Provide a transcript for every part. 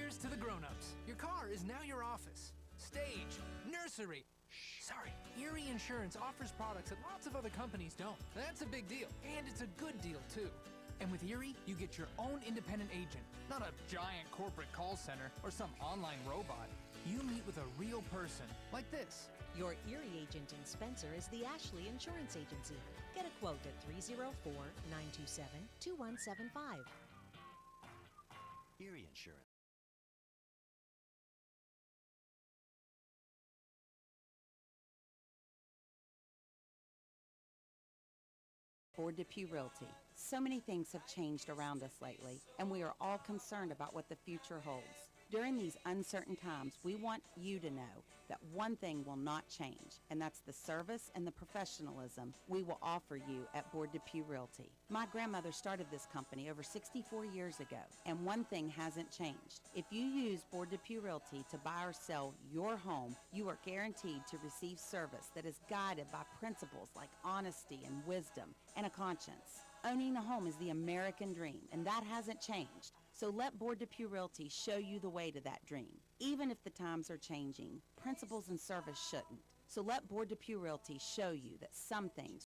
Here's to the grown-ups. Your car is now your office, stage, nursery. Sorry, Erie Insurance offers products that lots of other companies don't. That's a big deal, and it's a good deal, too. And with Erie, you get your own independent agent, not a giant corporate call center or some online robot. You meet with a real person, like this. Your Erie agent in Spencer is the Ashley Insurance Agency. Get a quote at 304-927-2175. Erie Insurance. Ford Depew Realty. So many things have changed around us lately, and we are all concerned about what the future holds. During these uncertain times, we want you to know that one thing will not change, and that's the service and the professionalism we will offer you at Ford Depew Realty. My grandmother started this company over 64 years ago, and one thing hasn't changed. If you use Ford Depew Realty to buy or sell your home, you are guaranteed to receive service that is guided by principles like honesty and wisdom and a conscience. Owning a home is the American dream, and that hasn't changed. So let Ford Depew Realty show you the way to that dream. Even if the times are changing, principles and service shouldn't. So let Ford Depew Realty show you that some things.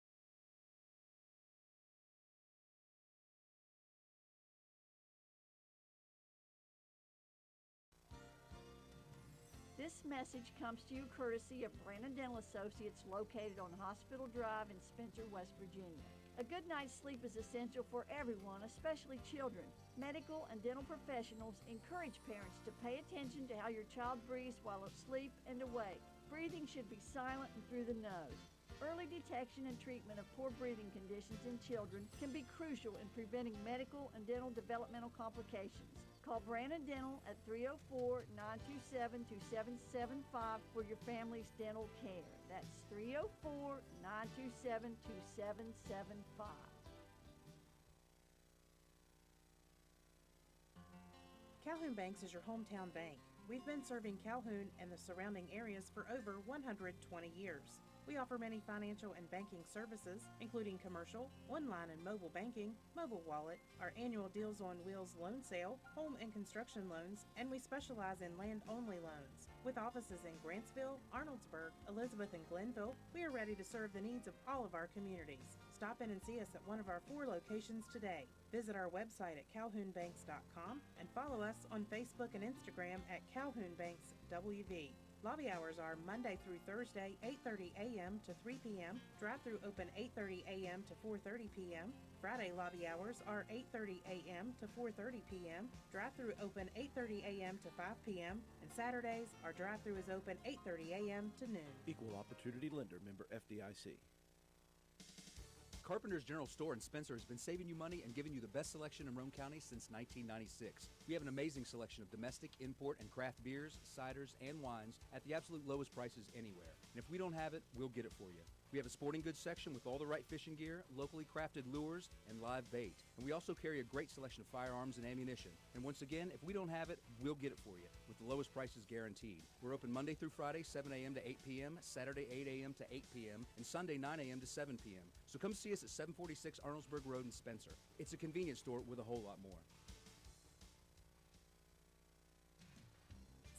This message comes to you courtesy of Brandon Dental Associates located on Hospital Drive in Spencer, West Virginia. A good night's sleep is essential for everyone, especially children. Medical and dental professionals encourage parents to pay attention to how your child breathes while asleep and awake. Breathing should be silent and through the nose. Early detection and treatment of poor breathing conditions in children can be crucial in preventing medical and dental developmental complications. Call Brandon Dental at 304-927-2775 for your family's dental care. That's 304-927-2775. Calhoun Banks is your hometown bank. We've been serving Calhoun and the surrounding areas for over 120 years. We offer many financial and banking services, including commercial, online and mobile banking, mobile wallet, our annual Deals on Wheels loan sale, home and construction loans, and we specialize in land-only loans. With offices in Grantsville, Arnoldsburg, Elizabeth, and Glenville, we are ready to serve the needs of all of our communities. Stop in and see us at one of our 4 locations today. Visit our website at calhounbanks.com and follow us on Facebook and Instagram at calhounbankswv. Lobby hours are Monday through Thursday, 8:30 a.m. to 3 p.m., drive-through open 8:30 a.m. to 4:30 p.m. Friday lobby hours are 8:30 a.m. to 4:30 p.m., drive-through open 8:30 a.m. to 5 p.m., and Saturdays, our drive-through is open 8:30 a.m. to noon. Equal Opportunity Lender, member FDIC. Carpenter's General Store in Spencer has been saving you money and giving you the best selection in Roane County since 1996. We have an amazing selection of domestic, import, and craft beers, ciders, and wines at the absolute lowest prices anywhere. And if we don't have it, we'll get it for you. We have a sporting goods section with all the right fishing gear, locally crafted lures, and live bait. And we also carry a great selection of firearms and ammunition. And once again, if we don't have it, we'll get it for you, with the lowest prices guaranteed. We're open Monday through Friday, 7 a.m. to 8 p.m., Saturday, 8 a.m. to 8 p.m., and Sunday, 9 a.m. to 7 p.m. So come see us at 746 Arnoldsburg Road in Spencer. It's a convenience store with a whole lot more.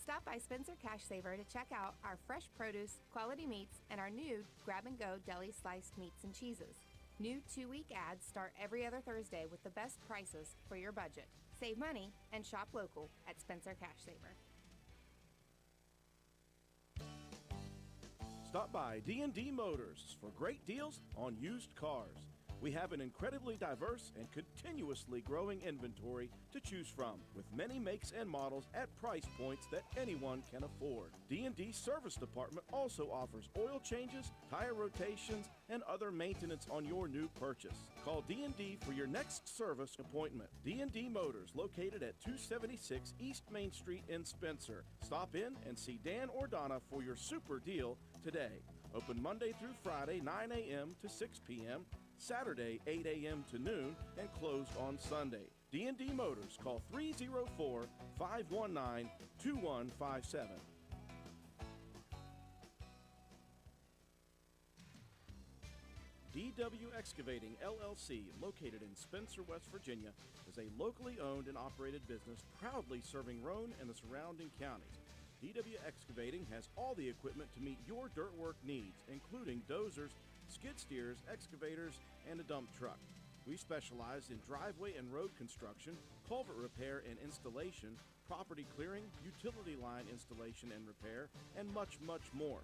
Stop by Spencer Cash Saver to check out our fresh produce, quality meats, and our new grab-and-go deli sliced meats and cheeses. New 2-week ads start every other Thursday with the best prices for your budget. Save money and shop local at Spencer Cash Saver. Stop by D&D Motors for great deals on used cars. We have an incredibly diverse and continuously growing inventory to choose from, with many makes and models at price points that anyone can afford. D&D Service Department also offers oil changes, tire rotations, and other maintenance on your new purchase. Call D&D for your next service appointment. D&D Motors, located at 276 East Main Street in Spencer. Stop in and see Dan or Donna for your super deal today. Open Monday through Friday, 9 a.m. to 6 p.m., Saturday, 8 a.m. to noon, and closed on Sunday. D&D Motors, call 304-519-2157. DW Excavating LLC, located in Spencer, West Virginia, is a locally owned and operated business proudly serving Roane and the surrounding counties. DW Excavating has all the equipment to meet your dirt work needs, including dozers, skid steers, excavators, and a dump truck. We specialize in driveway and road construction, culvert repair and installation, property clearing, utility line installation and repair, and much, much more.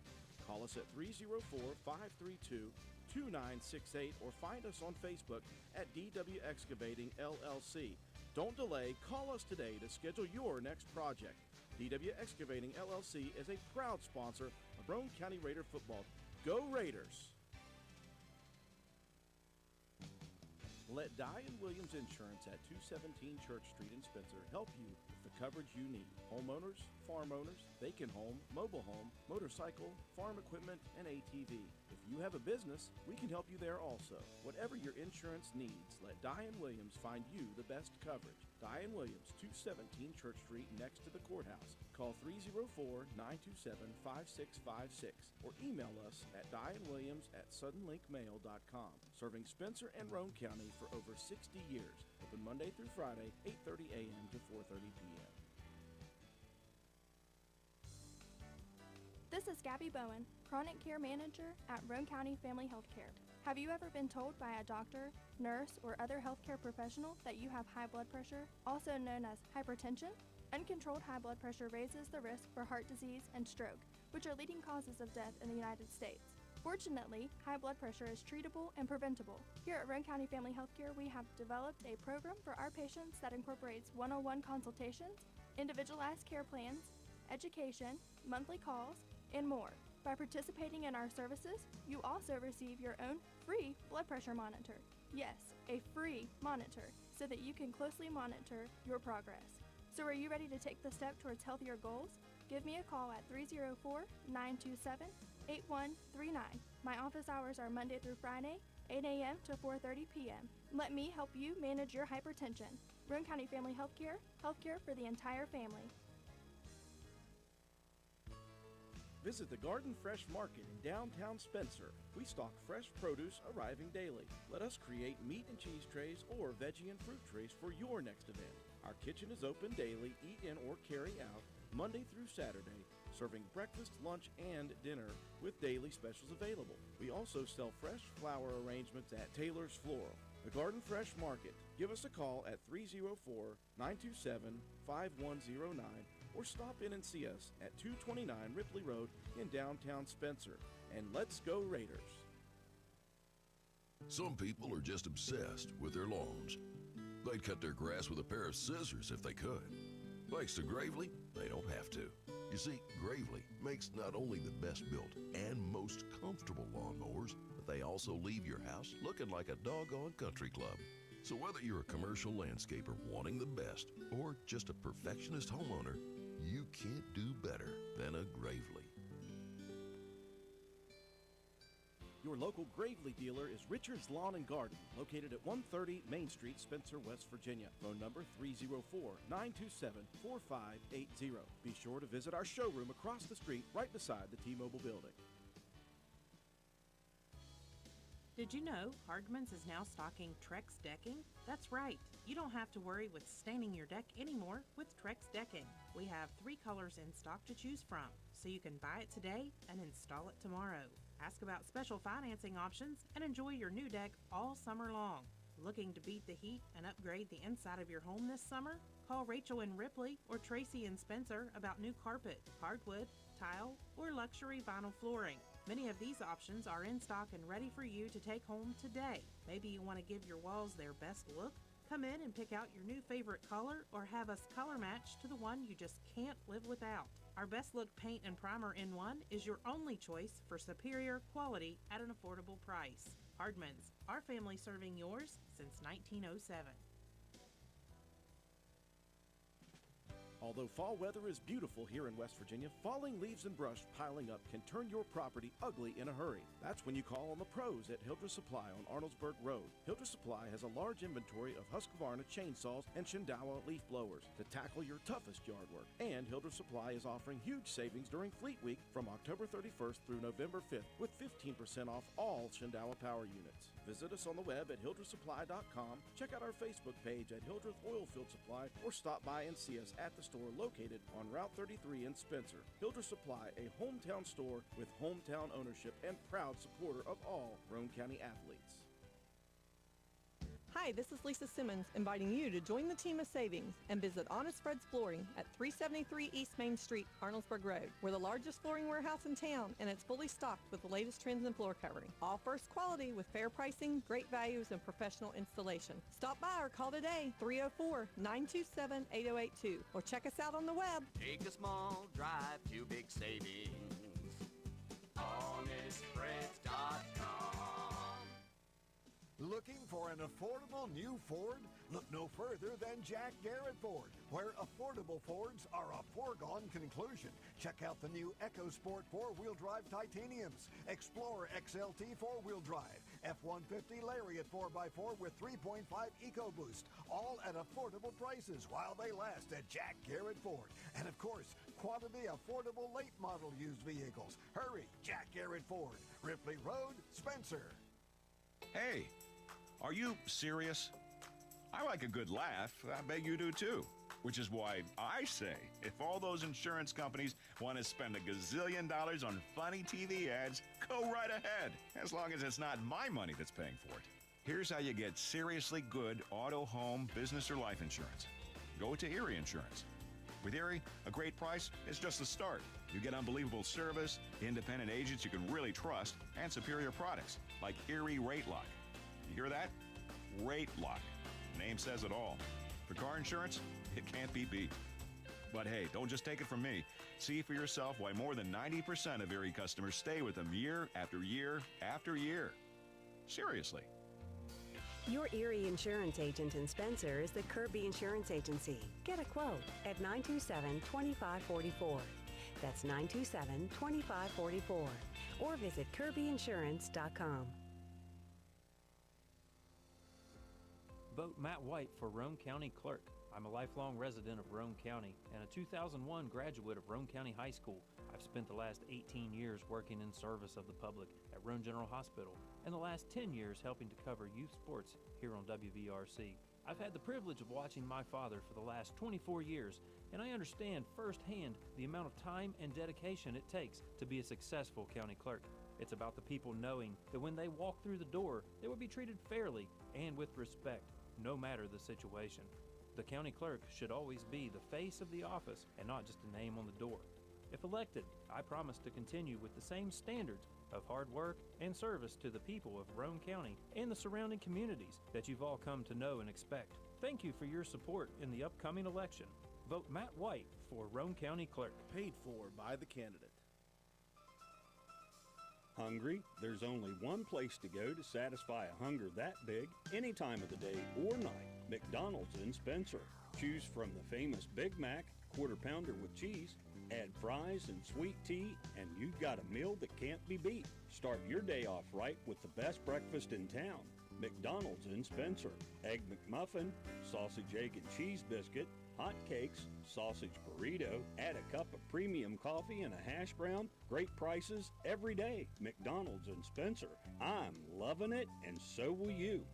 Call us at 304-532-2968 or find us on Facebook at DW Excavating LLC. Don't delay, call us today to schedule your next project. DW Excavating LLC is a proud sponsor of Roane County Raider football. Go Raiders! Let Dye & Williams Insurance at 217 Church Street in Spencer help you with the coverage you need. Homeowners, farm owners, vacant home, mobile home, motorcycle, farm equipment, and ATV. If you have a business, we can help you there also. Whatever your insurance needs, let Dye & Williams find you the best coverage. Dye & Williams, 217 Church Street next to the courthouse. Call 304-927-5656 or email us at dyeandwilliams@suddenlinkmail.com. Serving Spencer and Roane County for over 60 years. Open Monday through Friday, 8:30 a.m. to 4:30 p.m. This is Gabby Bowen, Chronic Care Manager at Roane County Family Health Care. Have you ever been told by a doctor, nurse, or other healthcare professional that you have high blood pressure, also known as hypertension? Uncontrolled high blood pressure raises the risk for heart disease and stroke, which are leading causes of death in the United States. Fortunately, high blood pressure is treatable and preventable. Here at Roane County Family Healthcare, we have developed a program for our patients that incorporates one-on-one consultations, individualized care plans, education, monthly calls, and more. By participating in our services, you also receive your own free blood pressure monitor. Yes, a free monitor, so that you can closely monitor your progress. So are you ready to take the step towards healthier goals? Give me a call at 304-927-8139. My office hours are Monday through Friday, 8 a.m. to 4:30 p.m. Let me help you manage your hypertension. Roane County Family Healthcare, healthcare for the entire family. Visit the Garden Fresh Market in downtown Spencer. We stock fresh produce arriving daily. Let us create meat and cheese trays or veggie and fruit trays for your next event. Our kitchen is open daily, eat in or carry out, Monday through Saturday, serving breakfast, lunch, and dinner with daily specials available. We also sell fresh flower arrangements at Taylor's Floral. The Garden Fresh Market. Give us a call at 304-927-5109 or stop in and see us at 229 Ripley Road in downtown Spencer. And let's go Raiders! Some people are just obsessed with their lawns. They'd cut their grass with a pair of scissors if they could. Thanks to Gravely, they don't have to. You see, Gravely makes not only the best built and most comfortable lawnmowers, but they also leave your house looking like a doggone country club. So whether you're a commercial landscaper wanting the best or just a perfectionist homeowner, you can't do better than a Gravely. Your local Gravely dealer is Richard's Lawn and Garden, located at 130 Main Street, Spencer, West Virginia. Phone number 304-927-4580. Be sure to visit our showroom across the street right beside the T-Mobile building. Did you know Hardman's is now stocking Trex decking? That's right. You don't have to worry with staining your deck anymore with Trex decking. We have 3 colors in stock to choose from, so you can buy it today and install it tomorrow. Ask about special financing options and enjoy your new deck all summer long. Looking to beat the heat and upgrade the inside of your home this summer? Call Rachel in Ripley or Tracy in Spencer about new carpet, hardwood, tile, or luxury vinyl flooring. Many of these options are in stock and ready for you to take home today. Maybe you want to give your walls their best look? Come in and pick out your new favorite color or have us color match to the one you just can't live without. Our Best Look Paint and Primer in One is your only choice for superior quality at an affordable price. Hardman's, our family serving yours since 1907. Although fall weather is beautiful here in West Virginia, falling leaves and brush piling up can turn your property ugly in a hurry. That's when you call on the pros at Hildreth Supply on Arnoldsburg Road. Hildreth Supply has a large inventory of Husqvarna chainsaws and Shindawa leaf blowers to tackle your toughest yard work. And Hildreth Supply is offering huge savings during Fleet Week from October 31st through November 5th with 15% off all Shindawa power units. Visit us on the web at hildrethsupply.com, check out our Facebook page at Hildreth Oilfield Supply, or stop by and see us at the store located on Route 33 in Spencer. Hildreth Supply, a hometown store with hometown ownership and proud supporter of all Roane County athletes. Hi, this is Lisa Simmons inviting you to join the team of savings and visit Honest Fred's Flooring at 373 East Main Street, Arnoldsburg Road. We're the largest flooring warehouse in town, and it's fully stocked with the latest trends in floor covering. All first quality with fair pricing, great values, and professional installation. Stop by or call today, 304-927-8082, or check us out on the web. Take a small drive to big savings. HonestFreds.com. Looking for an affordable new Ford? Look no further than Jack Garrett Ford, where affordable Fords are a foregone conclusion. Check out the new EcoSport 4-wheel drive Titaniums, Explorer XLT 4-wheel drive, F-150 Lariat 4x4 with 3.5 EcoBoost, all at affordable prices while they last at Jack Garrett Ford. And of course, quality affordable late model used vehicles. Hurry, Jack Garrett Ford, Ripley Road, Spencer. Hey, are you serious? I like a good laugh. I bet you do too. Which is why I say, if all those insurance companies want to spend $1 gazillion on funny TV ads, go right ahead, as long as it's not my money that's paying for it. Here's how you get seriously good auto, home, business, or life insurance. Go to Erie Insurance. With Erie, a great price is just the start. You get unbelievable service, independent agents you can really trust, and superior products like Erie Rate Lock. You hear that? Rate Lock. Name says it all. For car insurance, it can't be beat. But hey, don't just take it from me. See for yourself why more than 90% of Erie customers stay with them year after year after year. Seriously. Your Erie Insurance agent in Spencer is the Kirby Insurance Agency. Get a quote at 927-2544. That's 927-2544. Or visit kirbyinsurance.com. Vote Matt White for Roane County Clerk. I'm a lifelong resident of Roane County and a 2001 graduate of Roane County High School. I've spent the last 18 years working in service of the public at Roane General Hospital and the last 10 years helping to cover youth sports here on WVRC. I've had the privilege of watching my father for the last 24 years, and I understand firsthand the amount of time and dedication it takes to be a successful county clerk. It's about the people knowing that when they walk through the door, they will be treated fairly and with respect, no matter the situation. The county clerk should always be the face of the office and not just a name on the door. If elected, I promise to continue with the same standards of hard work and service to the people of Roane County and the surrounding communities that you've all come to know and expect. Thank you for your support in the upcoming election. Vote Matt White for Roane County Clerk. Paid for by the candidate. Hungry? There's only one place to go to satisfy a hunger that big, any time of the day or night. McDonald's in Spencer. Choose from the famous Big Mac, Quarter Pounder with cheese, add fries and sweet tea, and you've got a meal that can't be beat. Start your day off right with the best breakfast in town. McDonald's in Spencer. Egg McMuffin, sausage, egg, and cheese biscuit, hot cakes, sausage burrito, add a cup of premium coffee and a hash brown. Great prices every day. McDonald's in Spencer. I'm loving it, and so will you.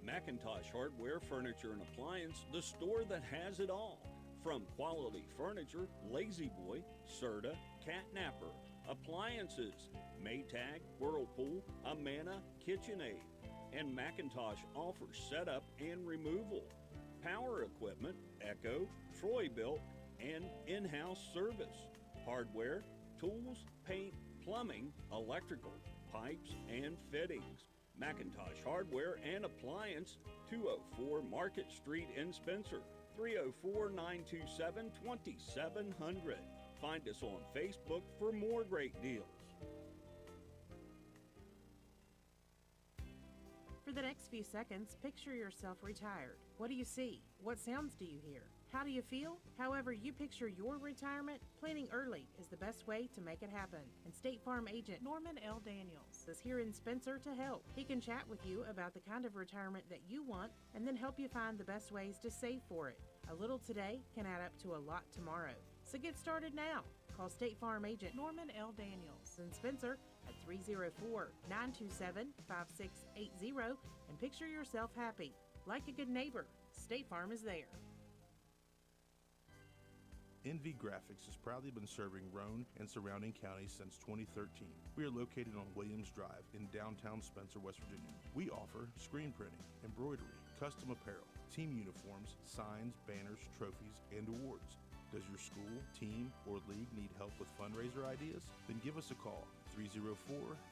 McIntosh Hardware, Furniture, and Appliance, the store that has it all. From quality furniture, Lazy Boy, Serta, Catnapper, appliances, Maytag, Whirlpool, Amana, KitchenAid, and McIntosh offers setup and removal, power equipment, Echo, Troy-Built, and in-house service, hardware, tools, paint, plumbing, electrical, pipes, and fittings. McIntosh Hardware and Appliance, 204 Market Street in Spencer, 304-927-2700. Find us on Facebook for more great deals. For the next few seconds, picture yourself retired. What do you see? What sounds do you hear? How do you feel? However you picture your retirement, planning early is the best way to make it happen. And State Farm agent Norman L. Daniels is here in Spencer to help. He can chat with you about the kind of retirement that you want and then help you find the best ways to save for it. A little today can add up to a lot tomorrow. So get started now. Call State Farm agent Norman L. Daniels in Spencer at 304-927-5680 and picture yourself happy. Like a good neighbor, State Farm is there. NV Graphics has proudly been serving Roane and surrounding counties since 2013. We are located on Williams Drive in downtown Spencer, West Virginia. We offer screen printing, embroidery, custom apparel, team uniforms, signs, banners, trophies, and awards. Does your school, team, or league need help with fundraiser ideas? Then give us a call,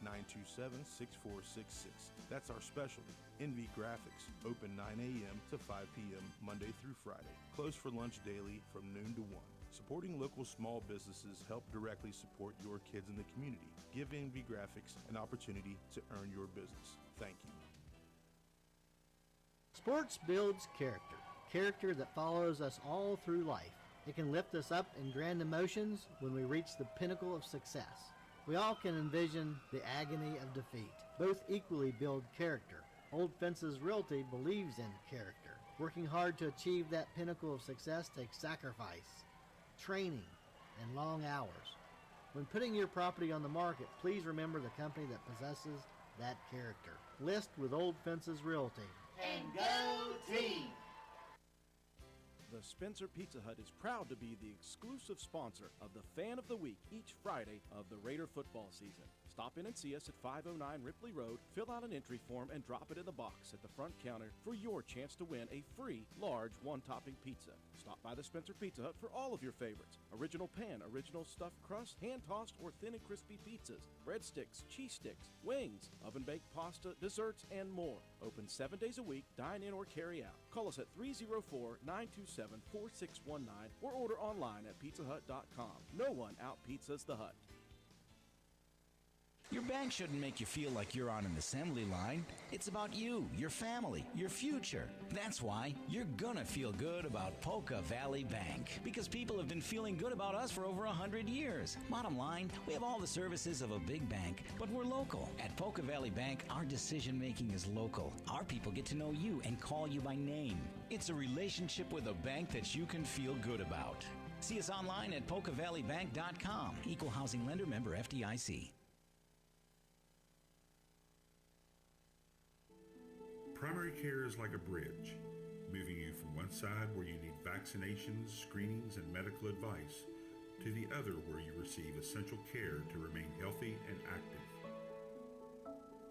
304-927-6466. That's our specialty. NV Graphics, open 9 a.m. to 5 p.m. Monday through Friday. Closed for lunch daily from noon to 1. Supporting local small businesses help directly support your kids in the community. Give NV Graphics an opportunity to earn your business. Thank you. Sports builds character that follows us all through life. It can lift us up in grand emotions when we reach the pinnacle of success. We all can envision the agony of defeat. Both equally build character. Old Fences Realty believes in character. Working hard to achieve that pinnacle of success takes sacrifice, training, and long hours. When putting your property on the market, please remember the company that possesses that character. List with Old Fences Realty. And go team! The Spencer Pizza Hut is proud to be the exclusive sponsor of the Fan of the Week each Friday of the Raider football season. Stop in and see us at 509 Ripley Road, fill out an entry form, and drop it in the box at the front counter for your chance to win a free large one-topping pizza. Stop by the Spencer Pizza Hut for all of your favorites. Original pan, original stuffed crust, hand-tossed or thin and crispy pizzas, breadsticks, cheese sticks, wings, oven-baked pasta, desserts, and more. Open 7 days a week, dine in or carry out. Call us at 304-927-4619 or order online at pizzahut.com. No one out-pizzas the Hut. Your bank shouldn't make you feel like you're on an assembly line. It's about you, your family, your future. That's why you're gonna feel good about Polka Valley Bank, because people have been feeling good about us for over 100 years. Bottom line, we have all the services of a big bank, but we're local. At Polka Valley Bank, our decision-making is local. Our people get to know you and call you by name. It's a relationship with a bank that you can feel good about. See us online at polkavalleybank.com. Equal housing lender, member FDIC. Primary care is like a bridge, moving you from one side where you need vaccinations, screenings, and medical advice to the other where you receive essential care to remain healthy and active.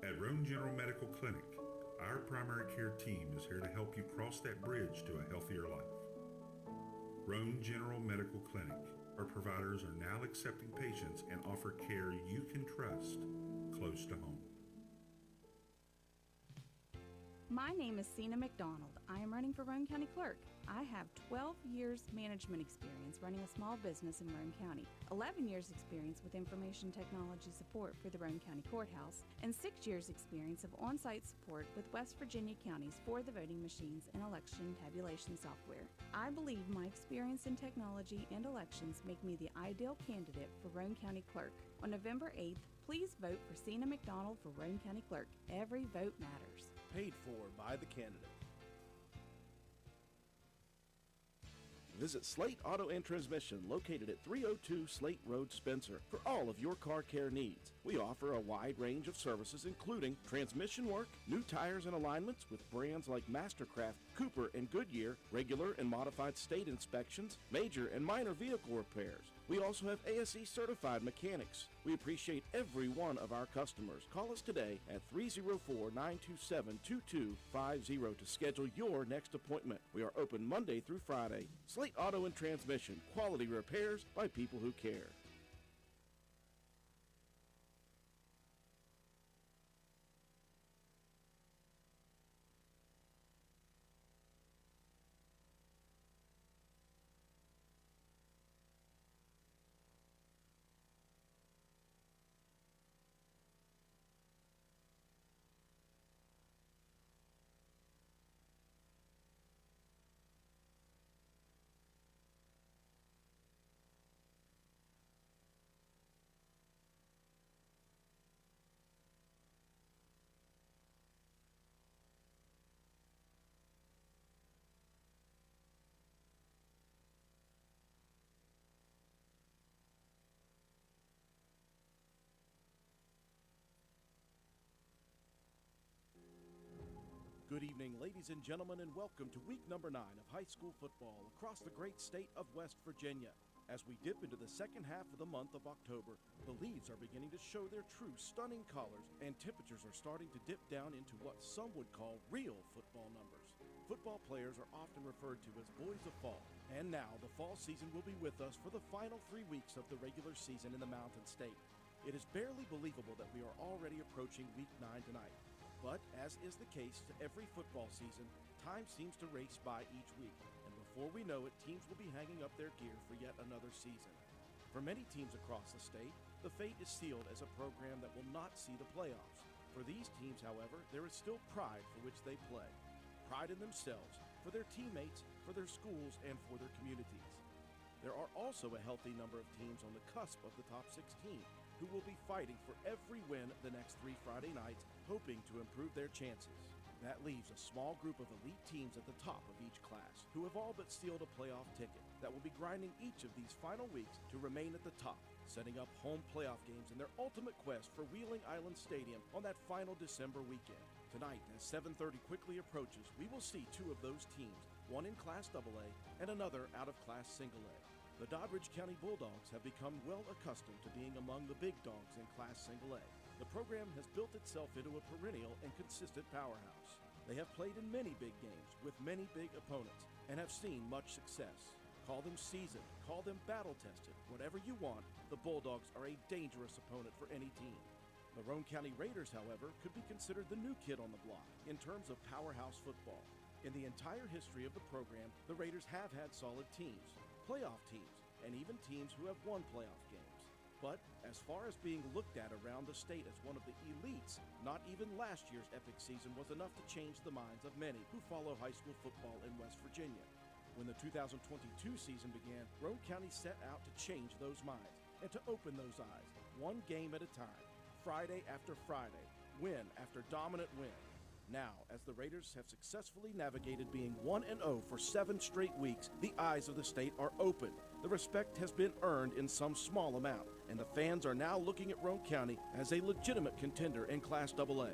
At Roane General Medical Clinic, our primary care team is here to help you cross that bridge to a healthier life. Roane General Medical Clinic, our providers are now accepting patients and offer care you can trust close to home. My name is Sina McDonald. I am running for Roane County Clerk. I have 12 years management experience running a small business in Roane County, 11 years experience with information technology support for the Roane County Courthouse, and 6 years experience of on-site support with West Virginia counties for the voting machines and election tabulation software. I believe my experience in technology and elections make me the ideal candidate for Roane County Clerk. On November 8th, please vote for Sina McDonald for Roane County Clerk. Every vote matters. Paid for by the candidate. Visit Slate Auto and Transmission, located at 302 Slate Road, Spencer, for all of your car care needs. We offer a wide range of services, including transmission work, new tires and alignments with brands like Mastercraft, Cooper, and Goodyear, regular and modified state inspections, major and minor vehicle repairs. We also have ASE certified mechanics. We appreciate every one of our customers. Call us today at 304-927-2250 to schedule your next appointment. We are open Monday through Friday. Slate Auto and Transmission, quality repairs by people who care. Good evening, ladies and gentlemen, and welcome to week number 9 of high school football across the great state of West Virginia. As we dip into the second half of the month of October, the leaves are beginning to show their true stunning colors, and temperatures are starting to dip down into what some would call real football numbers. Football players are often referred to as boys of fall, and now the fall season will be with us for the final 3 weeks of the regular season in the Mountain State. It is barely believable that we are already approaching week 9 tonight. But, as is the case to every football season, time seems to race by each week, and before we know it, teams will be hanging up their gear for yet another season. For many teams across the state, the fate is sealed as a program that will not see the playoffs. For these teams, however, there is still pride for which they play. Pride in themselves, for their teammates, for their schools, and for their communities. There are also a healthy number of teams on the cusp of the top 16 who will be fighting for every win the next 3 Friday nights, hoping to improve their chances. That leaves a small group of elite teams at the top of each class who have all but sealed a playoff ticket that will be grinding each of these final weeks to remain at the top, setting up home playoff games in their ultimate quest for Wheeling Island Stadium on that final December weekend. Tonight, as 7:30 quickly approaches, we will see 2 of those teams, one in Class AA and another out of Class Single A. The Doddridge County Bulldogs have become well accustomed to being among the big dogs in Class Single A. The program has built itself into a perennial and consistent powerhouse. They have played in many big games with many big opponents and have seen much success. Call them seasoned, call them battle-tested, whatever you want, the Bulldogs are a dangerous opponent for any team. The Roane County Raiders, however, could be considered the new kid on the block in terms of powerhouse football. In the entire history of the program, the Raiders have had solid teams, playoff teams, and even teams who have won playoff games. But as far as being looked at around the state as one of the elites, not even last year's epic season was enough to change the minds of many who follow high school football in West Virginia. When the 2022 season began, Roane County set out to change those minds and to open those eyes, one game at a time, Friday after Friday, win after dominant win. Now, as the Raiders have successfully navigated being 1-0 for 7 straight weeks, the eyes of the state are open. The respect has been earned in some small amount, and the fans are now looking at Roane County as a legitimate contender in Class AA.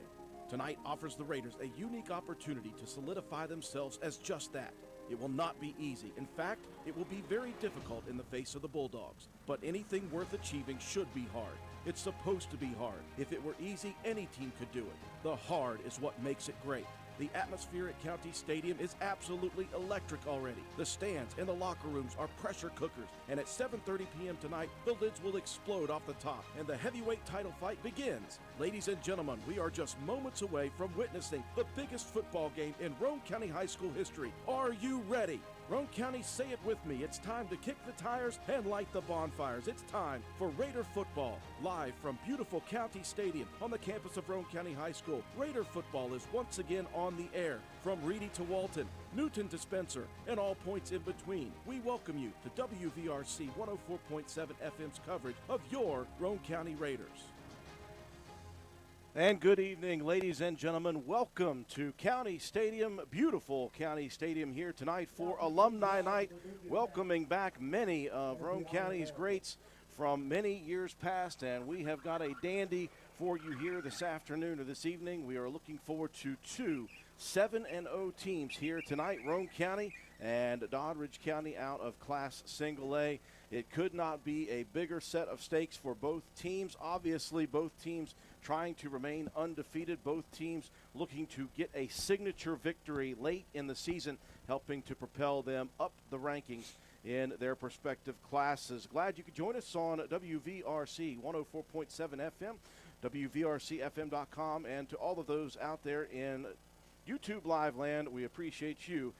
Tonight offers the Raiders a unique opportunity to solidify themselves as just that. It will not be easy. In fact, it will be very difficult in the face of the Bulldogs. But anything worth achieving should be hard. It's supposed to be hard. If it were easy, any team could do it. The hard is what makes it great. The atmosphere at County Stadium is absolutely electric already. The stands and the locker rooms are pressure cookers, and at 7:30 p.m. tonight, the lids will explode off the top, and the heavyweight title fight begins. Ladies and gentlemen, we are just moments away from witnessing the biggest football game in Roane County High School history. Are you ready? Roane County, say it with me. It's time to kick the tires and light the bonfires. It's time for Raider football. Live from beautiful County Stadium on the campus of Roane County High School, Raider football is once again on the air. From Reedy to Walton, Newton to Spencer, and all points in between, we welcome you to WVRC 104.7 FM's coverage of your Roane County Raiders. And good evening, ladies and gentlemen. Welcome to County Stadium, beautiful County Stadium here tonight for Alumni Night, welcoming back many of Roane County's greats from many years past, and we have got a dandy for you here this afternoon or this evening. We are looking forward to 2 7-0 teams here tonight, Roane County and Doddridge County out of Class Single A. It could not be a bigger set of stakes for both teams. Obviously, both teams trying to remain undefeated, both teams looking to get a signature victory late in the season, helping to propel them up the rankings in their respective classes. Glad you could join us on WVRC 104.7 FM, WVRCFM.com, and to all of those out there in YouTube Live land, we appreciate you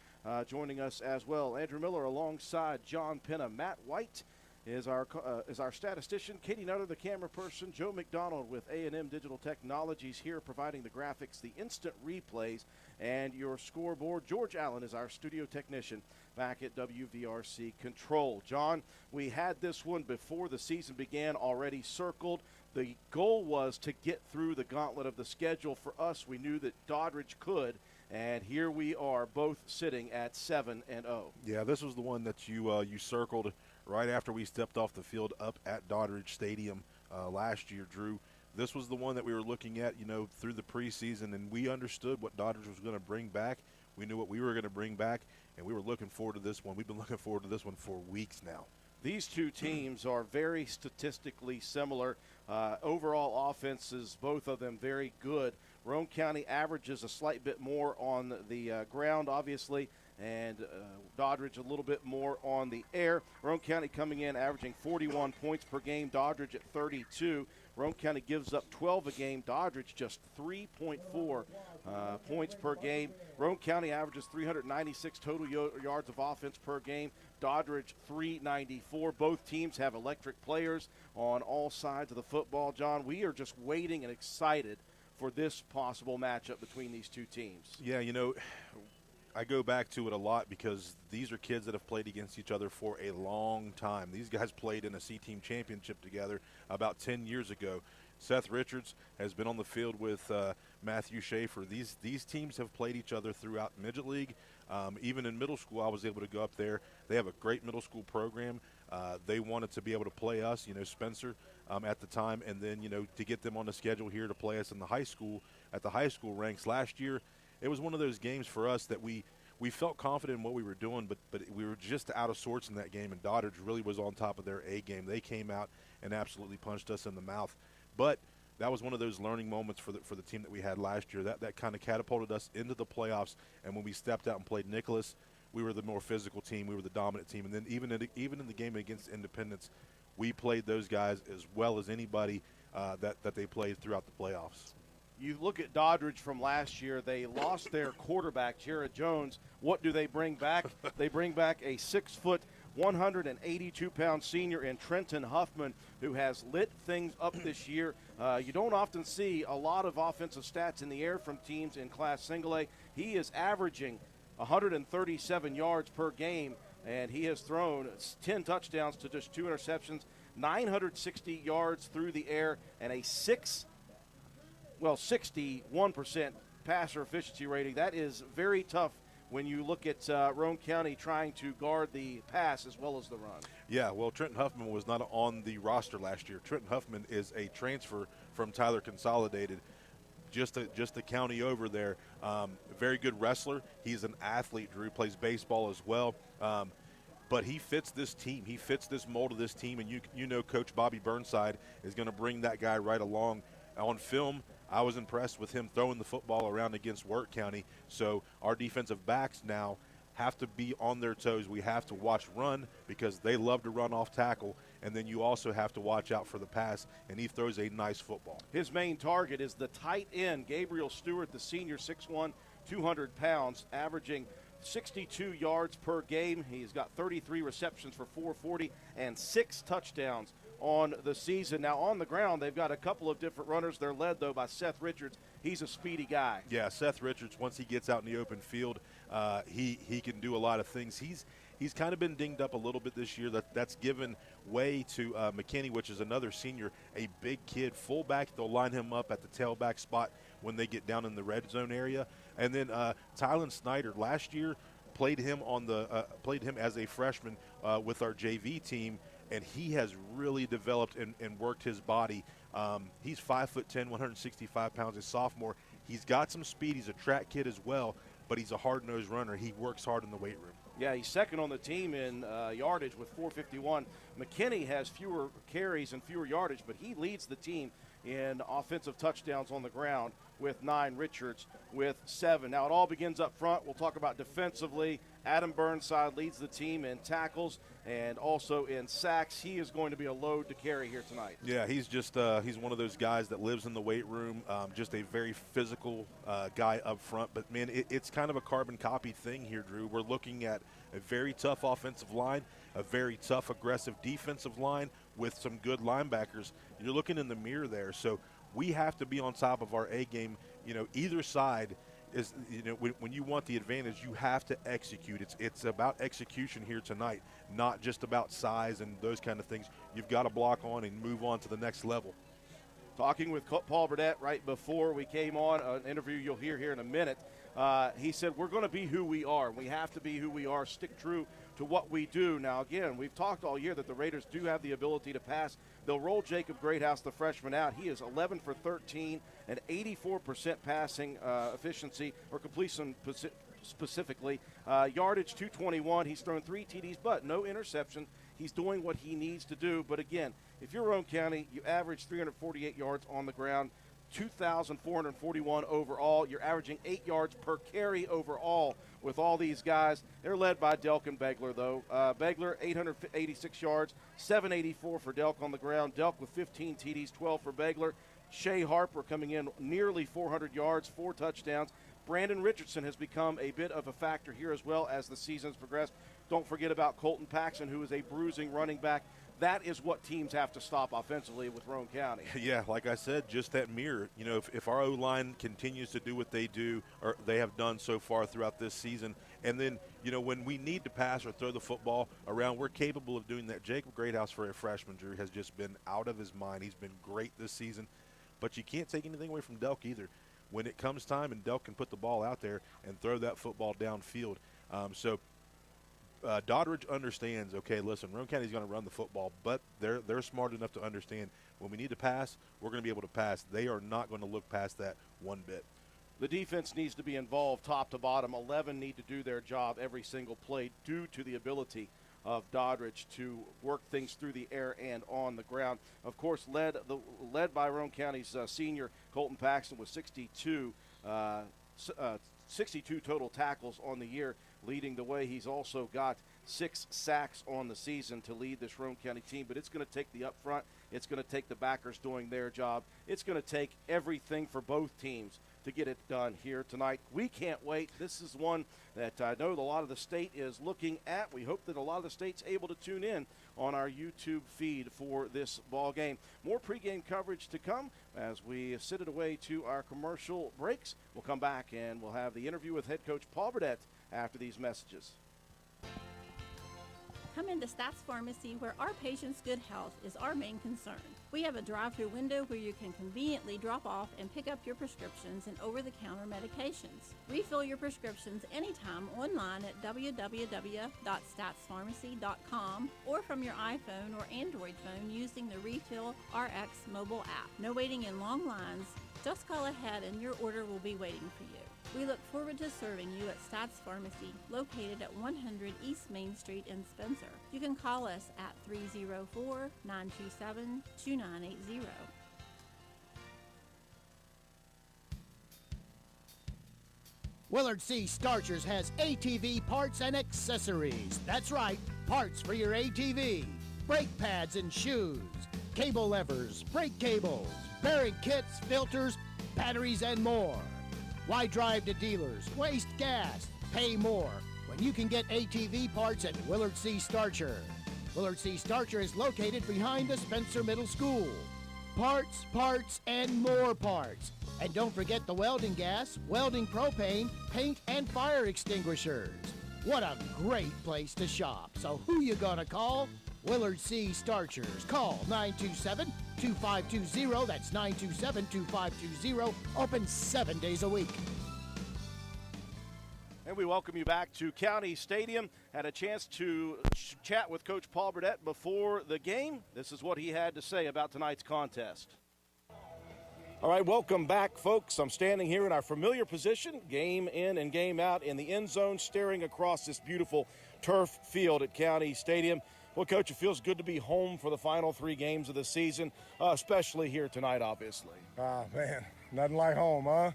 joining us as well. Andrew Miller alongside John Penna. Matt White is our statistician. Katie Nutter, the camera person. Joe McDonald with A&M Digital Technologies here providing the graphics, the instant replays, and your scoreboard. George Allen is our studio technician back at WVRC Control. John, we had this one before the season began already circled. The goal was to get through the gauntlet of the schedule. For us, we knew that Doddridge could, and here we are both sitting at 7-0. Yeah, this was the one that you circled right after we stepped off the field up at Doddridge Stadium last year, Drew. this was the one that we were looking at, through the preseason, and we understood what Doddridge was going to bring back. We knew what we were going to bring back, and we were looking forward to this one. We've been looking forward to this one for weeks now. These two teams are very statistically similar. Overall offenses, both of them very good. Roane County averages a slight bit more on the ground, obviously, and Doddridge a little bit more on the air. Roane County coming in averaging 41 points per game, Doddridge at 32. Roane County gives up 12 a game, Doddridge just 3.4 points per game. Roane County averages 396 total yards of offense per game, Doddridge 394. Both teams have electric players on all sides of the football. John, we are just waiting and excited for this possible matchup between these two teams. Yeah, I go back to it a lot because these are kids that have played against each other for a long time. These guys played in a C-Team championship together about 10 years ago. Seth Richards has been on the field with Matthew Schaefer. These teams have played each other throughout Midget League. Even in middle school, I was able to go up there. They have a great middle school program. They wanted to be able to play us, Spencer, at the time, and then, to get them on the schedule here to play us in the high school, at the high school ranks. Last year, it was one of those games for us that we felt confident in what we were doing, but we were just out of sorts in that game, and Doddridge really was on top of their A game. They came out and absolutely punched us in the mouth. But that was one of those learning moments for the team that we had last year. That kind of catapulted us into the playoffs, and when we stepped out and played Nicholas, we were the more physical team. We were the dominant team. And then even in the game against Independence, we played those guys as well as anybody that they played throughout the playoffs. You look at Doddridge from last year, they lost their quarterback, Jared Jones. What do they bring back? They bring back a 6-foot, 182-pound senior in Trenton Huffman, who has lit things up this year. You don't often see a lot of offensive stats in the air from teams in Class Single A. He is averaging 137 yards per game, and he has thrown 10 touchdowns to just 2 interceptions, 960 yards through the air, and a 61% passer efficiency rating. That is very tough when you look at Roane County trying to guard the pass as well as the run. Yeah, well, Trenton Huffman was not on the roster last year. Trenton Huffman is a transfer from Tyler Consolidated, just a county over there. Very good wrestler. He's an athlete, Drew, plays baseball as well. But he fits this team. He fits this mold of this team, and Coach Bobby Burnside is going to bring that guy right along. On film, I was impressed with him throwing the football around against Wirt County. So our defensive backs now have to be on their toes. We have to watch run because they love to run off tackle. And then you also have to watch out for the pass, and he throws a nice football. His main target is the tight end, Gabriel Stewart, the senior, 6'1", 200 pounds, averaging 62 yards per game. He's got 33 receptions for 440 and 6 touchdowns on the season. Now, on the ground, they've got a couple of different runners. They're led, though, by Seth Richards. He's a speedy guy. Yeah, Seth Richards, once he gets out in the open field, he can do a lot of things. He's kind of been dinged up a little bit this year. That's given way to McKinney, which is another senior, a big kid. Fullback, they'll line him up at the tailback spot when they get down in the red zone area. And then Tylen Snyder, last year, played him as a freshman with our JV team, and he has really developed and worked his body. He's 5'10", 165 pounds, a sophomore. He's got some speed. He's a track kid as well, but he's a hard-nosed runner. He works hard in the weight room. Yeah, he's second on the team in yardage with 451. McKinney has fewer carries and fewer yardage, but he leads the team in offensive touchdowns on the ground with 9, Richards with 7. Now, it all begins up front. We'll talk about defensively. Adam Burnside leads the team in tackles and also in sacks. He is going to be a load to carry here tonight. Yeah, he's just he's one of those guys that lives in the weight room, just a very physical guy up front. But, man, it's kind of a carbon copy thing here, Drew. We're looking at a very tough offensive line, a very tough, aggressive defensive line with some good linebackers. You're looking in the mirror there. So we have to be on top of our A game. Either side is, when you want the advantage, you have to execute. It's about execution here tonight, not just about size and those kind of things. You've got to block on and move on to the next level. talking with Paul Burdett right before we came on, an interview you'll hear here in a minute. He said, we're going to be who we are. We have to be who we are, stick true to what we do. Now, again, we've talked all year that the Raiders do have the ability to pass. They'll roll Jacob Greathouse, the freshman, out. He is 11 for 13, an 84% passing efficiency or completion specifically. Yardage 221. He's thrown 3 TDs, but no interception. He's doing what he needs to do. But again, if you're Roane County, you average 348 yards on the ground, 2,441 overall. You're averaging 8 yards per carry overall with all these guys. They're led by Delk and Begler, though. Begler, 886 yards, 784 for Delk on the ground. Delk with 15 TDs, 12 for Begler. Shea Harper coming in nearly 400 yards, 4 touchdowns. Brandon Richardson has become a bit of a factor here as well as the season's progressed. Don't forget about Colton Paxson, who is a bruising running back. That is what teams have to stop offensively with Roane County. Yeah, like I said, just that mirror. You know, if our O-line continues to do what they do or they have done so far throughout this season, and then, you know, when we need to pass or throw the football around, we're capable of doing that. Jacob Greathouse, for a freshman, Drew, has just been out of his mind. He's been great this season. But you can't take anything away from Delk either. When it comes time and Delk can put the ball out there and throw that football downfield. Doddridge understands, okay, listen, Roane County's going to run the football, but they're smart enough to understand when we need to pass, we're going to be able to pass. They are not going to look past that one bit. The defense needs to be involved top to bottom. 11 need to do their job every single play due to the ability of Doddridge to work things through the air and on the ground. Of course, led by Roane County's senior Colton Paxson with 62 total tackles on the year, leading the way. He's also got 6 sacks on the season to lead this Roane County team, but it's going to take the up front. It's going to take the backers doing their job. It's going to take everything for both teams to get it done here tonight. We can't wait. This is one that I know a lot of the state is looking at. We hope that a lot of the state's able to tune in on our YouTube feed for this ball game. More pregame coverage to come as we sit it away to our commercial breaks. We'll come back and we'll have the interview with head coach Paul Burdett after these messages. Come into Stats Pharmacy, where our patients' good health is our main concern. We have a drive-through window where you can conveniently drop off and pick up your prescriptions and over-the-counter medications. Refill your prescriptions anytime online at www.statspharmacy.com or from your iPhone or Android phone using the Refill RX mobile app. No waiting in long lines. Just call ahead and your order will be waiting for you. We look forward to serving you at Stats Pharmacy, located at 100 East Main Street in Spencer. You can call us at 304-927-2980. Willard C. Starchers has ATV parts and accessories. That's right, parts for your ATV. Brake pads and shoes, cable levers, brake cables, bearing kits, filters, batteries, and more. Why drive to dealers, waste gas, pay more when you can get ATV parts at Willard C. Starcher? Willard C. Starcher is located behind the Spencer Middle School. Parts, parts, and more parts. And don't forget the welding gas, welding propane, paint, and fire extinguishers. What a great place to shop. So who you gonna call? Willard C. Starchers. Call 927-2520. That's 927-2520. Open 7 days a week. And we welcome you back to County Stadium. Had a chance to chat with Coach Paul Burdett before the game. This is what he had to say about tonight's contest. All right, welcome back, folks. I'm standing here in our familiar position, game in and game out in the end zone, staring across this beautiful turf field at County Stadium. Well, Coach, it feels good to be home for the final 3 games of the season, especially here tonight, obviously. Man, nothing like home, huh?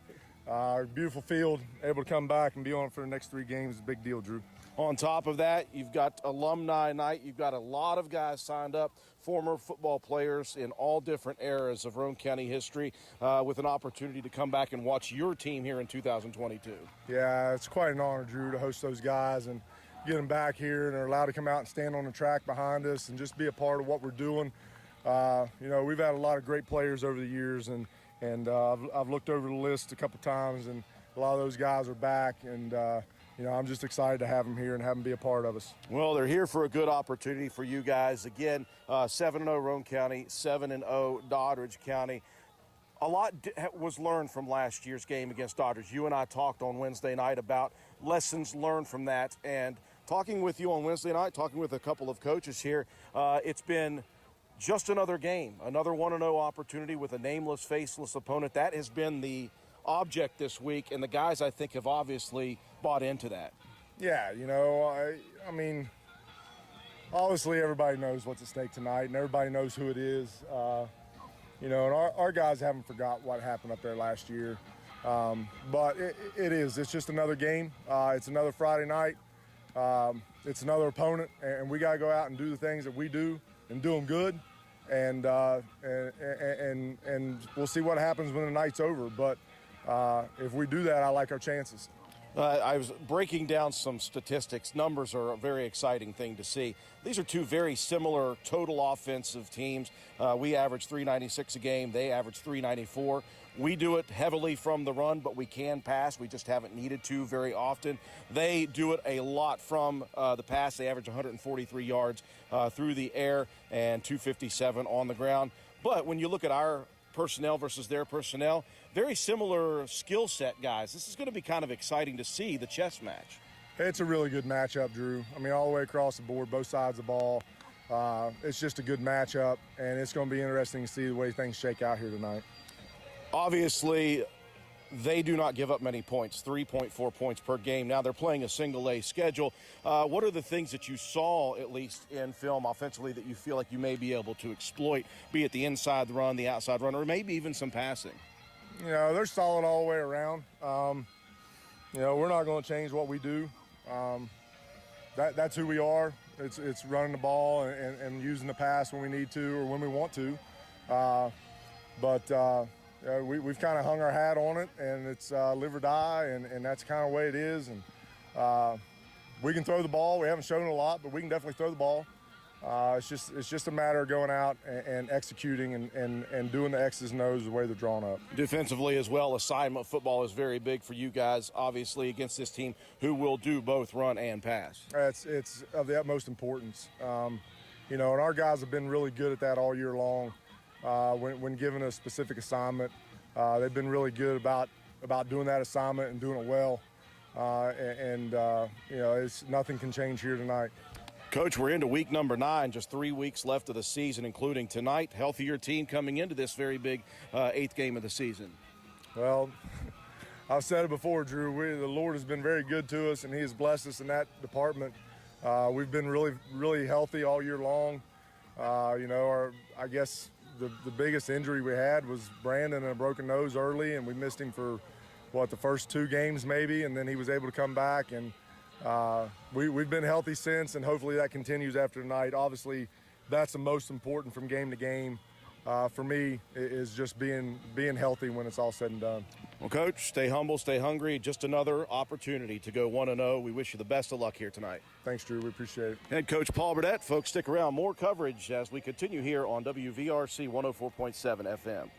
Beautiful field, able to come back and be on it for the next 3 games is a big deal, Drew. On top of that, you've got alumni night. You've got a lot of guys signed up, former football players in all different eras of Roane County history, with an opportunity to come back and watch your team here in 2022. Yeah, it's quite an honor, Drew, to host those guys and get them back here and are allowed to come out and stand on the track behind us and just be a part of what we're doing. You know, we've had a lot of great players over the years, and I've looked over the list a couple times, and a lot of those guys are back, and you know, I'm just excited to have them here and have them be a part of us. Well, they're here for a good opportunity for you guys. Again, 7-0 Roane County, 7-0 Doddridge County. A lot was learned from last year's game against Doddridge. You and I talked on Wednesday night about lessons learned from that. And talking with you on Wednesday night, talking with a couple of coaches here, it's been just another game, another 1-0 opportunity with a nameless, faceless opponent. That has been the object this week, and the guys, I think, have obviously bought into that. Yeah, you know, I mean, obviously everybody knows what's at stake tonight, and everybody knows who it is. You know, and our guys haven't forgot what happened up there last year. But it's just another game. It's another Friday night. It's another opponent, and we got to go out and do the things that we do and do them good. And we'll see what happens when the night's over. But if we do that, I like our chances. I was breaking down some statistics. Numbers are a very exciting thing to see. These are two very similar total offensive teams. We average 396 a game. They average 394. We do it heavily from the run, but we can pass. We just haven't needed to very often. They do it a lot from the pass. They average 143 yards through the air and 257 on the ground. But when you look at our personnel versus their personnel, very similar skill set guys. This is going to be kind of exciting to see the chess match. It's a really good matchup, Drew. I mean, all the way across the board, both sides of the ball. It's just a good matchup, and it's going to be interesting to see the way things shake out here tonight. Obviously, they do not give up many points, 3.4 points per game. Now they're playing a single-A schedule. What are the things that you saw, at least in film offensively, that you feel like you may be able to exploit, be it the inside run, the outside run, or maybe even some passing? You know, they're solid all the way around. You know, we're not going to change what we do. That's who we are. It's running the ball and using the pass when we need to or when we want to. We've kind of hung our hat on it, and it's live or die, and that's kind of the way it is. And we can throw the ball. We haven't shown it a lot, but we can definitely throw the ball. It's just a matter of going out and executing and doing the X's and O's the way they're drawn up. Defensively as well, assignment football is very big for you guys, obviously, against this team who will do both run and pass. It's of the utmost importance. You know, and our guys have been really good at that all year long. When given a specific assignment, they've been really good about doing that assignment and doing it well. You know, nothing can change here tonight. Coach, we're into week number 9, just 3 weeks left of the season, including tonight. Healthier team coming into this very big 8th game of the season. Well, I've said it before, Drew. The Lord has been very good to us, and He has blessed us in that department. We've been really, really healthy all year long. You know, I guess the biggest injury we had was Brandon and a broken nose early, and we missed him for, the first 2 games maybe, and then he was able to come back. And we've been healthy since, and hopefully that continues after tonight. Obviously, that's the most important from game to game. For me, is just being healthy when it's all said and done. Well, Coach, stay humble, stay hungry. Just another opportunity to go 1-0. We wish you the best of luck here tonight. Thanks, Drew. We appreciate it. Head Coach Paul Burdett. Folks, stick around. More coverage as we continue here on WVRC 104.7 FM.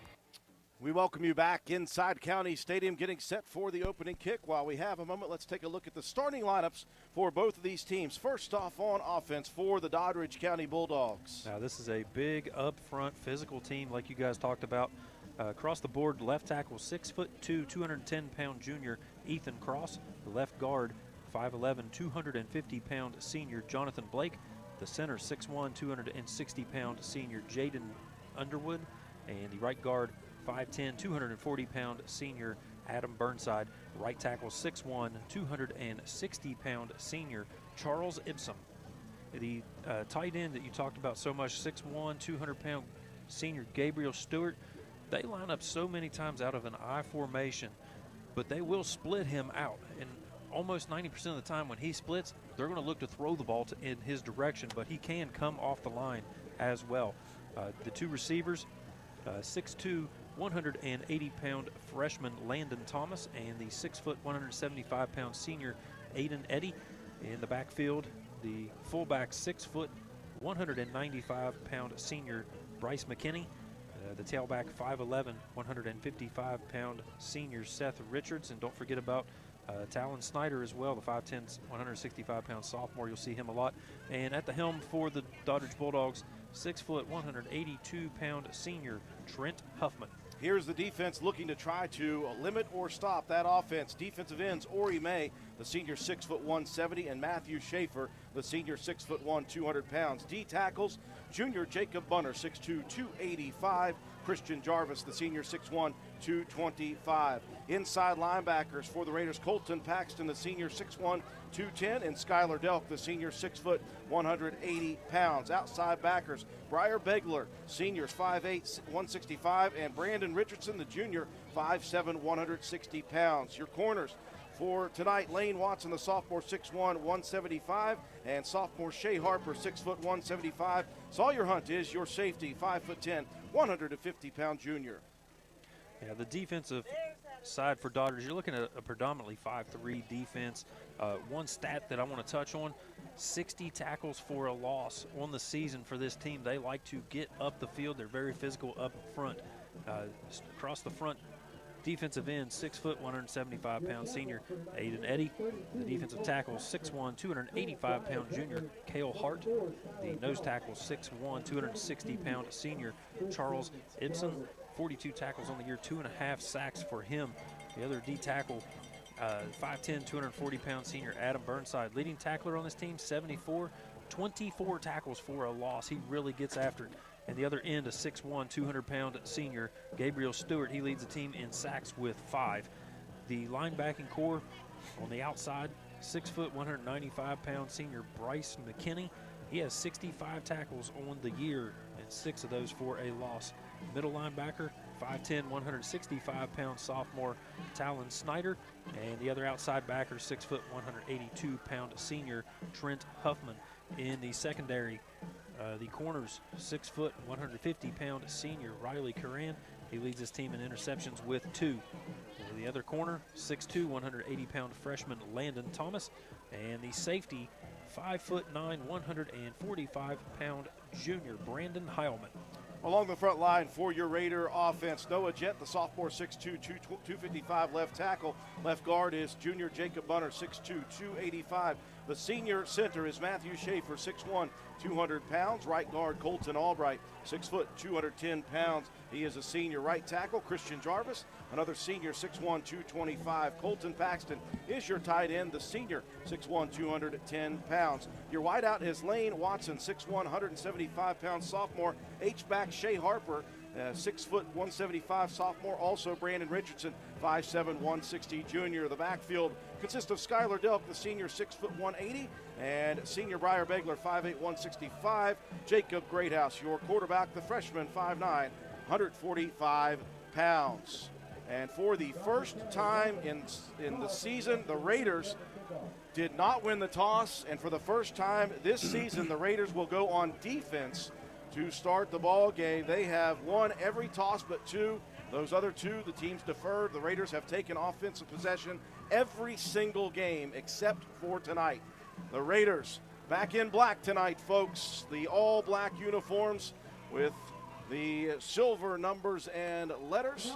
We welcome you back inside County Stadium, getting set for the opening kick. While we have a moment, let's take a look at the starting lineups for both of these teams. First off on offense for the Doddridge County Bulldogs. Now, this is a big up-front physical team like you guys talked about. Across the board, left tackle, 6'2", 210-pound junior Ethan Cross. The left guard, 5'11", 250-pound senior Jonathan Blake. The center, 6'1", 260-pound senior Jaden Underwood. And the right guard, 5'10", 240-pound senior Adam Burnside. Right tackle, 6'1", 260-pound senior Charles Ibsom. The tight end that you talked about so much, 6'1", 200-pound senior Gabriel Stewart. They line up so many times out of an I formation, but they will split him out. And almost 90% of the time when he splits, they're going to look to throw the ball in his direction, but he can come off the line as well. The 2 receivers, 6'2", 180-pound freshman Landon Thomas and the 6', 175-pound senior Aiden Eddy. In the backfield, the fullback, 6', 195-pound senior Bryce McKinney. The tailback, 5'11", 155-pound senior Seth Richards. And don't forget about Talon Snyder as well, the 5'10", 165-pound sophomore. You'll see him a lot. And at the helm for the Doddridge Bulldogs, 6', 182-pound senior Trent Huffman. Here's the defense looking to try to limit or stop that offense. Defensive ends, Ori May, the senior 6'1", 170, and Matthew Schaefer, the senior 6'1", 200 pounds. D tackles, junior Jacob Bunner, 6'2", 285. Christian Jarvis, the senior 6'1", 225. Inside linebackers for the Raiders, Colton Paxton, the senior 6'1", 210, and Skylar Delk, the senior 6 foot, 180 pounds. Outside backers, Briar Begler, seniors 5'8", 165, and Brandon Richardson, the junior, 5'7", 160 pounds. Your corners for tonight, Lane Watson, the sophomore, 6'1", 175, and sophomore Shea Harper, 6 foot, 175. Sawyer Hunt is your safety, 5'10", 150-pound junior. Yeah, the defensive side for Doddridge, you're looking at a predominantly 5-3 defense. One stat that I want to touch on, 60 tackles for a loss on the season for this team. They like to get up the field. They're very physical up front. Across the front, defensive end, 6 foot, 175-pound senior Aiden Eddy. The defensive tackle, 6'1", 285-pound junior Cale Hart. The nose tackle, 6'1", 260-pound senior Charles Ibsen. 42 tackles on the year, 2.5 sacks for him. The other D tackle, 5'10", 240-pound senior Adam Burnside. Leading tackler on this team, 74, 24 tackles for a loss. He really gets after it. And the other end, a 6'1", 200-pound senior Gabriel Stewart. He leads the team in sacks with 5. The linebacking core on the outside, 6 foot, 195-pound senior Bryce McKinney. He has 65 tackles on the year, and 6 of those for a loss. Middle linebacker, 5'10", 165-pound sophomore Talon Snyder. And the other outside backer, 6 foot, 182-pound senior Trent Huffman. In the secondary, the corners, 6 foot, 150-pound senior Riley Curran. He leads his team in interceptions with 2. The other corner, 6'2", 180-pound freshman Landon Thomas. And the safety, 5'9", 145-pound junior Brandon Heilman. Along the front line for your Raider offense, Noah Jett, the sophomore, 6'2", 255 left tackle. Left guard is junior Jacob Bunner, 6'2", 285. The senior center is Matthew Schaefer, 6'1", 200 pounds. Right guard Colton Albright, 6 foot, 210 pounds. He is a senior. Right tackle Christian Jarvis, another senior, 6'1", 225. Colton Paxton is your tight end, the senior, 6'1", 210 pounds. Your wideout is Lane Watson, 6'1", 175 pounds sophomore. H-back Shea Harper, 6 foot, 175 sophomore. Also Brandon Richardson, 5'7", 160 junior. The backfield consists of Skylar Delk, the senior, 6 foot, 180, and senior Briar Begler, 5'8", 165. Jacob Greathouse, your quarterback, the freshman, 5'9", 145 pounds. And for the first time in the season, the Raiders did not win the toss, and for the first time this season, the Raiders will go on defense to start the ball game. They have won every toss but 2. Those other 2, the teams deferred. The Raiders have taken offensive possession every single game except for tonight. The Raiders back in black tonight, folks. The all-black uniforms with the silver numbers and letters.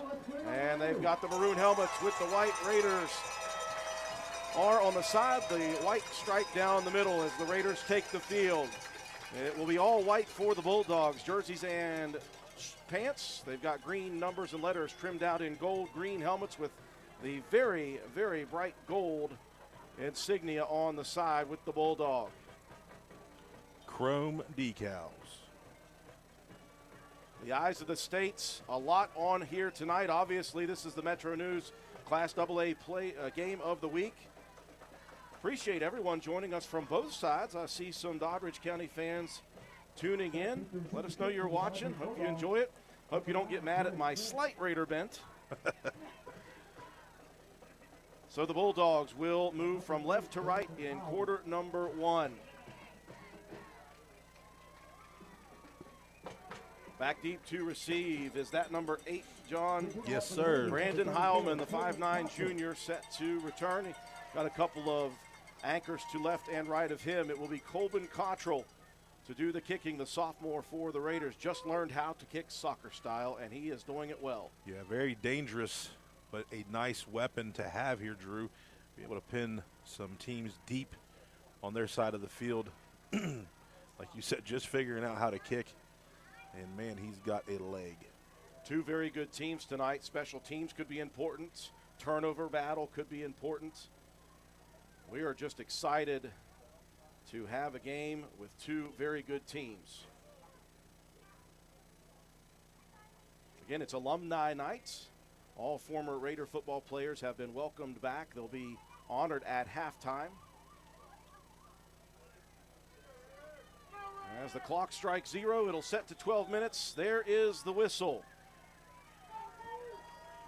And they've got the maroon helmets with the white. Raiders are on the side. The white stripe down the middle as the Raiders take the field. It will be all white for the Bulldogs, jerseys and pants. They've got green numbers and letters trimmed out in gold, green helmets with the very, very bright gold insignia on the side with the Bulldog. Chrome decals. The eyes of the states, a lot on here tonight. Obviously, this is the Metro News Class AA game of the week. Appreciate everyone joining us from both sides. I see some Doddridge County fans tuning in. Let us know you're watching. Hope you enjoy it. Hope you don't get mad at my slight Raider bent. So the Bulldogs will move from left to right in quarter number 1. Back deep to receive. Is that number 8, John? Yes, sir. Brandon Heilman, the 5'9 junior, set to return. He got a couple of anchors to left and right of him. It will be Colbin Cottrell to do the kicking, the sophomore for the Raiders. Just learned how to kick soccer style, and he is doing it well. Yeah, very dangerous, but a nice weapon to have here, Drew. Be able to pin some teams deep on their side of the field. Like you said, just figuring out how to kick. And, man, he's got a leg. Two very good teams tonight. Special teams could be important. Turnover battle could be important. We are just excited to have a game with two very good teams. Again, it's alumni night. All former Raider football players have been welcomed back. They'll be honored at halftime. As the clock strikes 0, it'll set to 12 minutes. There is the whistle.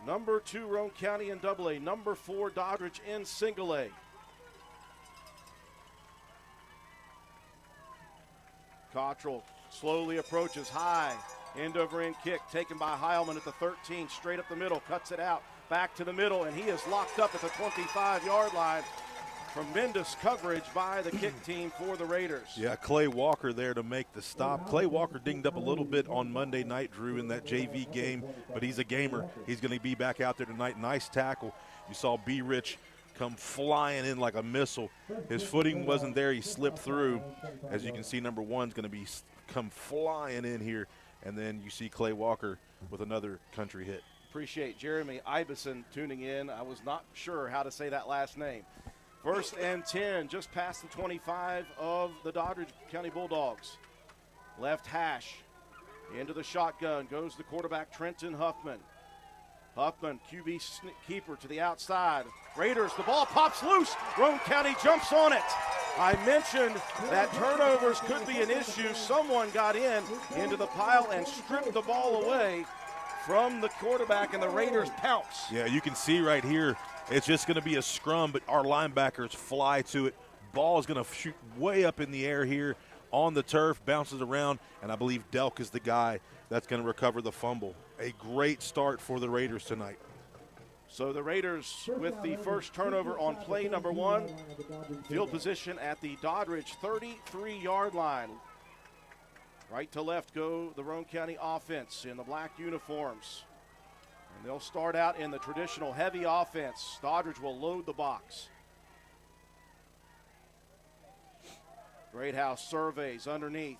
Number 2, Roane County in AA. Number 4, Doddridge in single A. Cottrell slowly approaches high. End over end kick taken by Heilman at the 13, straight up the middle, cuts it out, back to the middle, and he is locked up at the 25-yard line. Tremendous coverage by the kick team for the Raiders. Yeah, Clay Walker there to make the stop. Clay Walker dinged up a little bit on Monday night, Drew, in that JV game, but he's a gamer. He's going to be back out there tonight. Nice tackle. You saw B. Rich come flying in like a missile. His footing wasn't there. He slipped through. As you can see, number 1's going to come flying in here. And then you see Clay Walker with another country hit. Appreciate Jeremy Ibeson tuning in. I was not sure how to say that last name. 1st and 10, just past the 25 of the Doddridge County Bulldogs. Left hash, into the shotgun, goes the quarterback Trenton Huffman. Huffman, QB keeper to the outside. Raiders, the ball pops loose. Roane County jumps on it. I mentioned that turnovers could be an issue. Someone got into the pile and stripped the ball away from the quarterback, and the Raiders pounce. Yeah, you can see right here, it's just going to be a scrum, but our linebackers fly to it. Ball is going to shoot way up in the air here on the turf, bounces around, and I believe Delk is the guy that's going to recover the fumble. A great start for the Raiders tonight. So the Raiders with the first turnover on play number 1. Field position at the Doddridge 33-yard line. Right to left go the Roane County offense in the black uniforms. And they'll start out in the traditional heavy offense. Doddridge will load the box. Greathouse surveys underneath.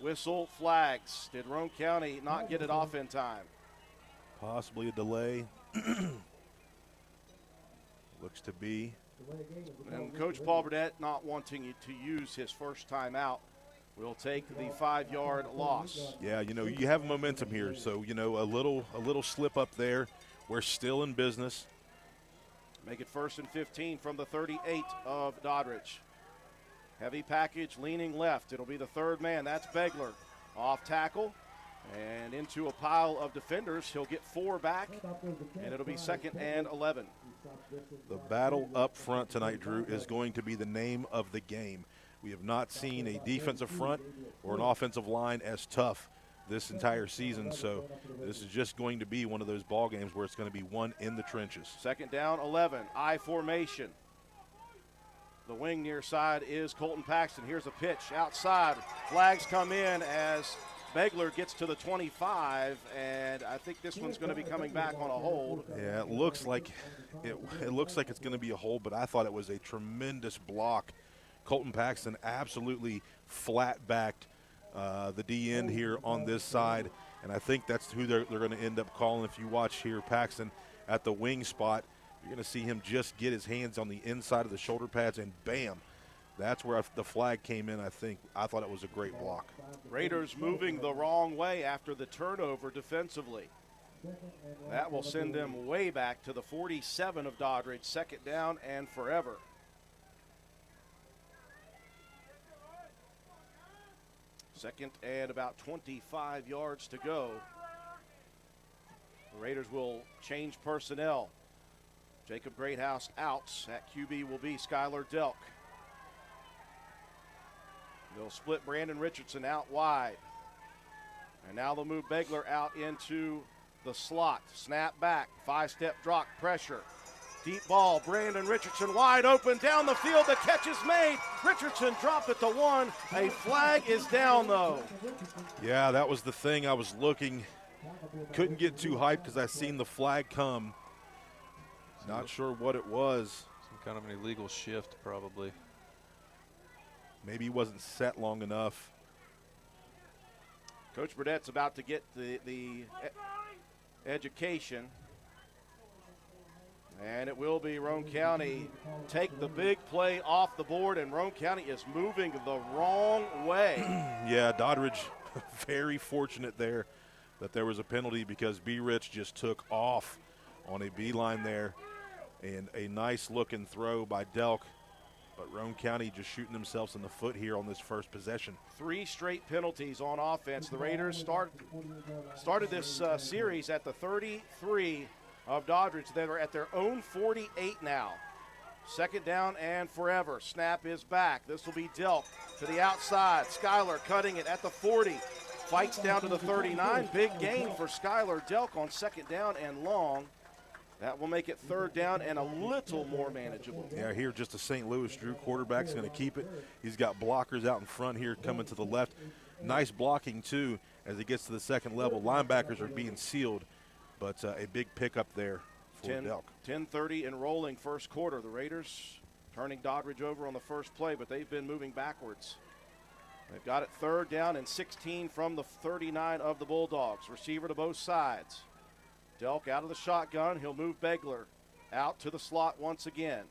Whistle, flags. Did Roane County not get it off in time? Possibly a delay. Looks to be. And Coach Paul Burdett not wanting to use his first time out will take the 5-yard loss. Yeah, you have momentum here, so a little slip up there. We're still in business. Make it 1st and 15 from the 38 of Doddridge. Heavy package leaning left. It'll be the 3rd man. That's Begler. Off tackle and into a pile of defenders. He'll get 4 back, and it'll be 2nd and 11. The battle up front tonight, Drew, is going to be the name of the game. We have not seen a defensive front or an offensive line as tough this entire season, so this is just going to be one of those ball games where it's going to be won in the trenches. 2nd down, 11. I formation. The wing near side is Colton Paxton. Here's a pitch outside. Flags come in as Begler gets to the 25, and I think this one's going to be coming back on a hold. Yeah, it looks like it's going to be a hold, but I thought it was a tremendous block. Colton Paxton absolutely flat-backed the D-end here on this side, and I think that's who they're going to end up calling. If you watch here, Paxton at the wing spot, you're going to see him just get his hands on the inside of the shoulder pads, and bam, that's where the flag came in, I think. I thought it was a great block. Raiders moving the wrong way after the turnover defensively. That will send them way back to the 47 of Doddridge, 2nd down and forever. Second and about 25 yards to go. The Raiders will change personnel. Jacob Greathouse out. At QB will be Skylar Delk. They'll split Brandon Richardson out wide. And now they'll move Begler out into the slot. Snap back, 5-step drop, pressure. Deep ball, Brandon Richardson wide open down the field. The catch is made. Richardson dropped at the 1. A flag is down, though. Yeah, that was the thing. I was looking. Couldn't get too hyped because I seen the flag come. Not sure what it was. Some kind of an illegal shift, probably. Maybe he wasn't set long enough. Coach Burdett's about to get the education. And it will be Roane County take the big play off the board, and Roane County is moving the wrong way. Yeah, Doddridge very fortunate there that there was a penalty because B. Rich just took off on a beeline there, and a nice looking throw by Delk. But Roane County just shooting themselves in the foot here on this first possession. 3 straight penalties on offense. The Raiders started this series at the 33 of Doddridge. They are at their own 48 now. Second down and forever. Snap is back. This will be Delk to the outside. Schuyler cutting it at the 40. Fights down to the 39. Big gain for Schuyler. Delk on second down and long. That will make it third down and a little more manageable. Yeah, here just a St. Louis Drew quarterback's going to keep it. He's got blockers out in front here coming to the left. Nice blocking, too, as he gets to the second level. Linebackers are being sealed, but a big pickup there for Delk. 10:30 and rolling first quarter. The Raiders turning Doddridge over on the first play, but they've been moving backwards. They've got it third down and 16 from the 39 of the Bulldogs. Receiver to both sides. Delk out of the shotgun. He'll move Begler out to the slot once again.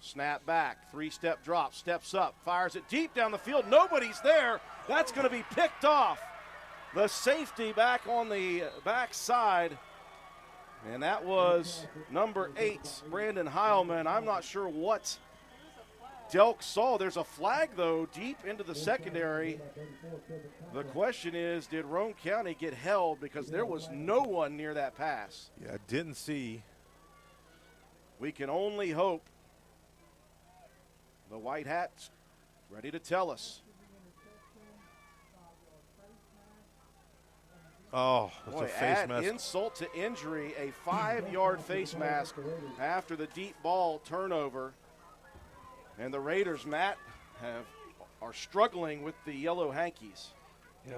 Snap back. 3-step drop. Steps up. Fires it deep down the field. Nobody's there. That's going to be picked off. The safety back on the backside. And that was number 8, Brandon Heilman. I'm not sure what Delk saw. There's a flag, though, deep into the secondary. The question is, did Roane County get held because there was no one near that pass? Yeah, didn't see. We can only hope. The White Hats ready to tell us. Oh, that's Boy, a face add mask. Insult to injury, a 5-yard face mask after the deep ball turnover. And the Raiders, Matt, are struggling with the yellow hankies. Yeah,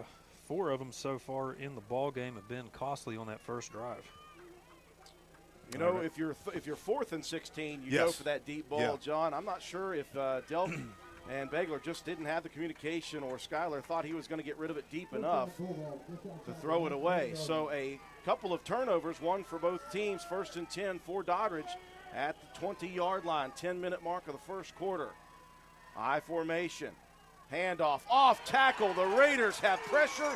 4 of them so far in the ball game have been costly on that first drive. You know, if you're 4th and 16, you go for that deep ball, John. I'm not sure if Delk and Begler just didn't have the communication, or Schuyler thought he was going to get rid of it deep enough to throw it away. So a couple of turnovers, one for both teams. 1st and 10 for Doddridge at the 20-yard line, 10-minute mark of the first quarter. I formation, handoff, off tackle. The Raiders have pressure.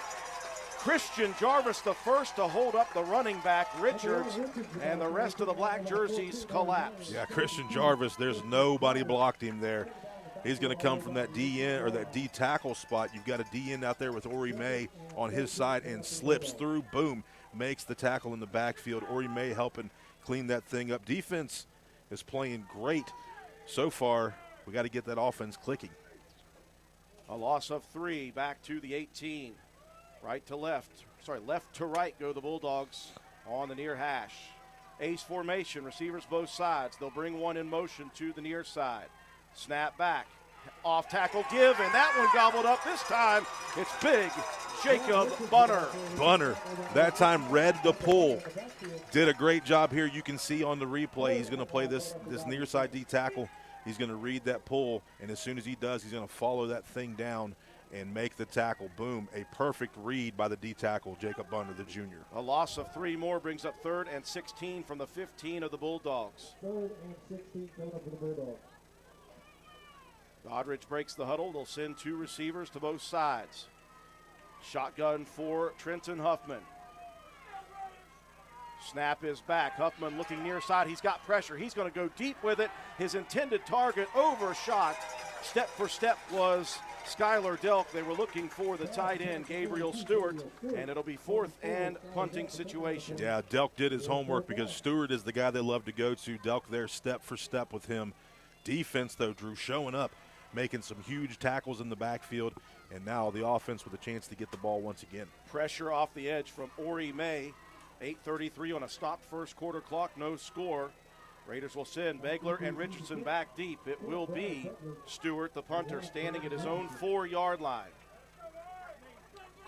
Christian Jarvis the first to hold up the running back, Richards, and the rest of the black jerseys collapse. Yeah, Christian Jarvis, there's nobody blocked him there. He's going to come from that D end or that D tackle spot. You've got a D end out there with Ori May on his side and slips through, boom, makes the tackle in the backfield. Ori May helping clean that thing up. Defense is playing great so far. We got to get that offense clicking. A loss of 3, back to the 18. Right to left, left to right go the Bulldogs on the near hash. Ace formation, receivers both sides. They'll bring one in motion to the near side. Snap back, off tackle, give, and that one gobbled up. This time it's big Jacob Bunner. Bunner, that time read the pull. Did a great job here. You can see on the replay he's going to play this near side D tackle. He's going to read that pull, and as soon as he does, he's going to follow that thing down and make the tackle. Boom, a perfect read by the D tackle, Jacob Bunner, the junior. A loss of 3 more brings up 3rd and 16 from the 15 of the Bulldogs. 3rd and 16 going up for the Bulldogs. Doddridge breaks the huddle. They'll send 2 receivers to both sides. Shotgun for Trenton Huffman. Snap is back. Huffman looking near side. He's got pressure. He's going to go deep with it. His intended target overshot. Step for step was Schuyler Delk. They were looking for the tight end, Gabriel Stewart, and it'll be 4th and punting situation. Yeah, Delk did his homework because Stewart is the guy they love to go to. Delk there step for step with him. Defense, though, Drew, showing up, making some huge tackles in the backfield, and now the offense with a chance to get the ball once again. Pressure off the edge from Ori May. 8:33 on a stopped first quarter clock, no score. Raiders will send Begler and Richardson back deep. It will be Stewart, the punter, standing at his own 4-yard line.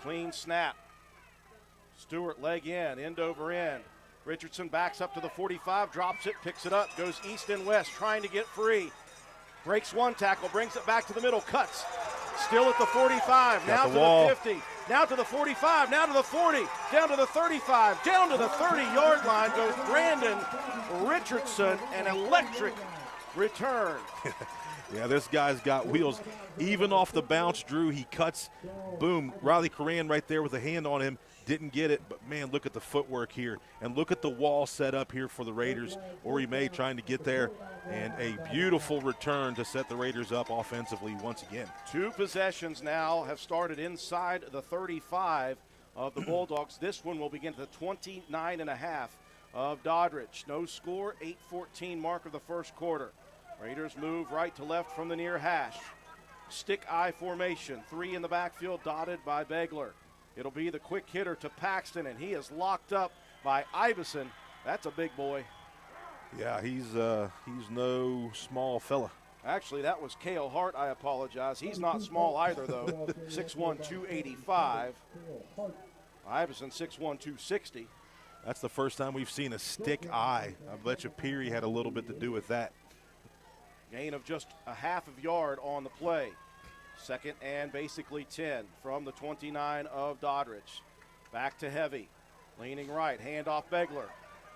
Clean snap. Stewart leg in, end over end. Richardson backs up to the 45, drops it, picks it up, goes east and west, trying to get free. Breaks one tackle, brings it back to the middle, cuts. Still at the 45, now to the 50. now to the 45, now to the 40, down to the 35, down to the 30-yard line goes Brandon Richardson, an electric return. Yeah, this guy's got wheels. Even off the bounce, Drew, he cuts, boom, Riley Coran right there with a hand on him. Didn't get it, but man, look at the footwork here. And look at the wall set up here for the Raiders. Ori May trying to get there. And a beautiful return to set the Raiders up offensively once again. 2 possessions now have started inside the 35 of the Bulldogs. This one will begin at the 29.5 of Doddridge. No score, 8:14 mark of the first quarter. Raiders move right to left from the near hash. Stick eye formation, 3 in the backfield, dotted by Begler. It'll be the quick hitter to Paxton, and he is locked up by Iveson. That's a big boy. Yeah, he's no small fella. Actually, that was Cale Hart. I apologize. He's not small either, though. 6'1", 285. Iveson, 6'1", 260. That's the first time we've seen a stick eye. I bet you Peary had a little bit to do with that. Gain of just a half of yard on the play. 2nd and basically 10 from the 29 of Doddridge. Back to Heavy. Leaning right, handoff Begler.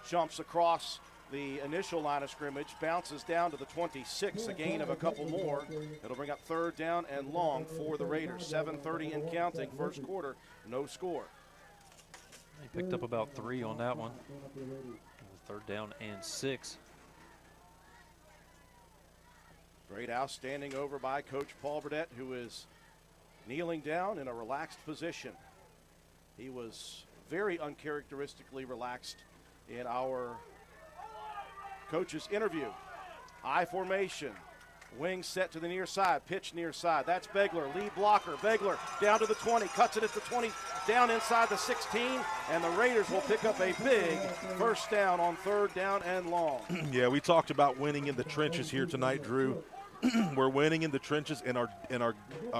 Jumps across the initial line of scrimmage, bounces down to the 26, a gain of a couple more. It'll bring up 3rd down and long for the Raiders. 7:30 and counting, first quarter, no score. He picked up about 3 on that one. 3rd down and 6. Great house standing over by Coach Paul Burdett, who is kneeling down in a relaxed position. He was very uncharacteristically relaxed in our coach's interview. I formation, wing set to the near side, pitch near side. That's Begler, lead blocker. Begler down to the 20, cuts it at the 20, down inside the 16, and the Raiders will pick up a big first down on 3rd down and long. Yeah, we talked about winning in the trenches here tonight, Drew. We're winning in the trenches, and our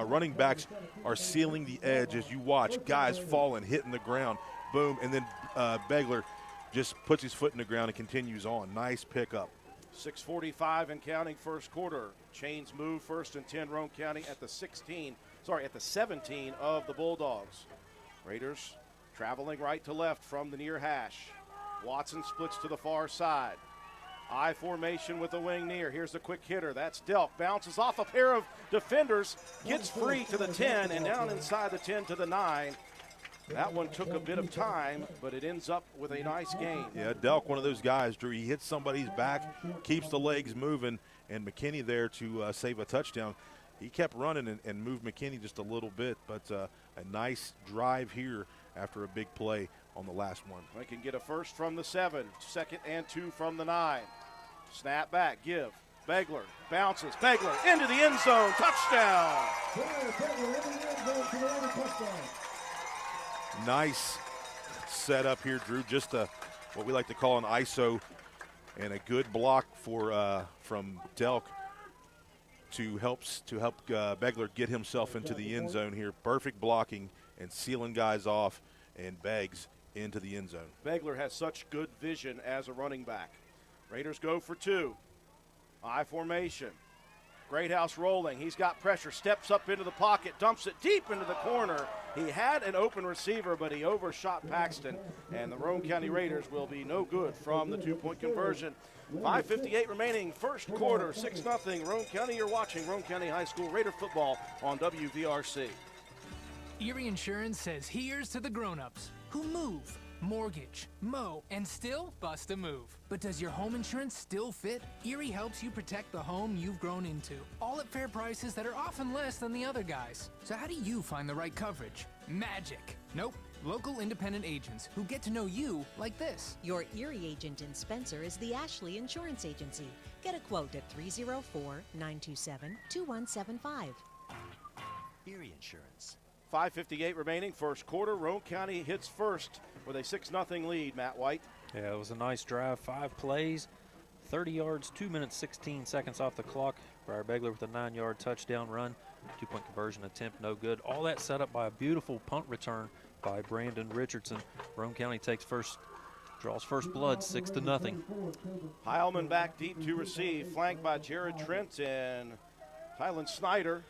running backs are sealing the edge as you watch guys falling, hitting the ground, boom, and then Begler just puts his foot in the ground and continues on. Nice pickup. 6:45 and counting, first quarter. Chains move, 1st and 10 Roane County at the 17 of the Bulldogs. Raiders traveling right to left from the near hash. Watson splits to the far side. I formation with the wing near. Here's the quick hitter. That's Delk. Bounces off a pair of defenders. Gets free to the 10 and down inside the 10 to the 9. That one took a bit of time, but it ends up with a nice gain. Yeah, Delk, one of those guys, Drew. He hits somebody's back, keeps the legs moving, and McKinney there to save a touchdown. He kept running and moved McKinney just a little bit, but a nice drive here after a big play on the last one. They can get a first from the 7, 2nd and 2 from the 9. Snap back, give. Begler bounces. Begler into the end zone. Touchdown. Nice setup here, Drew. Just what we like to call an ISO, and a good block from Delk to help Begler get himself into the end zone here. Perfect blocking and sealing guys off, and Beggs into the end zone. Begler has such good vision as a running back. Raiders go for 2. I formation. Greathouse rolling. He's got pressure. Steps up into the pocket. Dumps it deep into the corner. He had an open receiver, but he overshot Paxton. And the Roane County Raiders will be no good from the 2-point conversion. 5:58 remaining, first quarter, 6-0. Roane County, you're watching Roane County High School Raider football on WVRC. Erie Insurance says here's to the grown-ups who move, mortgage, mow, and still bust a move. But does your home insurance still fit? Erie helps you protect the home you've grown into, all at fair prices that are often less than the other guys. So how do you find the right coverage? Magic. Nope. Local independent agents who get to know you like this. Your Erie agent in Spencer is the Ashley Insurance Agency. Get a quote at 304-927-2175. Erie Insurance. 5:58 remaining, first quarter. Roane County hits first with a 6-0 lead, Matt White. Yeah, it was a nice drive, 5 plays, 30 yards, 2 minutes, 16 seconds off the clock. Briar Begler with a 9-yard touchdown run, 2-point conversion attempt, no good. All that set up by a beautiful punt return by Brandon Richardson. Roane County draws first blood, 6-0. Heilman back deep to receive, flanked by Jared Trent and Tylen Snyder.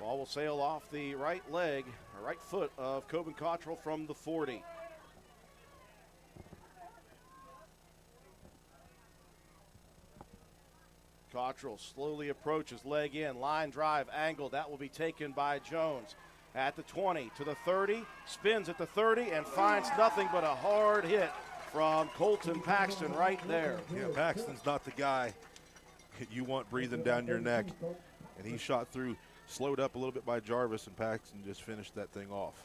Ball will sail off the right leg, or right foot of Coben Cottrell from the 40. Cottrell slowly approaches, leg in, line drive, angle. That will be taken by Jones. At the 20 to the 30, spins at the 30 and finds nothing but a hard hit from Colton Paxton right there. Yeah, Paxton's not the guy you want breathing down your neck. And he shot through, slowed up a little bit by Jarvis, and Paxton just finished that thing off.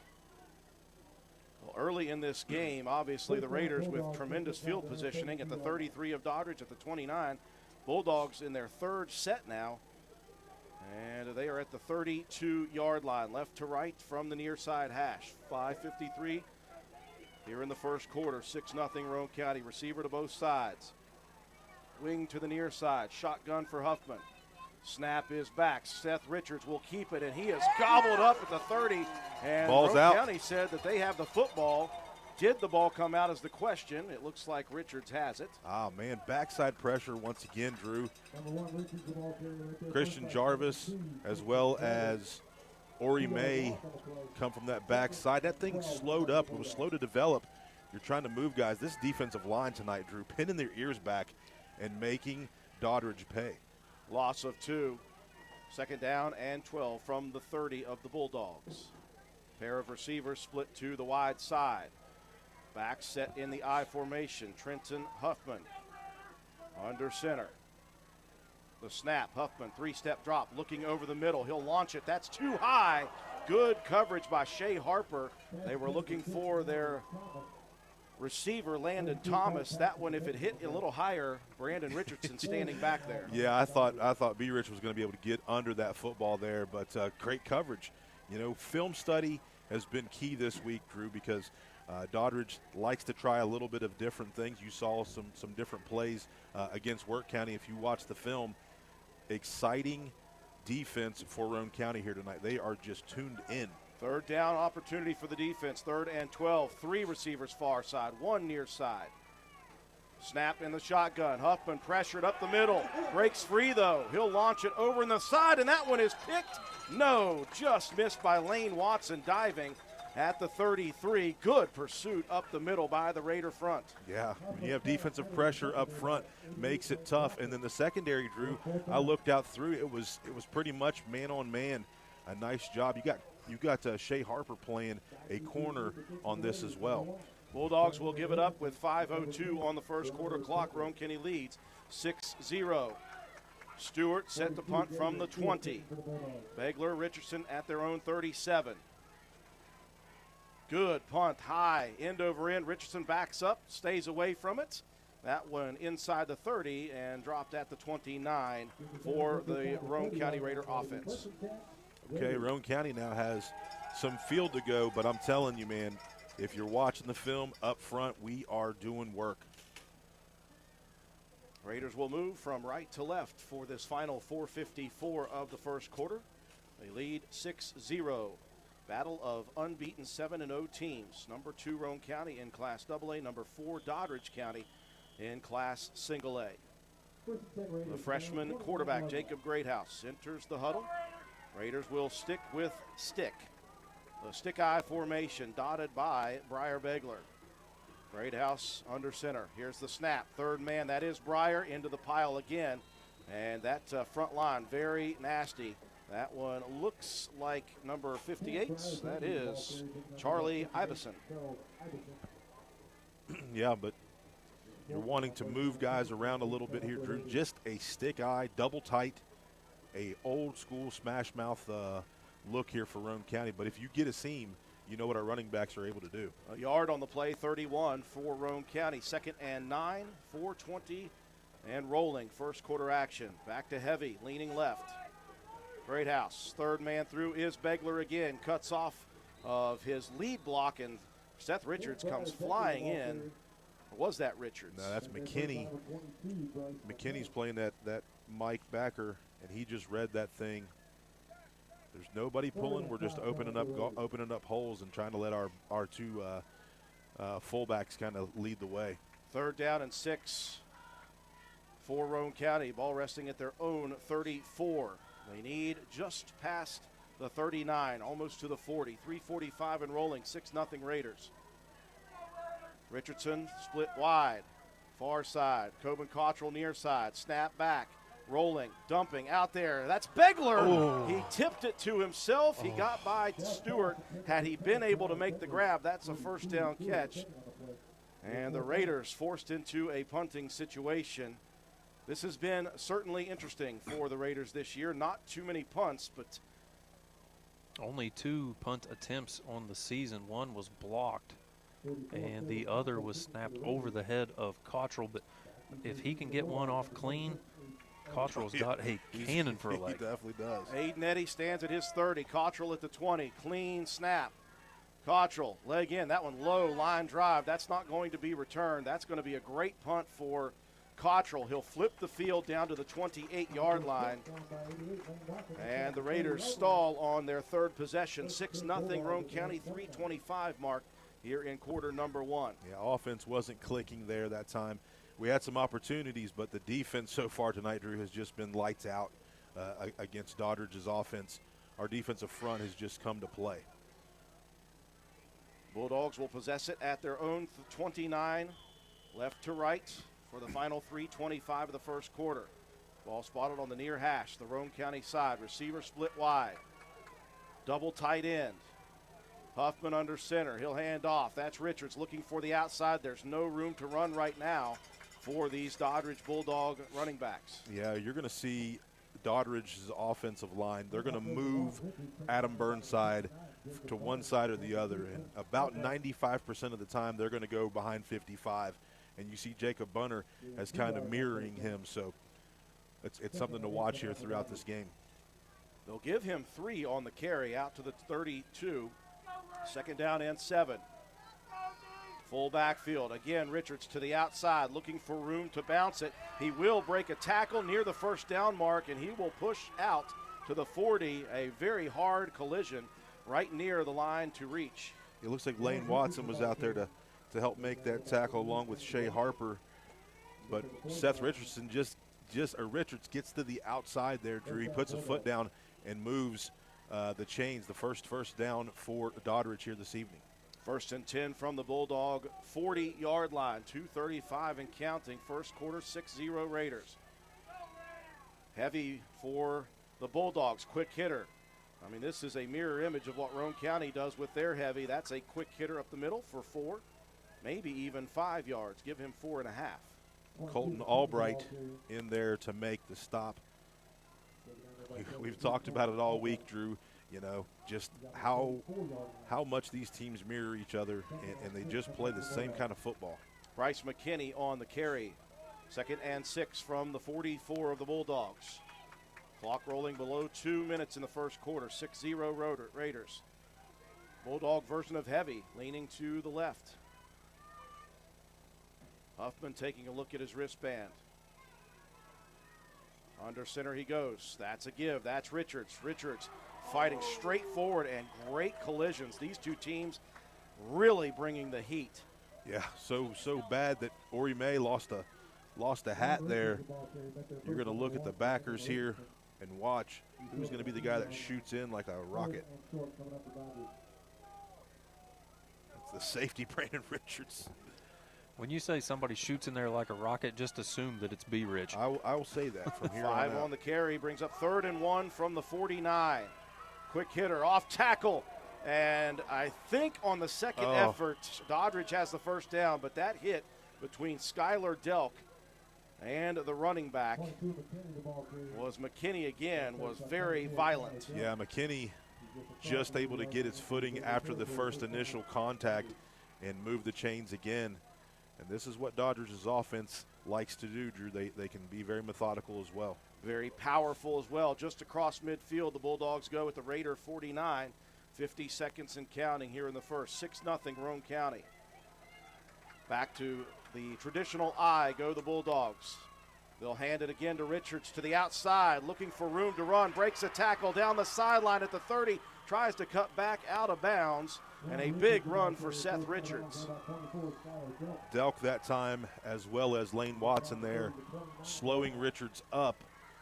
Well, early in this game, obviously the Raiders with tremendous field positioning at the 33 of Doddridge, at the 29. Bulldogs in their third set now. And they are at the 32-yard line, left to right from the near side hash. 5:53 here in the first quarter. 6-0 Roane County. Receiver to both sides. Wing to the near side. Shotgun for Huffman. Snap is back. Seth Richards will keep it, and he is gobbled up at the 30. And Ball's Roane out. County said that they have the football. Did the ball come out is the question. It looks like Richards has it. Ah, man, backside pressure once again, Drew. Christian Jarvis as well as Ori May come from that backside. That thing slowed up. It was slow to develop. You're trying to move guys. This defensive line tonight, Drew, pinning their ears back and making Doddridge pay. Loss of 2. Second down and 12 from the 30 of the Bulldogs. Pair of receivers split to the wide side. Back set in the I formation. Trenton Huffman under center. The snap. Huffman, 3-step drop, looking over the middle. He'll launch it. That's too high. Good coverage by Shea Harper. They were looking for their receiver, Landon Thomas. That one, if it hit a little higher, Brandon Richardson standing back there. Yeah, I thought B. Rich was going to be able to get under that football there, but great coverage. You know, film study has been key this week, Drew, because Doddridge likes to try a little bit of different things. You saw some different plays against Work County. If you watch the film, exciting defense for Roane County here tonight. They are just tuned in. Third down opportunity for the defense. 3rd and 12. 3 receivers far side, 1 near side. Snap in the shotgun. Huffman pressured up the middle. Breaks free, though. He'll launch it over in the side, and that one is picked. No, just missed by Lane Watson diving at the 33. Good pursuit up the middle by the Raider front. Yeah, when you have defensive pressure up front, makes it tough. And then the secondary, Drew, I looked out through. It was pretty much man on man. A nice job. You got Shea Harper playing a corner on this as well. Bulldogs will give it up with 5:02 on the first quarter clock. Roane County leads 6-0. Stewart set to punt from the 20. Begler, Richardson at their own 37. Good punt, high, end over end. Richardson backs up, stays away from it. That one inside the 30 and dropped at the 29 for the Roane County Raider offense. Okay, Roane County now has some field to go, but I'm telling you, man, if you're watching the film up front, we are doing work. Raiders will move from right to left for this final 4:54 of the first quarter. They lead 6-0. Battle of unbeaten 7-0 teams. Number 2 Roane County in Class AA. Number 4 Doddridge County in Class Single A. The freshman quarterback Jacob Greathouse enters the huddle. Raiders will stick with stick. The stick eye formation dotted by Briar Begler. Greathouse under center. Here's the snap. Third man, that is Briar, into the pile again. And that front line, very nasty. That one looks like number 58. That is Charlie Iveson. Yeah, but you're wanting to move guys around a little bit here, Drew. Just a stick eye, double tight, a old school smash mouth look here for Roane County. But if you get a seam, you know what our running backs are able to do. A yard on the play, 31 for Roane County. 2nd and 9, 4:20 and rolling. First quarter action. Back to Heavy, leaning left. Greathouse, third man through is Begler again. Cuts off of his lead block, and Seth Richards comes flying in. Or was that Richards? No, that's McKinney. McKinney's playing that Mike Backer, and he just read that thing. There's nobody pulling. We're just opening up holes and trying to let our two fullbacks kind of lead the way. 3rd down and 6 for Roane County. Ball resting at their own 34. They need just past the 39, almost to the 40. 3:45 and rolling, 6-0 Raiders. Richardson split wide, far side. Coben Cottrell near side, snap back, rolling, dumping out there. That's Begler. Oh. He tipped it to himself. He got by Stewart. Had he been able to make the grab, that's a first down catch. And the Raiders forced into a punting situation. This has been certainly interesting for the Raiders this year. Not too many punts, but only 2 punt attempts on the season. One was blocked, and the other was snapped over the head of Cottrell. But if he can get one off clean, Cottrell's got a cannon for a leg. He definitely does. Aiden Eddy stands at his 30. Cottrell at the 20. Clean snap. Cottrell, leg in. That one low, line drive. That's not going to be returned. That's going to be a great punt for Cottrell. He'll flip the field down to the 28-yard line. And the Raiders stall on their third possession. 6-0 Roane County, 3:25 mark here in quarter number 1. Yeah, offense wasn't clicking there that time. We had some opportunities, but the defense so far tonight, Drew, has just been lights out against Doddridge's offense. Our defensive front has just come to play. Bulldogs will possess it at their own 29, left to right for the final 3:25 of the first quarter. Ball spotted on the near hash, the Roane County side. Receiver split wide. Double tight end. Huffman under center. He'll hand off. That's Richards looking for the outside. There's no room to run right now for these Doddridge Bulldog running backs. Yeah, you're going to see Doddridge's offensive line. They're going to move Adam Burnside to one side or the other, and about 95% of the time they're going to go behind 55. And you see Jacob Bunner as kind of mirroring him, so it's something to watch here throughout this game. They'll give him 3 on the carry out to the 32. Second down and 7. Full backfield. Again, Richards to the outside, looking for room to bounce it. He will break a tackle near the first down mark, and he will push out to the 40. A very hard collision right near the line to reach. It looks like Lane Watson was out there to help make that tackle along with Shea Harper. But Seth Richardson Richards gets to the outside there, Drew. He puts a foot down and moves the chains. The first down for Doddridge here this evening. 1st and 10 from the Bulldog 40-yard line. 2:35 and counting. First quarter, 6-0 Raiders. Heavy for the Bulldogs. Quick hitter. I mean, this is a mirror image of what Roane County does with their heavy. That's a quick hitter up the middle for 4, maybe even 5 yards. Give him 4.5. Colton Albright in there to make the stop. We've talked about it all week, Drew. You know, just how much these teams mirror each other, and they just play the same kind of football. Bryce McKinney on the carry. 2nd and 6 from the 44 of the Bulldogs. Clock rolling below 2 minutes in the first quarter. 6-0 Raiders. Bulldog version of heavy, leaning to the left. Huffman taking a look at his wristband. Under center he goes. That's a give. That's Richards. Richards fighting straight forward, and great collisions. These two teams really bringing the heat. Yeah, so bad that Ori May lost a hat there. You're going to look at the backers here and watch who's going to be the guy that shoots in like a rocket. It's the safety, Brandon Richards. When you say somebody shoots in there like a rocket, just assume that it's B. Rich. I will say that from here on 5 out. on the carry, brings up 3rd and 1 from the 49. Quick hitter, off tackle, and I think on the second effort, Doddridge has the first down, but that hit between Skylar Delk and the running back was McKinney again, was very violent. Yeah, McKinney just able to get his footing after the first initial contact and move the chains again. And this is what Doddridge's offense likes to do, Drew. They can be very methodical as well. Very powerful as well. Just across midfield, the Bulldogs go at the Raider 49. 50 seconds and counting here in the first. 6-0 Roane County. Back to the traditional I go the Bulldogs. They'll hand it again to Richards to the outside, looking for room to run. Breaks a tackle down the sideline at the 30. Tries to cut back out of bounds. And a big run for Seth Richards. Delk that time, as well as Lane Watson there, slowing Richards up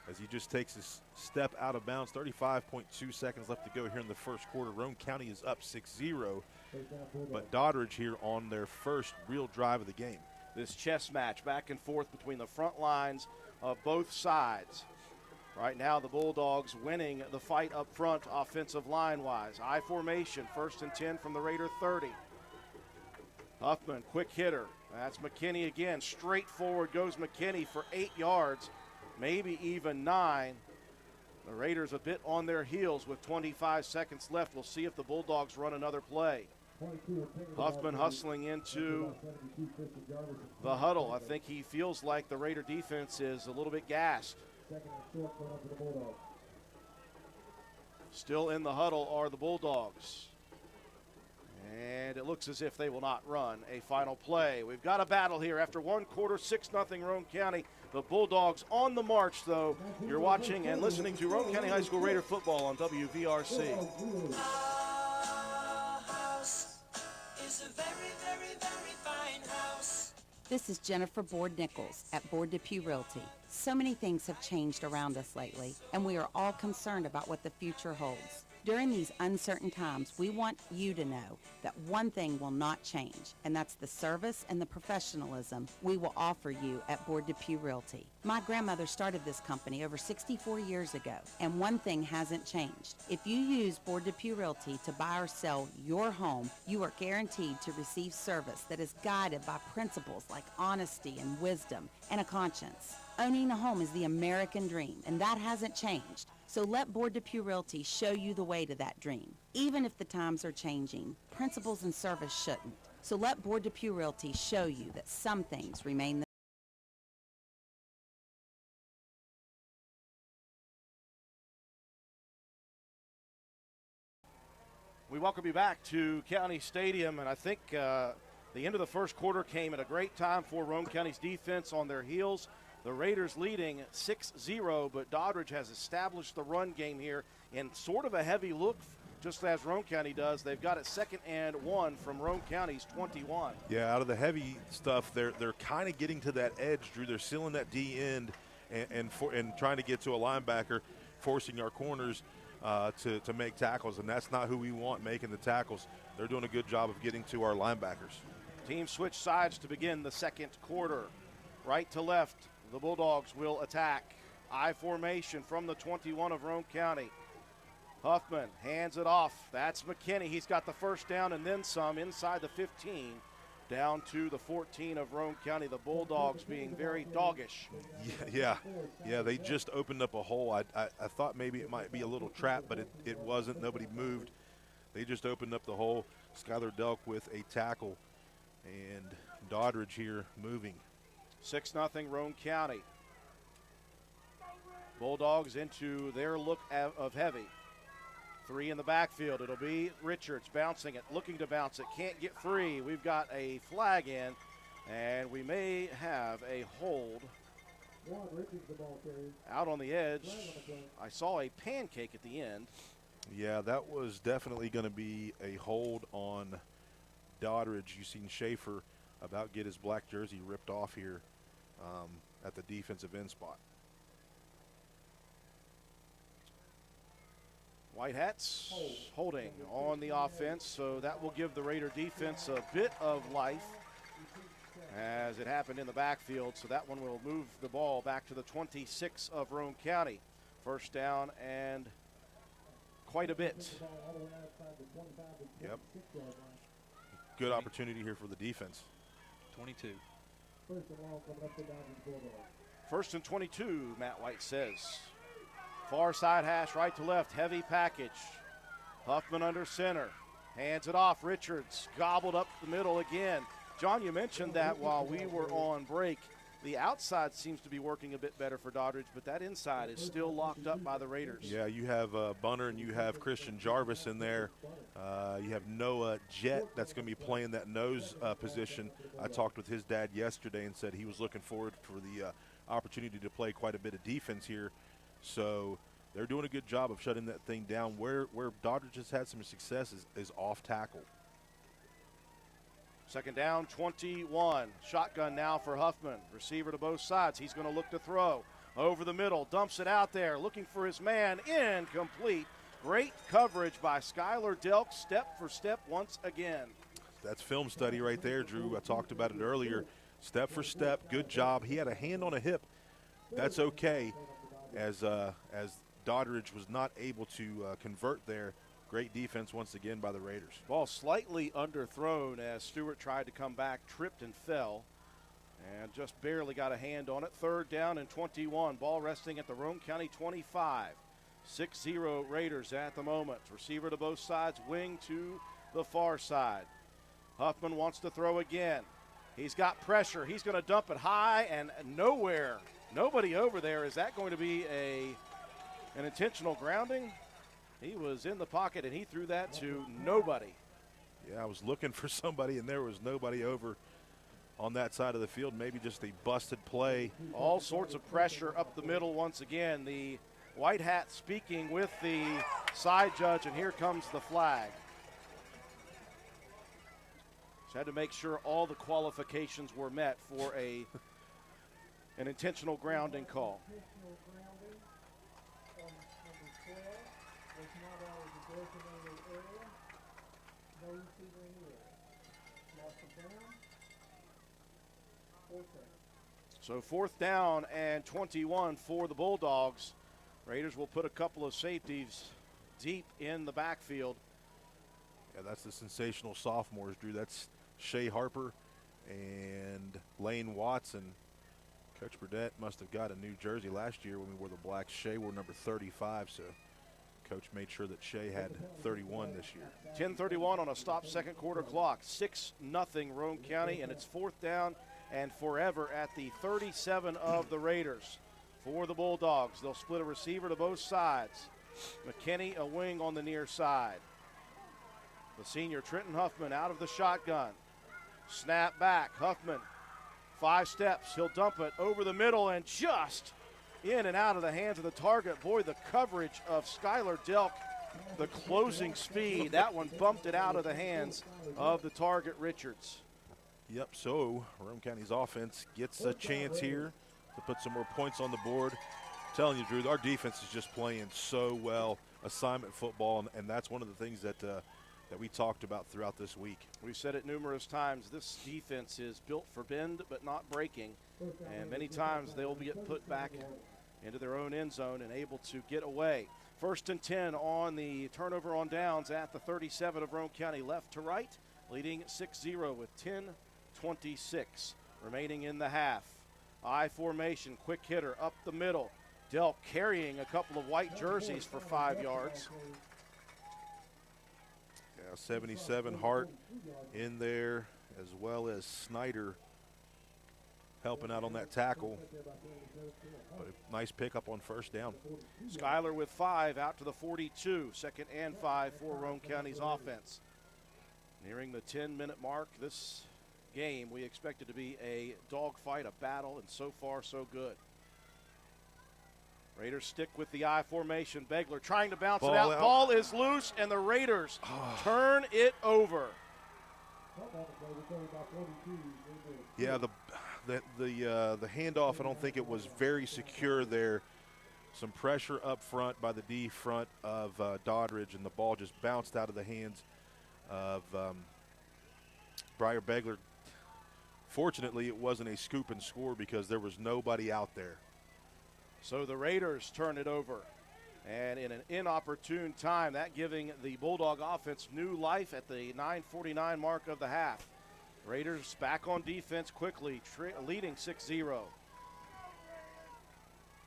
as he just takes his step out of bounds. 35.2 seconds left to go here in the first quarter. Roane County is up 6-0, but Doddridge here on their first real drive of the game. This chess match back and forth between the front lines of both sides. Right now, the Bulldogs winning the fight up front offensive line-wise. I formation, 1st and 10 from the Raider 30. Huffman, quick hitter. That's McKinney again. Straight forward goes McKinney for 8 yards, maybe even 9. The Raiders a bit on their heels with 25 seconds left. We'll see if the Bulldogs run another play. Huffman hustling into the huddle. I think he feels like the Raider defense is a little bit gassed. Still in the huddle are the Bulldogs. And it looks as if they will not run a final play. We've got a battle here after 1 quarter, 6-0 Roane County. The Bulldogs on the march, though. You're watching and listening to Roane County High School Raider football on WVRC. This is Jennifer Board-Nichols at Board Depew Realty. So many things have changed around us lately, and we are all concerned about what the future holds. During these uncertain times, we want you to know that one thing will not change, and that's the service and the professionalism we will offer you at Board Depew Realty. My grandmother started this company over 64 years ago, and one thing hasn't changed. If you use Board Depew Realty to buy or sell your home, you are guaranteed to receive service that is guided by principles like honesty and wisdom and a conscience. Owning a home is the American dream, and that hasn't changed. So let Board Depew Realty show you the way to that dream. Even if the times are changing, principles and service shouldn't. So let Board Depew Realty show you that some things remain the We welcome you back to County Stadium, and I think the end of the first quarter came at a great time for Roane County's defense on their heels. The Raiders leading 6-0, but Doddridge has established the run game here in sort of a heavy look, just as Roane County does. They've got it 2nd and 1 from Roane County's 21. Yeah, out of the heavy stuff, they're kind of getting to that edge, Drew. They're sealing that D end and trying to get to a linebacker, forcing our corners to make tackles, and that's not who we want making the tackles. They're doing a good job of getting to our linebackers. Teams switch sides to begin the second quarter. Right to left, the Bulldogs will attack. I formation from the 21 of Roane County. Huffman hands it off. That's McKinney. He's got the first down and then some inside the 15 down to the 14 of Roane County. The Bulldogs being very doggish. Yeah, they just opened up a hole. I thought maybe it might be a little trap, but it wasn't. Nobody moved. They just opened up the hole. Skylar Delk with a tackle, and Doddridge here moving. 6-0 Roane County. Bulldogs into their look of heavy. 3 in the backfield. It'll be Richards bouncing it, looking to bounce it. Can't get free. We've got a flag in, and we may have a hold out on the edge. I saw a pancake at the end. Yeah, that was definitely going to be a hold on Doddridge. You've seen Schaefer about get his black jersey ripped off here at the defensive end spot. White Hats holding on the offense, so that will give the Raider defense a bit of life as it happened in the backfield. So that one will move the ball back to the 26 of Roane County. First down and quite a bit. Yep. Good opportunity here for the defense. 22. First and 22, Matt White says. Far side hash, right to left, heavy package. Huffman under center, hands it off. Richards gobbled up the middle again. John, you mentioned that while we were on break, the outside seems to be working a bit better for Doddridge, but that inside is still locked up by the Raiders. Yeah, you have Bunner and you have Christian Jarvis in there. You have Noah Jett that's going to be playing that nose position. I talked with his dad yesterday and said he was looking forward for the opportunity to play quite a bit of defense here. So they're doing a good job of shutting that thing down. Where Doddridge has had some success is off tackle. Second down, 21. Shotgun now for Huffman. Receiver to both sides. He's going to look to throw. over the middle, dumps it out there, looking for his man, incomplete. Great coverage by Skylar Delk, step for step once again. That's film study right there, Drew. I talked about it earlier. Step for step, good job. He had a hand on a hip. That's okay, as Doddridge was not able to convert there. Great defense once again by the Raiders. Ball slightly underthrown as Stewart tried to come back, tripped and fell, and just barely got a hand on it. 3rd down and 21. Ball resting at the Roane County 25. 6-0 Raiders at the moment. Receiver to both sides, wing to the far side. Huffman wants to throw again. He's got pressure. He's going to dump it high and nowhere. Nobody over there. Is that going to be an intentional grounding? He was in the pocket and he threw that to nobody. Yeah, I was looking for somebody and there was nobody over on that side of the field. Maybe just a busted play. All sorts of pressure up the middle once again. The white hat speaking with the side judge, and here comes the flag. Just had to make sure all the qualifications were met for an intentional grounding call. So 4th down and 21 for the Bulldogs. Raiders will put a couple of safeties deep in the backfield. Yeah, that's the sensational sophomores, Drew. That's Shea Harper and Lane Watson. Coach Burdett must have got a new jersey last year when we wore the black. Shea wore number 35, so Coach made sure that Shea had 31 this year. 10:31 on a stop second quarter clock. 6-0 Roane County, and it's 4th down and forever at the 37 of the Raiders. For the Bulldogs, they'll split a receiver to both sides. McKinney a wing on the near side. The senior Trenton Huffman out of the shotgun. Snap back, Huffman 5 steps, he'll dump it over the middle and just in and out of the hands of the target. Boy, the coverage of Skylar Delk, the closing speed, that one bumped it out of the hands of the target, Richards. Yep, so Roane County's offense gets a chance here to put some more points on the board. I'm telling you, Drew, our defense is just playing so well, assignment football, and that's one of the things that we talked about throughout this week. We've said it numerous times. This defense is built for bend but not breaking, and many times they'll get put back into their own end zone and able to get away. 1st and 10 on the turnover on downs at the 37 of Roane County, left to right, leading 6-0 with 10:26 remaining in the half. I formation, quick hitter up the middle. Delk carrying a couple of white jerseys for 5 yards. Yeah, 77 Hart in there, as well as Snyder helping out on that tackle. But a nice pickup on 1st down. Skylar with 5 out to the 42. 2nd and 5 for Roane County's offense. Nearing the 10-minute mark, this game we expect it to be a dogfight, a battle, and so far so good. Raiders stick with the I formation. Begler trying to bounce it out. Ball is loose, and the Raiders turn it over. Yeah, the handoff, I don't think it was very secure there. Some pressure up front by the D front of Doddridge, and the ball just bounced out of the hands of Briar Begler. Fortunately, it wasn't a scoop and score because there was nobody out there. So the Raiders turn it over. And in an inopportune time, that giving the Bulldog offense new life at the 9:49 mark of the half. Raiders back on defense quickly, leading 6-0.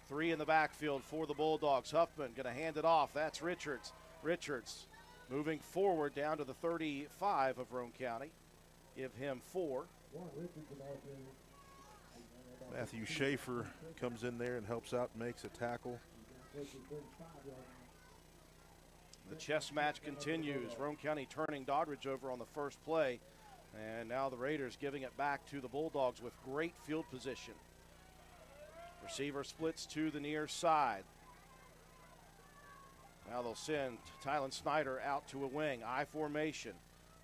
3 in the backfield for the Bulldogs. Huffman going to hand it off. That's Richards. Richards moving forward down to the 35 of Roane County. Give him 4. Matthew Schaefer comes in there and helps out, makes a tackle. The chess match continues. Roane County turning Doddridge over on the first play. And now the Raiders giving it back to the Bulldogs with great field position. Receiver splits to the near side. Now they'll send Tylen Snyder out to a wing. I formation.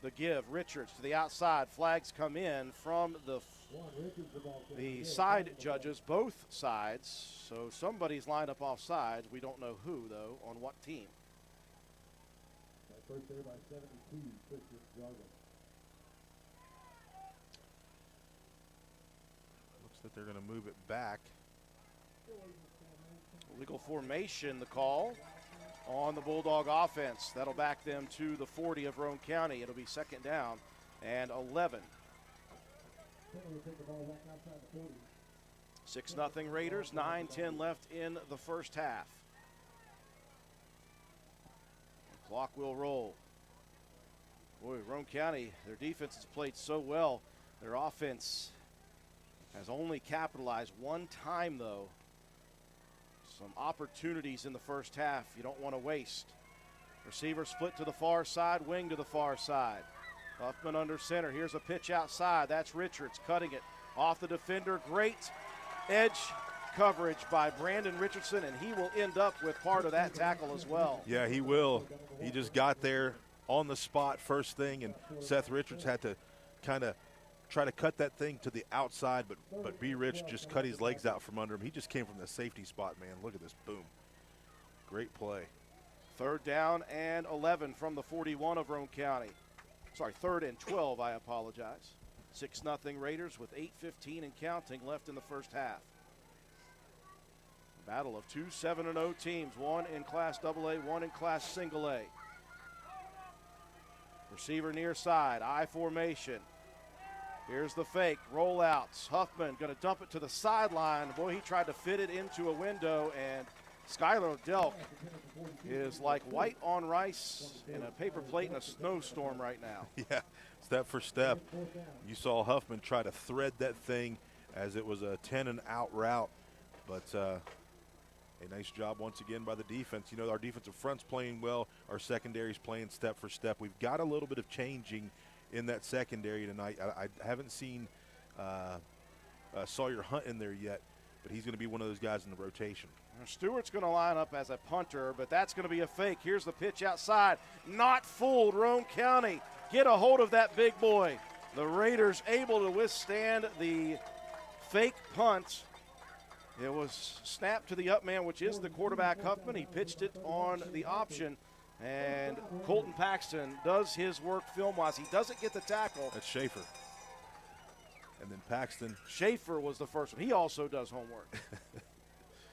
The give, Richards to the outside. Flags come in from the the side judges, both sides. So somebody's lined up off sides. We don't know who, though, on what team. First there by 72, Christian Jargon. Looks like they're going to move it back. Legal formation, the call on the Bulldog offense. That'll back them to the 40 of Roane County. It'll be second down and 11. 6-0 Raiders, 9:10 left in the first half. The clock will roll. Boy, Roane County, their defense has played so well. Their offense has only capitalized one time, though. Some opportunities in the first half you don't want to waste. Receiver split to the far side, wing to the far side. Huffman under center. Here's a pitch outside. That's Richards cutting it off the defender. Great edge coverage by Brandon Richardson, and he will end up with part of that tackle as well. Yeah, he will. He just got there on the spot first thing, and Seth Richards had to kind of try to cut that thing to the outside, but B. Rich just cut his legs out from under him. He just came from the safety spot, man. Look at this. Boom. Great play. Third down and 11 from the 41 of Roane County. Sorry, third and 12, I apologize. 6-0 Raiders with 8:15 and counting left in the first half. Battle of two 7-0 teams, one in Class AA, one in Class Single A. Receiver near side, I formation. Here's the fake, rollouts. Huffman going to dump it to the sideline. Boy, he tried to fit it into a window, and Skylar Delk is like white on rice in a paper plate in a snowstorm right now. Yeah, step for step. You saw Huffman try to thread that thing as it was a 10-and-out route, but a nice job once again by the defense. You know, our defensive front's playing well. Our secondary's playing step for step. We've got a little bit of changing in that secondary tonight. I haven't seen Sawyer Hunt in there yet, but he's going to be one of those guys in the rotation. Stewart's going to line up as a punter, but that's going to be a fake. Here's the pitch outside. Not fooled, Roane County. Get a hold of that big boy. The Raiders able to withstand the fake punt. It was snapped to the up man, which is the quarterback Huffman. He pitched it on the option, and Colton Paxton does his work film-wise. He doesn't get the tackle. That's Schaefer. And then Paxton. Schaefer was the first one. He also does homework.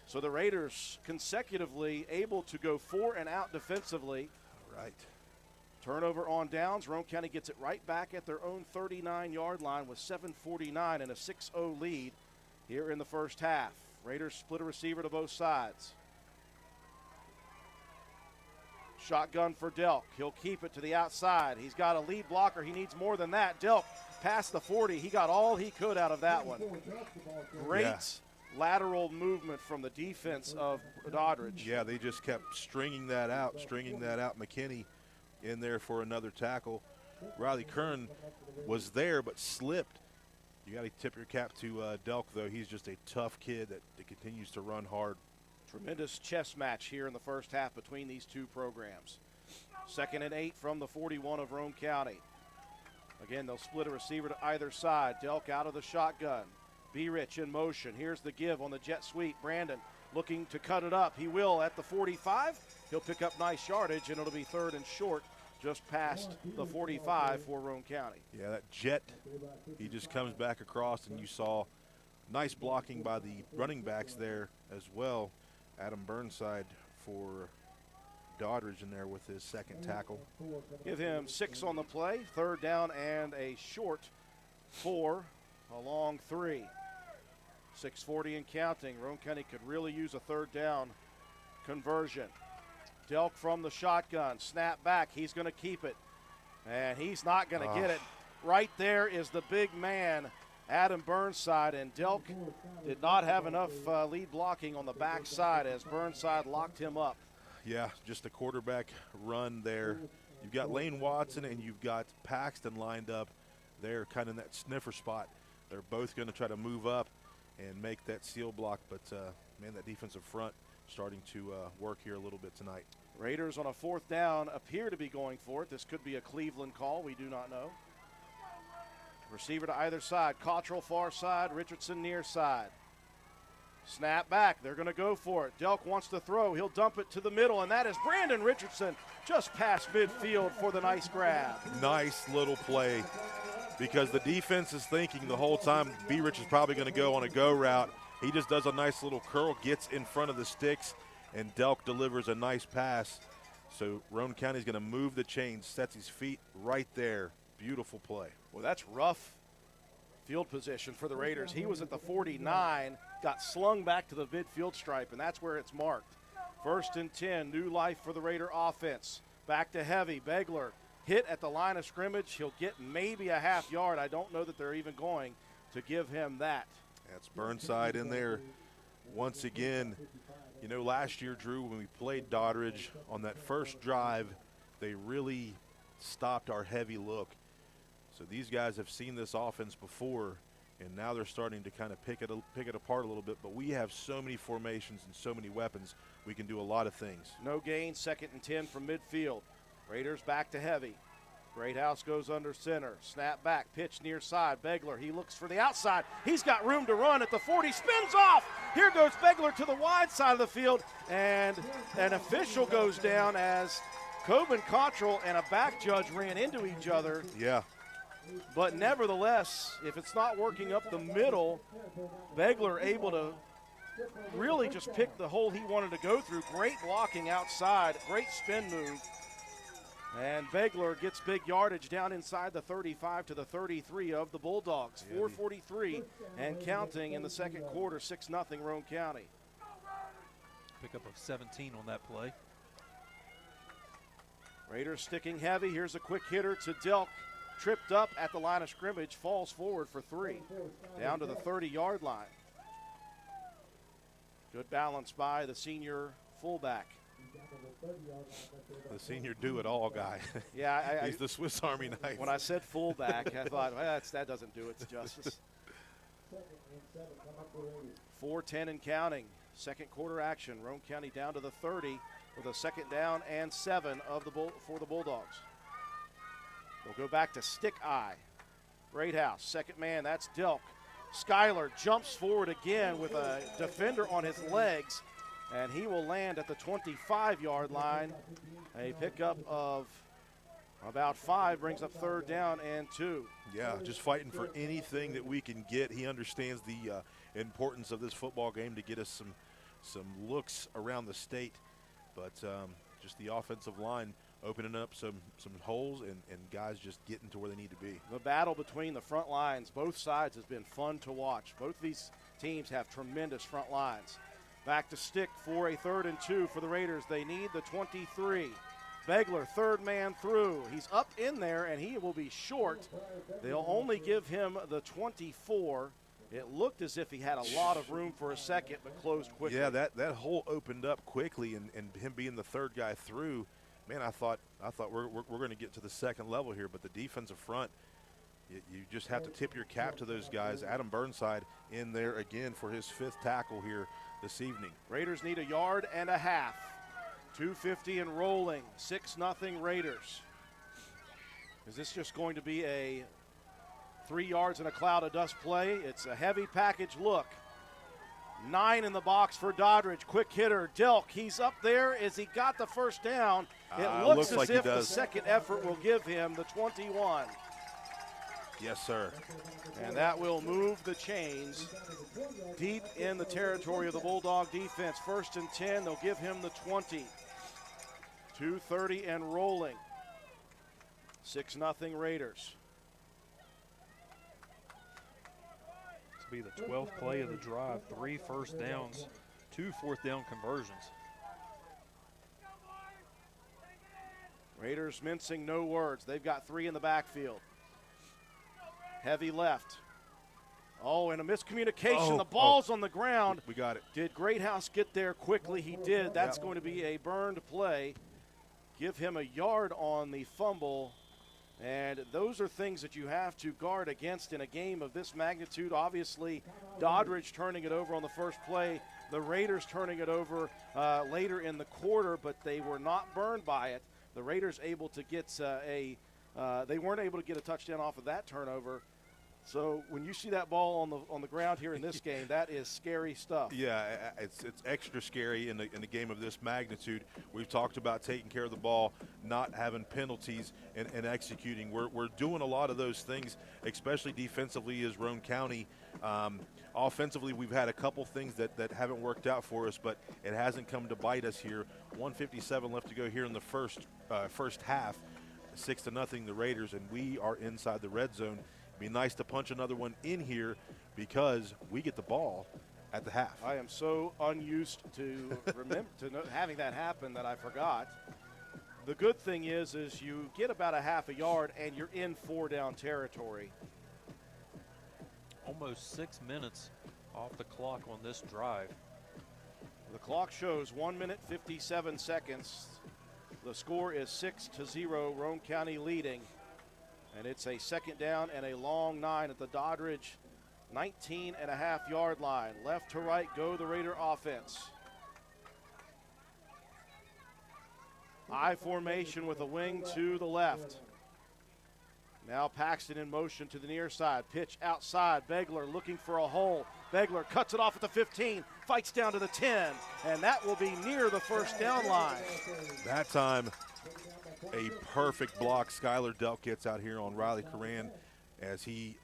So the Raiders consecutively able to go 4 and out defensively. Right. Turnover on downs. Roane County gets it right back at their own 39-yard line with 7:49 and a 6-0 lead here in the first half. Raiders split a receiver to both sides. Shotgun for Delk. He'll keep it to the outside. He's got a lead blocker. He needs more than that. Delk past the 40. He got all he could out of that one. Great lateral movement from the defense of Doddridge. Yeah, they just kept stringing that out. McKinney in there for another tackle. Riley Kern was there but slipped. You got to tip your cap to Delk, though. He's just a tough kid that continues to run hard. Tremendous chess match here in the first half between these two programs. 2nd and 8 from the 41 of Roane County. Again, they'll split a receiver to either side. Delk out of the shotgun. B. Rich in motion. Here's the give on the jet sweep. Brandon looking to cut it up. He will at the 45. He'll pick up nice yardage, and it'll be 3rd and short just past the 45 for Roane County. Yeah, that jet, he just comes back across, and you saw nice blocking by the running backs there as well. Adam Burnside for Doddridge in there with his second tackle. Give him 6 on the play. 3rd down and a short 4, a long 3. 6:40 and counting. Roane County could really use a 3rd down conversion. Delk from the shotgun. Snap back. He's going to keep it. And he's not going to get it. Right there is the big man, Adam Burnside, and Delk did not have enough lead blocking on the backside as Burnside locked him up. Yeah, just a quarterback run there. You've got Lane Watson and you've got Paxton lined up there kind of in that sniffer spot. They're both going to try to move up and make that seal block, but, man, that defensive front starting to work here a little bit tonight. Raiders on a 4th down appear to be going for it. This could be a Cleveland call. We do not know. Receiver to either side. Cottrell far side, Richardson near side. Snap back. They're going to go for it. Delk wants to throw. He'll dump it to the middle, and that is Brandon Richardson just past midfield for the nice grab. Nice little play because the defense is thinking the whole time B-Rich is probably going to go on a go route. He just does a nice little curl, gets in front of the sticks, and Delk delivers a nice pass. So Roane County's going to move the chains, sets his feet right there. Beautiful play. Well, that's rough field position for the Raiders. He was at the 49, got slung back to the midfield stripe, and that's where it's marked. 1st and 10, new life for the Raider offense. Back to Heavy. Begler hit at the line of scrimmage. He'll get maybe a half yard. I don't know that they're even going to give him that. That's Burnside in there once again. You know, last year, Drew, when we played Doddridge on that first drive, they really stopped our heavy look. So these guys have seen this offense before, and now they're starting to kind of pick it apart a little bit. But we have so many formations and so many weapons, we can do a lot of things. No gain, 2nd and 10 from midfield. Raiders back to Heavy. Greathouse goes under center. Snap back, pitch near side. Begler, he looks for the outside. He's got room to run at the 40, spins off. Here goes Begler to the wide side of the field, and an official goes down as Coben Cottrell and a back judge ran into each other. Yeah. But nevertheless, if it's not working up the middle, Begler able to really just pick the hole he wanted to go through. Great blocking outside, great spin move. And Begler gets big yardage down inside the 35 to the 33 of the Bulldogs. 4:43 and counting in the second quarter, 6-0 Roane County. Pickup of 17 on that play. Raiders sticking heavy. Here's a quick hitter to Delk. Tripped up at the line of scrimmage, falls forward for 3. Down to the 30-yard line. Good balance by the senior fullback. The senior do-it-all guy. Yeah, he's the Swiss Army knife. When I said fullback, I thought, well, that doesn't do it justice. 4:10 and counting. Second quarter action. Roane County down to the 30 with a 2nd down and 7 for the Bulldogs. They'll go back to stick eye. Greathouse, 2nd man, that's Delk. Schuyler jumps forward again with a defender on his legs, and he will land at the 25-yard line. A pickup of about 5 brings up 3rd down and 2. Yeah, just fighting for anything that we can get. He understands the importance of this football game to get us some looks around the state, but just the offensive line opening up some holes and guys just getting to where they need to be. The battle between the front lines, both sides, has been fun to watch. Both of these teams have tremendous front lines. Back to stick for a 3rd and 2 for the Raiders. They need the 23. Begler, 3rd man through. He's up in there, and he will be short. They'll only give him the 24. It looked as if he had a lot of room for a second, but closed quickly. Yeah, that hole opened up quickly, and him being the 3rd guy through, man, I thought we're going to get to the second level here, but the defensive front, you just have to tip your cap to those guys. Adam Burnside in there again for his 5th tackle here this evening. Raiders need a yard and a half. 2:50 and rolling. 6-0 Raiders. Is this just going to be a 3 yards in a cloud of dust play? It's a heavy package look. 9 in the box for Doddridge. Quick hitter, Delk. He's up there. As he got the 1st down, it looks as like if the second effort will give him the 21. Yes, sir. And that will move the chains deep in the territory of the Bulldog defense. 1st and 10, they'll give him the 20. 2:30 and rolling. 6-0 Raiders. Be the 12th play of the drive, 3 first downs, 2 fourth down conversions. Raiders mincing no words. They've got 3 in the backfield. Heavy left. Oh, and a miscommunication. The ball's on the ground. We got it. Did Greathouse get there quickly? He did. That's going to be a burned play. Give him a yard on the fumble. And those are things that you have to guard against in a game of this magnitude. Obviously, Doddridge turning it over on the first play, the Raiders turning it over later in the quarter, but they were not burned by it. The Raiders able to get they weren't able to get a touchdown off of that turnover. So when you see that ball on the ground here in this game, that is scary stuff. Yeah, it's extra scary in a game of this magnitude. We've talked about taking care of the ball, not having penalties, and executing. We're doing a lot of those things, especially defensively as Roane County. Offensively, we've had a couple things that haven't worked out for us, but it hasn't come to bite us here. 1:57 left to go here in the first half. 6-0 the Raiders, and we are inside the red zone. Be nice to punch another one in here because we get the ball at the half. I am so unused to having that happen that I forgot. The good thing is you get about a half a yard and you're in 4-down territory. Almost 6 minutes off the clock on this drive. The clock shows 1 minute 57 seconds. The score is 6-0, Roane County leading. And it's a 2nd down and a long 9 at the Doddridge 19.5-yard line. Left to right go the Raider offense. I formation with a wing to the left. Now Paxton in motion to the near side. Pitch outside. Begler looking for a hole. Begler cuts it off at the 15, fights down to the 10, and that will be near the 1st down line. That time, a perfect block. Skylar Delk gets out here on Riley Coran as he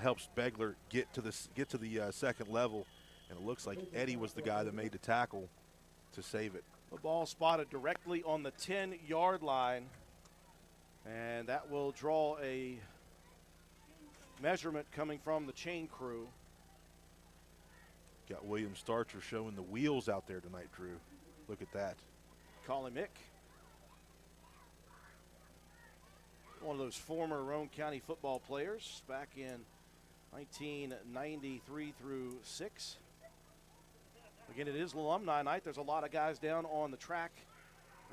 helps Begler get to the 2nd level, and it looks like Eddie was the guy that made the tackle to save it. The ball spotted directly on the 10-yard line, and that will draw a measurement coming from the chain crew. Got William Starcher showing the wheels out there tonight, Drew. Look at that. Colin Mick, one of those former Roane County football players back in 1993 through 6. Again, it is alumni night. There's a lot of guys down on the track.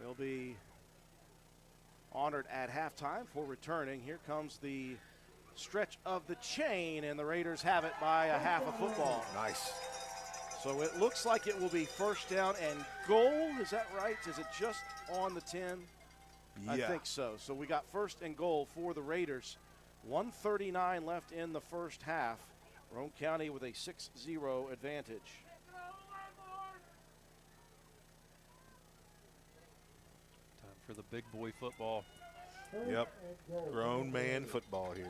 They'll be honored at halftime for returning. Here comes the stretch of the chain, and the Raiders have it by a half a football. Nice. So it looks like it will be 1st down and goal. Is that right? Is it just on the 10? Yeah. I think so. So we got 1st and goal for the Raiders. 1:39 left in the 1st half. Roane County with a 6-0 advantage. Time for the big boy football. Yep, grown man football here.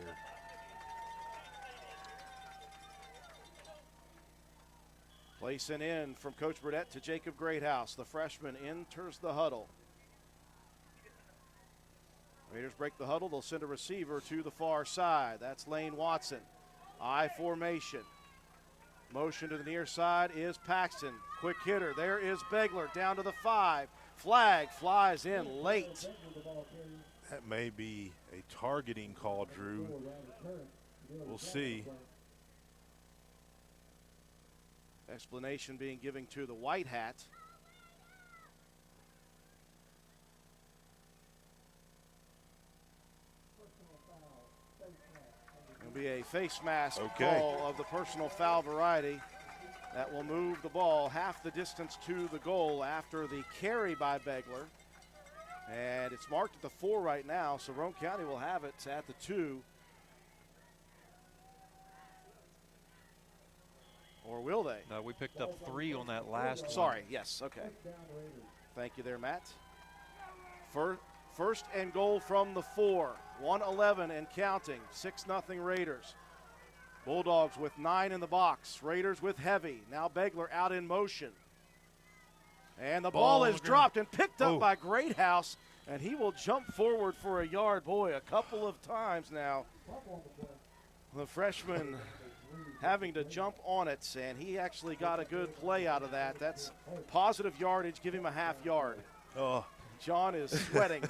Placing in from Coach Burdett to Jacob Greathouse. The freshman enters the huddle. Raiders break the huddle. They'll send a receiver to the far side. That's Lane Watson. I formation. Motion to the near side is Paxton. Quick hitter. There is Begler down to the 5. Flag flies in late. That may be a targeting call, Drew. We'll see. Explanation being given to the white hat. It'll be a face mask call of the personal foul variety. That will move the ball half the distance to the goal after the carry by Begler. And it's marked at the 4 right now, so Roane County will have it at the 2. Or will they? No, we picked up 3 on that last one. Sorry, yes, okay. Thank you there, Matt. First and goal from the 4. 1:11 and counting. 6-0 Raiders. Bulldogs with 9 in the box. Raiders with heavy. Now Begler out in motion. And the ball is dropped and picked up by Greathouse, and he will jump forward for a yard. Boy, a couple of times now. The freshman having to jump on it, and he actually got a good play out of that. That's positive yardage. Give him a half yard. Oh, John is sweating.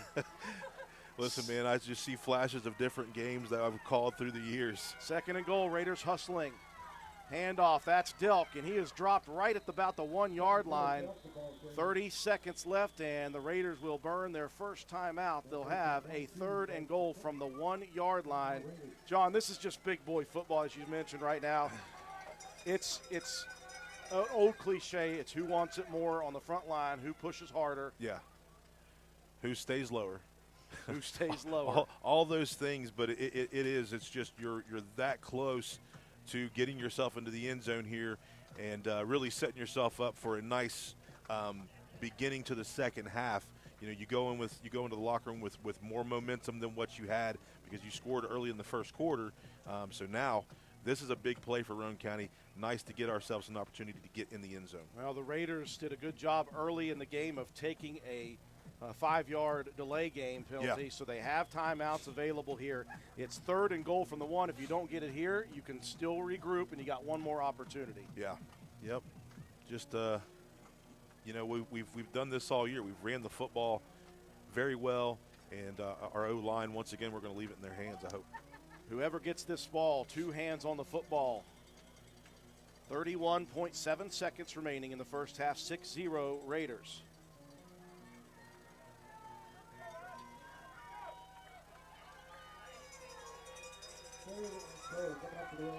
Listen, man, I just see flashes of different games that I've called through the years. 2nd and goal, Raiders hustling. Handoff, that's Delk, and he is dropped right at about the 1-yard line. 30 seconds left, and the Raiders will burn their first timeout. They'll have a 3rd and goal from the 1-yard line. John, this is just big boy football, as you mentioned right now. It's an old cliche. It's who wants it more on the front line, who pushes harder. Yeah. Who stays lower. Who stays lower? all those things, but it's just you're that close to getting yourself into the end zone here and really setting yourself up for a nice beginning to the second half. You go into the locker room with more momentum than what you had because you scored early in the first quarter. So now this is a big play for Roane County. Nice to get ourselves an opportunity to get in the end zone. Well, the Raiders did a good job early in the game of taking a 5-yard delay game penalty, so they have timeouts available here. It's 3rd and goal from the 1. If you don't get it here, you can still regroup, and you got one more opportunity. Yeah, yep. Just we've done this all year. We've ran the football very well, and our O-line, once again, we're going to leave it in their hands, I hope. Whoever gets this ball, 2 hands on the football. 31.7 seconds remaining in the first half, 6-0 Raiders.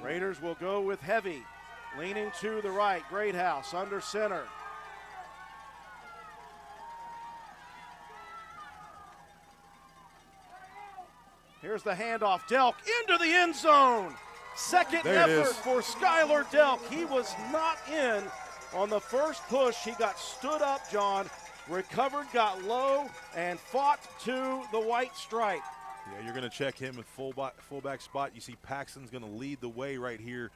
Raiders will go with heavy, leaning to the right. Greathouse under center. Here's the handoff. Delk into the end zone. Second effort for Skylar Delk. He was not in on the first push. He got stood up, John, recovered, got low, and fought to the white stripe. Yeah, you're going to check him in fullback spot. You see Paxton's going to lead the way right here.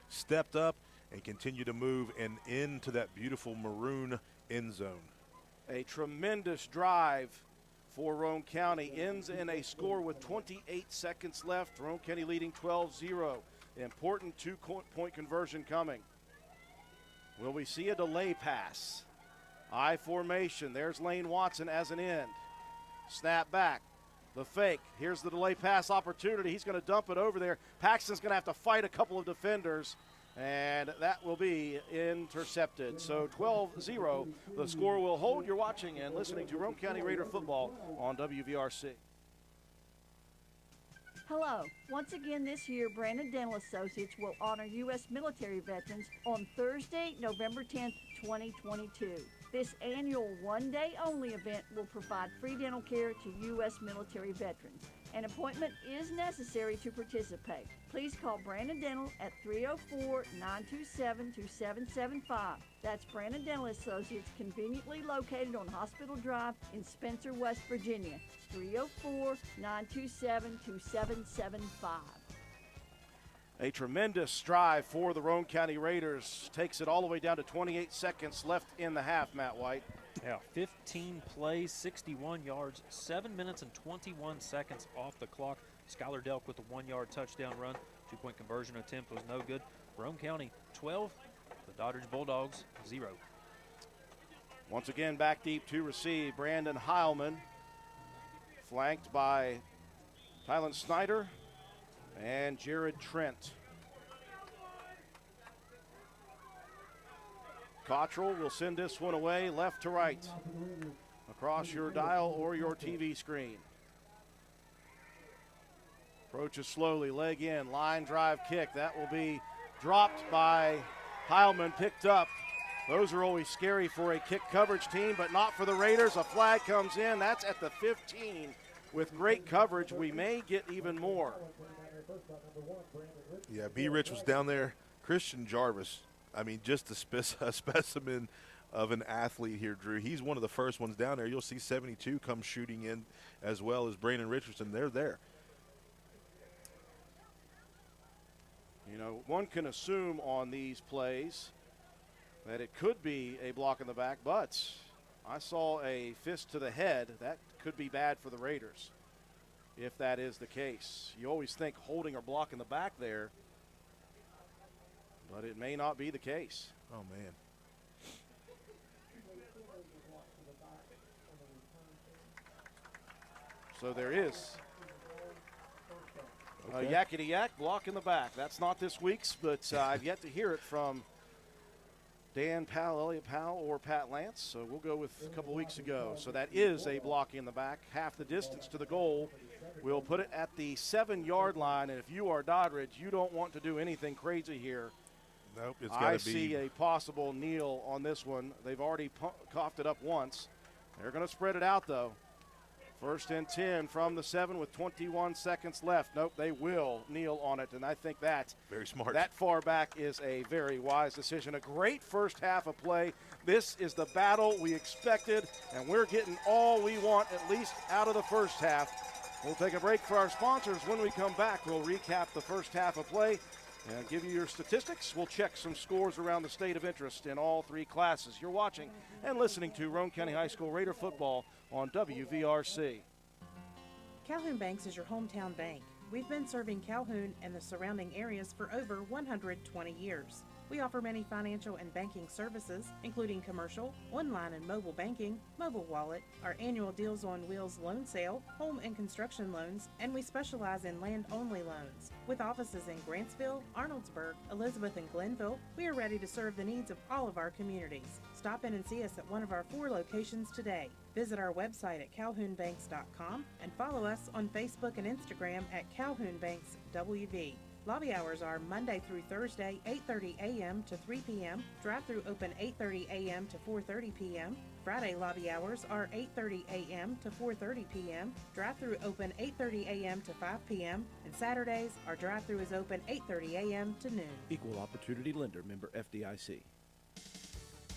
Stepped up and continue to move and into that beautiful maroon end zone. A tremendous drive for Roane County. Ends in a score with 28 seconds left. Roane County leading 12-0. Important 2-point conversion coming. Will we see a delay pass? I formation. There's Lane Watson as an end. Snap back. The fake. Here's the delay pass opportunity. He's going to dump it over there. Paxton's going to have to fight a couple of defenders, and that will be intercepted. So 12-0. The score will hold. You're watching and listening to Roane County Raider football on WVRC. Hello. Once again this year, Brandon Dental Associates will honor U.S. military veterans on Thursday, November 10th, 2022. This annual one-day-only event will provide free dental care to U.S. military veterans. An appointment is necessary to participate. Please call Brandon Dental at 304-927-2775. That's Brandon Dental Associates, conveniently located on Hospital Drive in Spencer, West Virginia. 304-927-2775. A tremendous drive for the Roane County Raiders. Takes it all the way down to 28 seconds left in the half, Matt White. Yeah, 15 plays, 61 yards, 7 minutes and 21 seconds off the clock. Skylar Delk with a 1-yard touchdown run. 2-point conversion attempt was no good. Roane County 12, the Doddridge Bulldogs 0. Once again, back deep to receive. Brandon Heilman, flanked by Tylen Snyder and Jared Trent. Cottrell will send this one away left to right across your dial or your TV screen. Approaches slowly, leg in, line drive kick. That will be dropped by Heilman, picked up. Those are always scary for a kick coverage team, but not for the Raiders. A flag comes in. That's at the 15. With great coverage, we may get even more. Yeah, B. Rich was down there. Christian Jarvis, I mean, just a specimen of an athlete here, Drew. He's one of the first ones down there. You'll see 72 come shooting in as well as Brandon Richardson. They're there. You know, one can assume on these plays that it could be a block in the back, but I saw a fist to the head. That could be bad for the Raiders if that is the case. You always think holding or blocking the back there, but it may not be the case. Oh, man. So there is a yakety-yak block in the back. That's not this week's, but I've yet to hear it from Dan Powell, Elliott Powell, or Pat Lance. So we'll go with a couple weeks ago. So that is a block in the back, half the distance to the goal. We'll put it at the 7-yard line, and if you are Doddridge, you don't want to do anything crazy here. Nope, it's got to be. I see a possible kneel on this one. They've already coughed it up once. They're going to spread it out, though. First and 10 from the 7 with 21 seconds left. Nope, they will kneel on it, and I think that very smart. That far back is a very wise decision. A great first half of play. This is the battle we expected, and we're getting all we want, at least out of the first half. We'll take a break for our sponsors. When we come back, we'll recap the first half of play and give you your statistics. We'll check some scores around the state of interest in all three classes. You're watching and listening to Roane County High School Raider football on WVRC. Calhoun Banks is your hometown bank. We've been serving Calhoun and the surrounding areas for over 120 years. We offer many financial and banking services, including commercial, online and mobile banking, mobile wallet, our annual Deals on Wheels loan sale, home and construction loans, and we specialize in land-only loans. With offices in Grantsville, Arnoldsburg, Elizabeth, and Glenville, we are ready to serve the needs of all of our communities. Stop in and see us at one of our 4 locations today. Visit our website at calhounbanks.com and follow us on Facebook and Instagram at calhounbankswv. Lobby hours are Monday through Thursday, 8:30 a.m. to 3 p.m. Drive-through open 8:30 a.m. to 4:30 p.m. Friday lobby hours are 8:30 a.m. to 4:30 p.m. Drive-through open 8:30 a.m. to 5 p.m. And Saturdays, our drive-through is open 8:30 a.m. to noon. Equal Opportunity Lender, member FDIC.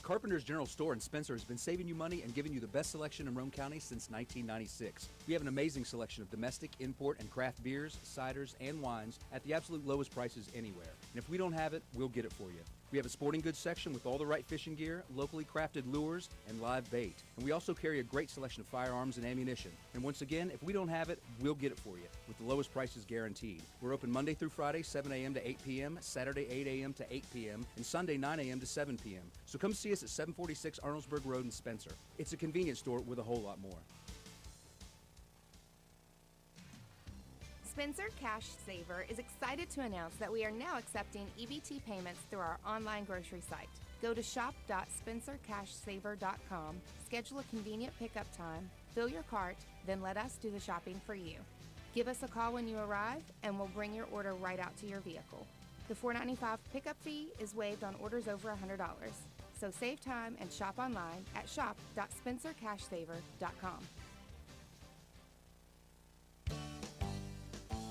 Carpenter's General Store in Spencer has been saving you money and giving you the best selection in Roane County since 1996. We have an amazing selection of domestic, import, and craft beers, ciders, and wines at the absolute lowest prices anywhere. And if we don't have it, we'll get it for you. We have a sporting goods section with all the right fishing gear, locally crafted lures, and live bait. And we also carry a great selection of firearms and ammunition. And once again, if we don't have it, we'll get it for you, with the lowest prices guaranteed. We're open Monday through Friday, 7 a.m. to 8 p.m., Saturday, 8 a.m. to 8 p.m., and Sunday, 9 a.m. to 7 p.m. So come see us at 746 Arnoldsburg Road in Spencer. It's a convenience store with a whole lot more. Spencer Cash Saver is excited to announce that we are now accepting EBT payments through our online grocery site. Go to shop.spencercashsaver.com, schedule a convenient pickup time, fill your cart, then let us do the shopping for you. Give us a call when you arrive, and we'll bring your order right out to your vehicle. The $4.95 pickup fee is waived on orders over $100. So save time and shop online at shop.spencercashsaver.com.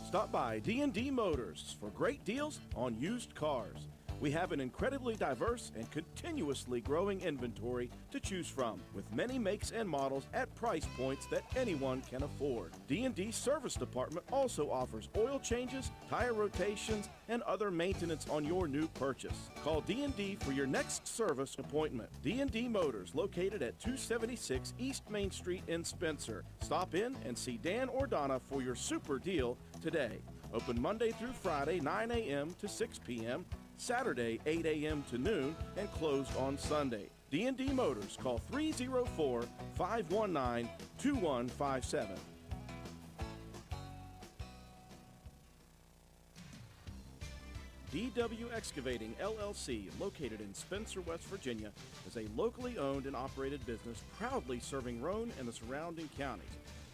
Stop by D&D Motors for great deals on used cars. We have an incredibly diverse and continuously growing inventory to choose from, with many makes and models at price points that anyone can afford. D&D Service Department also offers oil changes, tire rotations, and other maintenance on your new purchase. Call D&D for your next service appointment. D&D Motors, located at 276 East Main Street in Spencer. Stop in and see Dan or Donna for your super deal today. Open Monday through Friday, 9 a.m. to 6 p.m., Saturday, 8 a.m. to noon, and closed on Sunday. D&D Motors, call 304-519-2157. DW Excavating, LLC, located in Spencer, West Virginia, is a locally owned and operated business proudly serving Roane and the surrounding counties.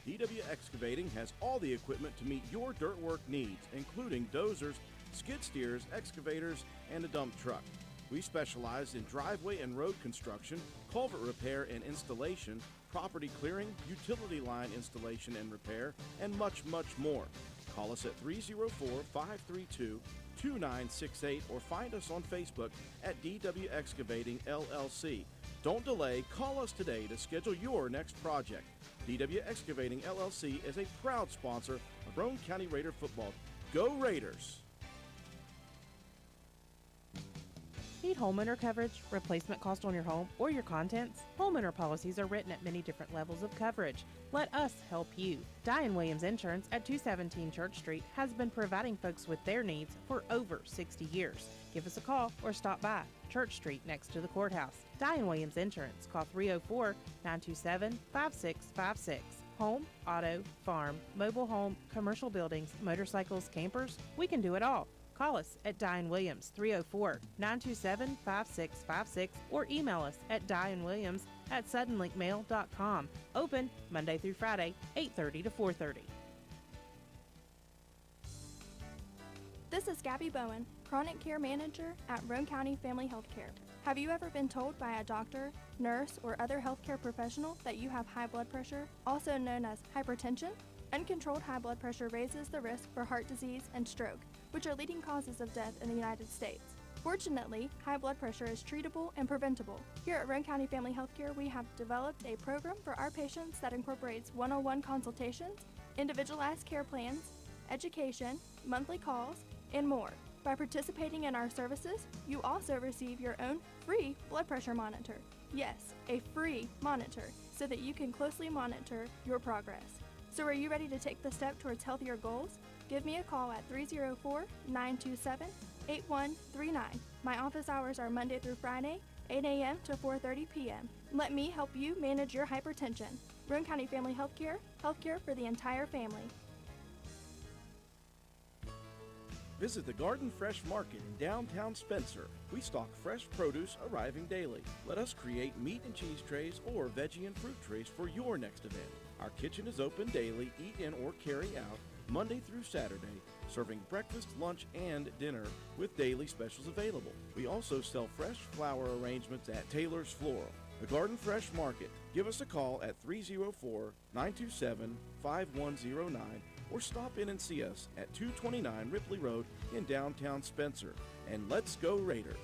DW Excavating has all the equipment to meet your dirt work needs, including dozers, skid steers, excavators, and a dump truck. We specialize in driveway and road construction, culvert repair and installation, property clearing, utility line installation and repair, and much, much more. Call us at 304-532-2968 or find us on Facebook at DW Excavating LLC. Don't delay, call us today to schedule your next project. DW Excavating LLC is a proud sponsor of Roane County Raider football. Go Raiders! Need homeowner coverage, replacement cost on your home, or your contents? Homeowner policies are written at many different levels of coverage. Let us help you. Diane Williams Insurance at 217 Church Street has been providing folks with their needs for over 60 years. Give us a call or stop by Church Street next to the courthouse. Diane Williams Insurance. Call 304-927-5656. Home, auto, farm, mobile home, commercial buildings, motorcycles, campers, we can do it all. Call us at Diane Williams, 304-927-5656, or email us at dianewilliams@suddenlinkmail.com. Open Monday through Friday, 8:30 to 4:30. This is Gabby Bowen, Chronic Care Manager at Roane County Family Health Care. Have you ever been told by a doctor, nurse, or other healthcare professional that you have high blood pressure, also known as hypertension? Uncontrolled high blood pressure raises the risk for heart disease and stroke, which are leading causes of death in the United States. Fortunately, high blood pressure is treatable and preventable. Here at Roane County Family Healthcare, we have developed a program for our patients that incorporates one-on-one consultations, individualized care plans, education, monthly calls, and more. By participating in our services, you also receive your own free blood pressure monitor. Yes, a free monitor, so that you can closely monitor your progress. So are you ready to take the step towards healthier goals? Give me a call at 304-927-8139. My office hours are Monday through Friday, 8 a.m. to 4:30 p.m. Let me help you manage your hypertension. Roane County Family Healthcare, healthcare for the entire family. Visit the Garden Fresh Market in downtown Spencer. We stock fresh produce arriving daily. Let us create meat and cheese trays or veggie and fruit trays for your next event. Our kitchen is open daily, eat in or carry out, Monday through Saturday, serving breakfast, lunch, and dinner with daily specials available. We also sell fresh flower arrangements at Taylor's Floral. The Garden Fresh Market. Give us a call at 304-927-5109 or stop in and see us at 229 Ripley Road in downtown Spencer. And let's go Raiders.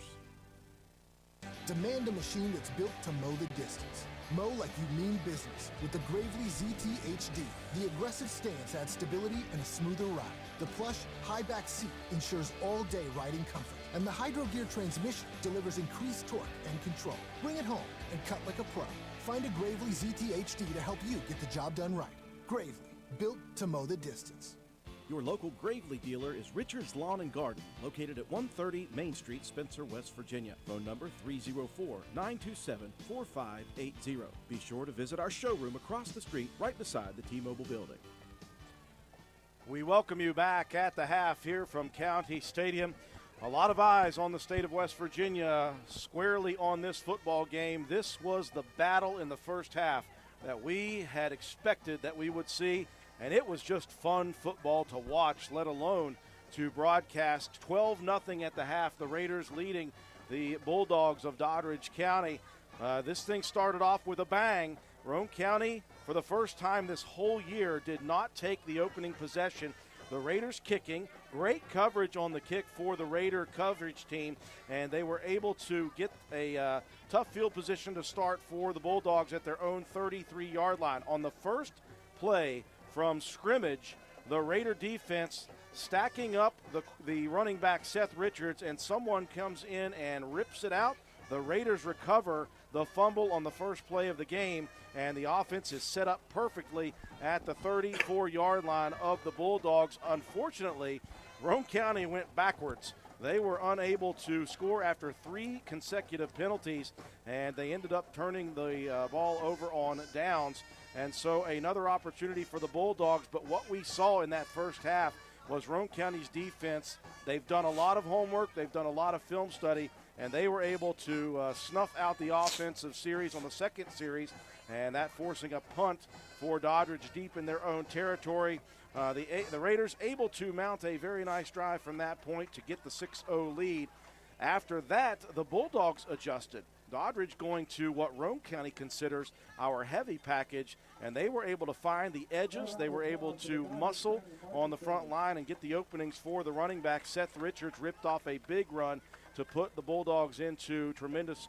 Demand a machine that's built to mow the distance. Mow like you mean business with the Gravely ZT HD. The aggressive stance adds stability and a smoother ride. The plush, high-back seat ensures all-day riding comfort. And the Hydro Gear transmission delivers increased torque and control. Bring it home and cut like a pro. Find a Gravely ZT HD to help you get the job done right. Gravely, built to mow the distance. Your local Gravely dealer is Richard's Lawn and Garden, located at 130 Main Street, Spencer, West Virginia. Phone number 304-927-4580. Be sure to visit our showroom across the street right beside the T-Mobile building. We welcome you back at the half here from County Stadium. A lot of eyes on the state of West Virginia squarely on this football game. This was the battle in the first half that we had expected that we would see. And it was just fun football to watch, let alone to broadcast. 12-0 at the half, the Raiders leading the Bulldogs of Doddridge County. This thing started off with a bang. Roane County, for the first time this whole year, did not take the opening possession. The Raiders kicking, great coverage on the kick for the Raider coverage team, and they were able to get a tough field position to start for the Bulldogs at their own 33-yard line. On the first play from scrimmage, the Raider defense stacking up the running back Seth Richards, and someone comes in and rips it out. The Raiders recover the fumble on the first play of the game, and the offense is set up perfectly at the 34-yard line of the Bulldogs. Unfortunately, Roane County went backwards. They were unable to score after 3 consecutive penalties, and they ended up turning the ball over on downs. And so another opportunity for the Bulldogs. But what we saw in that first half was Roane County's defense. They've done a lot of homework. They've done a lot of film study, and they were able to snuff out the offensive series on the second series, and that forcing a punt for Doddridge deep in their own territory. The Raiders able to mount a very nice drive from that point to get the 6-0 lead. After that, the Bulldogs adjusted. Doddridge going to what Roane County considers our heavy package, and they were able to find the edges. They were able to muscle on the front line and get the openings for the running back. Seth Richards ripped off a big run to put the Bulldogs into tremendous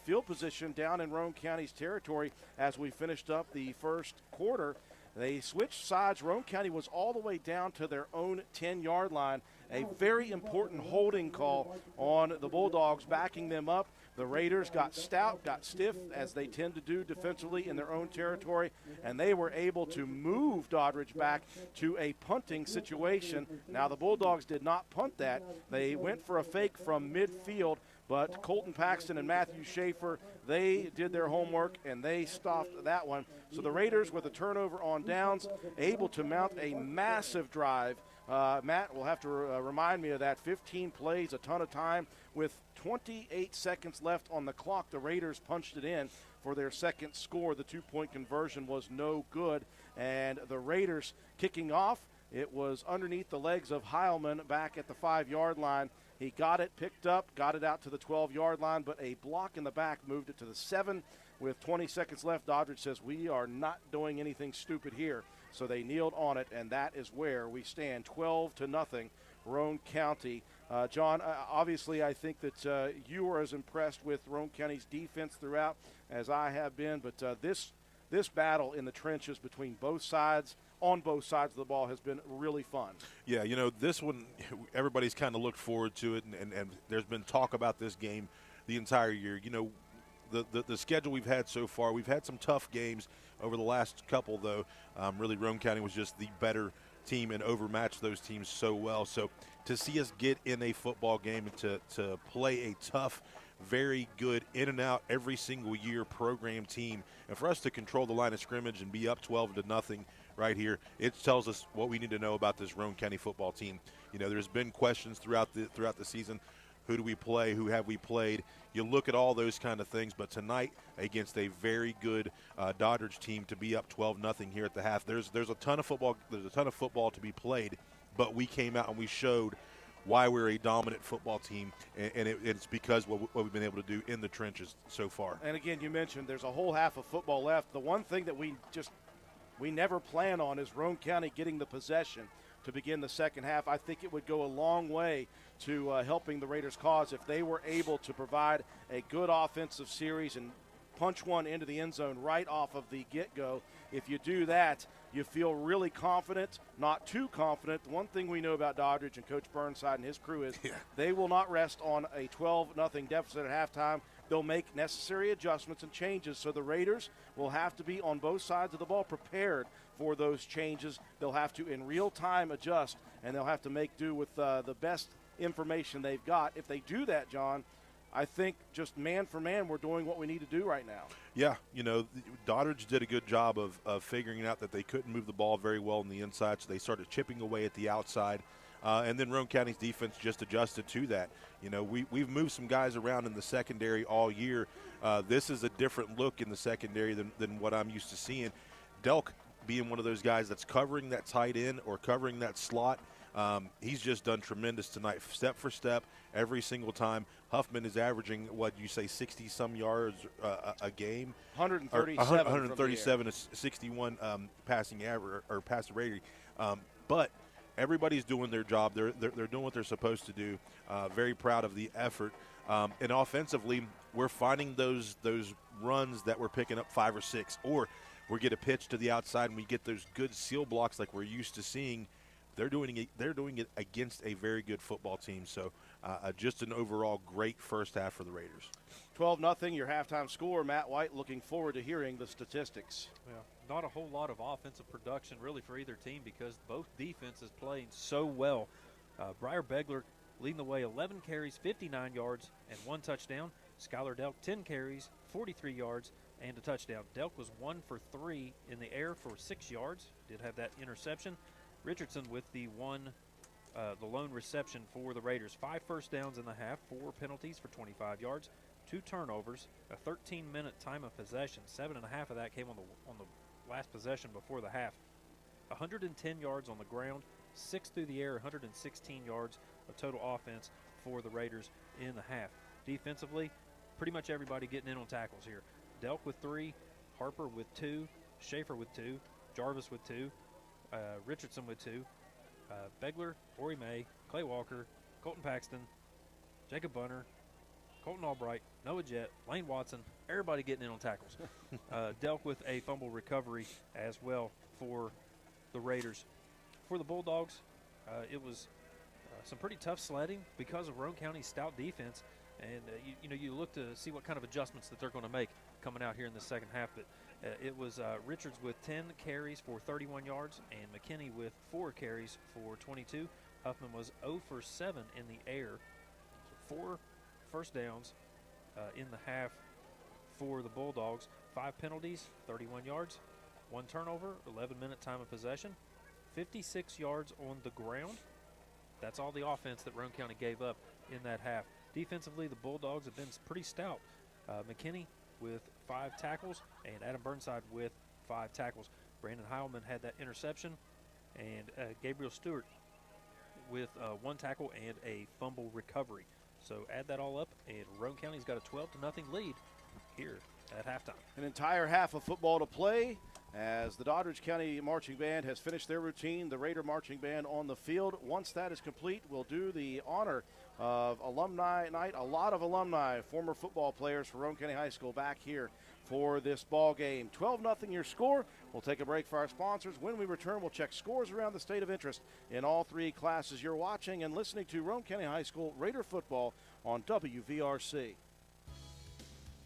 field position down in Roane County's territory as we finished up the first quarter. They switched sides. Roane County was all the way down to their own 10-yard line. A very important holding call on the Bulldogs, backing them up. The Raiders got stout, got stiff, as they tend to do defensively in their own territory, and they were able to move Doddridge back to a punting situation. Now, the Bulldogs did not punt that. They went for a fake from midfield, but Colton Paxton and Matthew Schaefer, they did their homework, and they stopped that one. So the Raiders, with a turnover on downs, able to mount a massive drive. Matt will have to remind me of that. 15 plays, a ton of time. With 28 seconds left on the clock, the Raiders punched it in for their second score. The 2-point conversion was no good. And the Raiders kicking off, it was underneath the legs of Heilman back at the 5-yard line. He got it, picked up, got it out to the 12-yard line, but a block in the back moved it to the 7. With 20 seconds left, Doddridge says, we are not doing anything stupid here. So they kneeled on it, and that is where we stand, 12-0, Roane County. John, obviously I think that you were as impressed with Roane County's defense throughout as I have been, but this battle in the trenches between both sides, on both sides of the ball, has been really fun. Yeah, you know, this one, everybody's kind of looked forward to it, and there's been talk about this game the entire year. You know, the schedule we've had so far, we've had some tough games over the last couple, though. Really, Roane County was just the better team and overmatched those teams so well. So to see us get in a football game and to play a tough, very good, in and out every single year program team, and for us to control the line of scrimmage and be up 12-0 right here, it tells us what we need to know about this Roane County football team. You know, there's been questions throughout the season. Who do we play? Who have we played? You look at all those kind of things, but tonight against a very good Doddridge team to be up 12-0 here at the half, there's a ton of football. There's a ton of football to be played, but we came out and we showed why we're a dominant football team, and it's because what we've been able to do in the trenches so far. And again, you mentioned there's a whole half of football left. The one thing that we never plan on is Roane County getting the possession to begin the second half. I think it would go a long way to helping the Raiders' cause if they were able to provide a good offensive series and punch one into the end zone right off of the get-go. If you do that, you feel really confident, not too confident. The one thing we know about Doddridge and Coach Burnside and his crew is they will not rest on a 12-0 deficit at halftime. They'll make necessary adjustments and changes, so the Raiders will have to be on both sides of the ball prepared for those changes. They'll have to, in real time, adjust, and they'll have to make do with the best information they've got. If they do that, John, I think just man for man, we're doing what we need to do right now. Yeah, you know, Doddridge did a good job of figuring out that they couldn't move the ball very well on the inside, so they started chipping away at the outside. And then Roane County's defense just adjusted to that. You know, we've moved some guys around in the secondary all year. This is a different look in the secondary than what I'm used to seeing. Delk being one of those guys that's covering that tight end or covering that slot, he's just done tremendous tonight, step for step, every single time. Huffman is averaging, what you say, 60-some yards a game? 137 to 61 passing average or passing rating. But everybody's doing their job. They're doing what they're supposed to do. Very proud of the effort. And offensively, we're finding those runs that we're picking up 5 or 6, or we get a pitch to the outside and we get those good seal blocks like we're used to seeing. They're doing it against a very good football team. So just an overall great first half for the Raiders. 12-0, your halftime score. Matt White looking forward to hearing the statistics. Yeah, not a whole lot of offensive production really for either team because both defenses playing so well. Briar Begler leading the way, 11 carries, 59 yards, and 1 touchdown. Skylar Delk, 10 carries, 43 yards, and a touchdown. Delk was 1 for 3 in the air for 6 yards. Did have that interception. Richardson with the lone reception for the Raiders. 5 first downs in the half, 4 penalties for 25 yards, 2 turnovers, a 13-minute time of possession. 7.5 of that came on the last possession before the half. 110 yards on the ground, 6 through the air, 116 yards of total offense for the Raiders in the half. Defensively, pretty much everybody getting in on tackles here. Delk with 3, Harper with 2, Schaefer with 2, Jarvis with 2, Richardson with 2, Begler, Ori May, Clay Walker, Colton Paxton, Jacob Bunner, Colton Albright, Noah Jett, Lane Watson, everybody getting in on tackles. Delk with a fumble recovery as well for the Raiders. For the Bulldogs, it was some pretty tough sledding because of Roane County's stout defense. And, you look to see what kind of adjustments that they're going to make coming out here in the second half. But it was Richards with 10 carries for 31 yards and McKinney with 4 carries for 22. Huffman was 0 for 7 in the air. 4 first downs in the half for the Bulldogs. 5 penalties, 31 yards, 1 turnover, 11-minute time of possession, 56 yards on the ground. That's all the offense that Roane County gave up in that half. Defensively, the Bulldogs have been pretty stout. McKinney with 5 tackles and Adam Burnside with 5 tackles. Brandon Heilman had that interception, and Gabriel Stewart with 1 tackle and a fumble recovery. So add that all up, and Roane County's got a 12-0 lead here at halftime. An entire half of football to play as the Doddridge County Marching Band has finished their routine. The Raider Marching Band on the field. Once that is complete, we'll do the honor of Alumni Night. A lot of alumni, former football players for Roane County High School back here for this ball game. 12-0 your score. We'll take a break for our sponsors. When we return, we'll check scores around the state of interest in all 3 classes. You're watching and listening to Roane County High School Raider football on WVRC.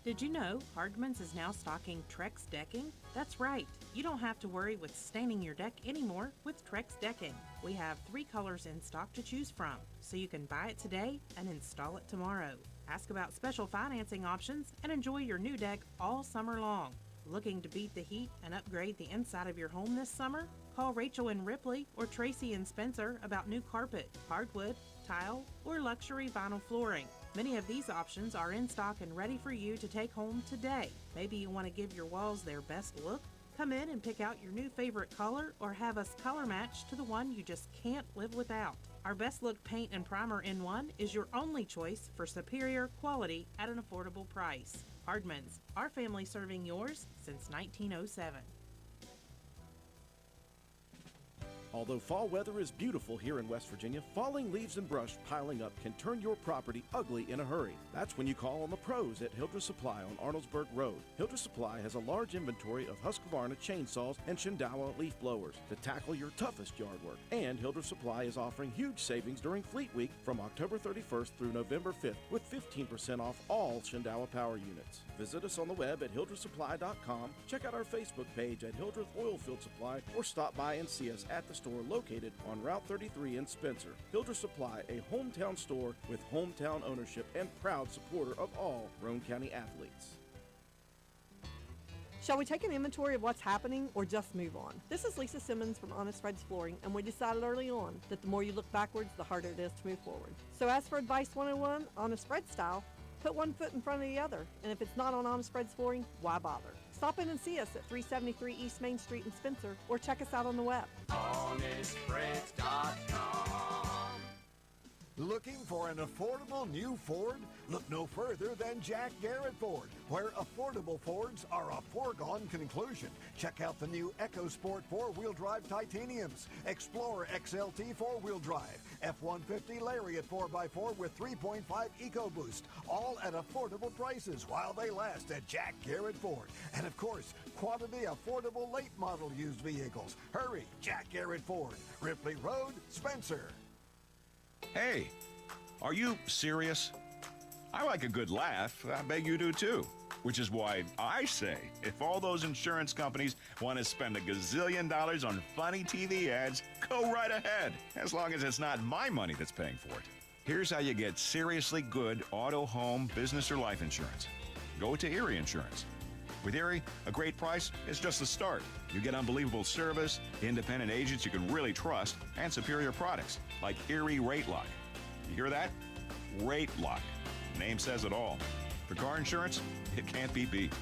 Did you know Hardman's is now stocking Trex decking? That's right. You don't have to worry with staining your deck anymore with Trex decking. We have 3 colors in stock to choose from, so you can buy it today and install it tomorrow. Ask about special financing options and enjoy your new deck all summer long. Looking to beat the heat and upgrade the inside of your home this summer? Call Rachel and Ripley or Tracy and Spencer about new carpet, hardwood, tile, or luxury vinyl flooring. Many of these options are in stock and ready for you to take home today. Maybe you want to give your walls their best look? Come in and pick out your new favorite color or have us color match to the one you just can't live without. Our Best Look Paint and Primer in One is your only choice for superior quality at an affordable price. Hardman's, our family serving yours since 1907. Although fall weather is beautiful here in West Virginia, falling leaves and brush piling up can turn your property ugly in a hurry. That's when you call on the pros at Hildreth Supply on Arnoldsburg Road. Hildreth Supply has a large inventory of Husqvarna chainsaws and Shindawa leaf blowers to tackle your toughest yard work. And Hildreth Supply is offering huge savings during Fleet Week from October 31st through November 5th with 15% off all Shindawa power units. Visit us on the web at hildrethsupply.com, check out our Facebook page at Hildreth Oilfield Supply, or stop by and see us at the store located on Route 33 in Spencer. Hildreth Supply, a hometown store with hometown ownership and proud supporter of all Roane County athletes. Shall we take an inventory of what's happening or just move on? This is Lisa Simmons from Honest Fred's Flooring, and we decided early on that the more you look backwards, the harder it is to move forward. So as for Advice 101, Honest Fred style, put one foot in front of the other, and if it's not on Honest Fred's Flooring, why bother? Stop in and see us at 373 East Main Street in Spencer, or check us out on the web. HonestFreds.com. Looking for an affordable new Ford? Look no further than Jack Garrett Ford, where affordable Fords are a foregone conclusion. Check out the new EcoSport 4-wheel drive Titaniums, Explorer XLT 4-wheel drive, F-150 Lariat 4x4 with 3.5 EcoBoost, all at affordable prices while they last at Jack Garrett Ford. And of course, quality affordable late model used vehicles. Hurry, Jack Garrett Ford, Ripley Road, Spencer. Hey, are you serious? I like a good laugh. I bet you do too. Which is why I say, if all those insurance companies want to spend $1 gazillion on funny TV ads, go right ahead, as long as it's not my money that's paying for it. Here's how you get seriously good auto, home, business, or life insurance. Go to Erie Insurance. With Erie, a great price is just the start. You get unbelievable service, independent agents you can really trust, and superior products like Erie Rate Lock. You hear that? Rate Lock. Name says it all. For car insurance, it can't be beat.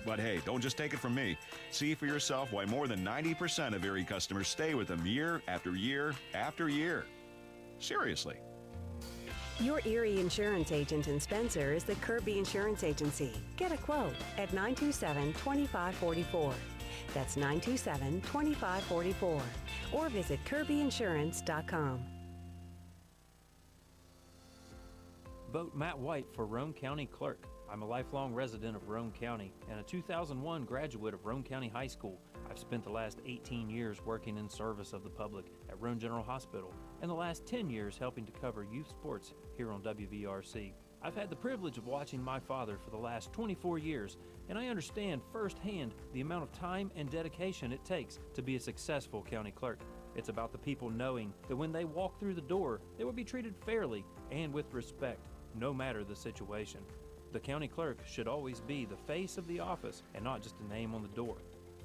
But hey, don't just take it from me. See for yourself why more than 90% of Erie customers stay with them year after year after year. Seriously. Your Erie Insurance agent in Spencer is the Kirby Insurance Agency. Get a quote at 927-2544. That's 927-2544. Or visit kirbyinsurance.com. Vote Matt White for Roane County Clerk. I'm a lifelong resident of Roane County and a 2001 graduate of Roane County High School. I've spent the last 18 years working in service of the public at Roane General Hospital and the last 10 years helping to cover youth sports here on WVRC. I've had the privilege of watching my father for the last 24 years, and I understand firsthand the amount of time and dedication it takes to be a successful county clerk. It's about the people knowing that when they walk through the door, they will be treated fairly and with respect, no matter the situation. The county clerk should always be the face of the office and not just a name on the door.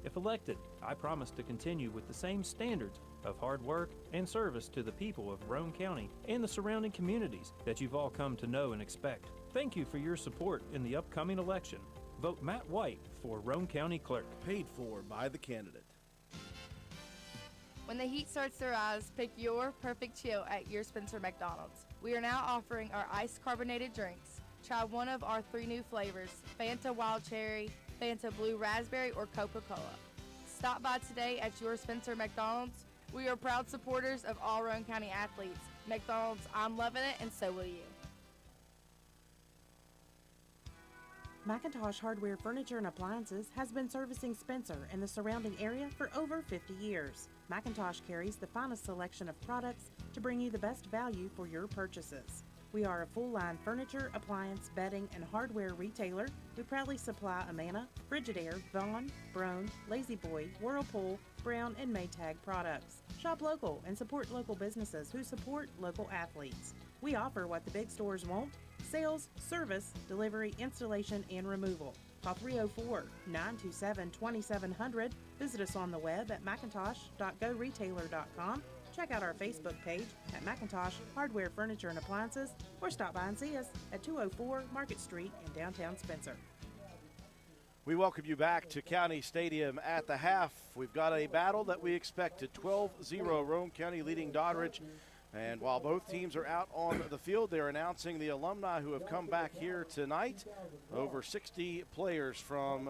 If elected, I promise to continue with the same standards of hard work and service to the people of Roane County and the surrounding communities that you've all come to know and expect. Thank you for your support in the upcoming election. Vote Matt White for Roane County Clerk. Paid for by the candidate. When the heat starts to rise, pick your perfect chill at your Spencer McDonald's. We are now offering our iced carbonated drinks. Try one of our 3 new flavors, Fanta Wild Cherry, Fanta Blue Raspberry, or Coca-Cola. Stop by today at your Spencer McDonald's. We are proud supporters of all Roane County athletes. McDonald's, I'm loving it, and so will you. McIntosh Hardware Furniture and Appliances has been servicing Spencer and the surrounding area for over 50 years. McIntosh carries the finest selection of products to bring you the best value for your purchases. We are a full-line furniture, appliance, bedding, and hardware retailer. We proudly supply Amana, Frigidaire, Vaughan, Roane, La-Z-Boy, Whirlpool, Brown, and Maytag products. Shop local and support local businesses who support local athletes. We offer what the big stores won't: sales, service, delivery, installation, and removal. Call 304-927-2700. Visit us on the web at macintosh.goretailer.com. Check out our Facebook page at McIntosh Hardware Furniture and Appliances, or stop by and see us at 204 Market Street in downtown Spencer. We welcome you back to County Stadium at the half. We've got a battle that we expected. 12-0 Roane County leading Doddridge. And while both teams are out on the field, they're announcing the alumni who have come back here tonight. Over 60 players from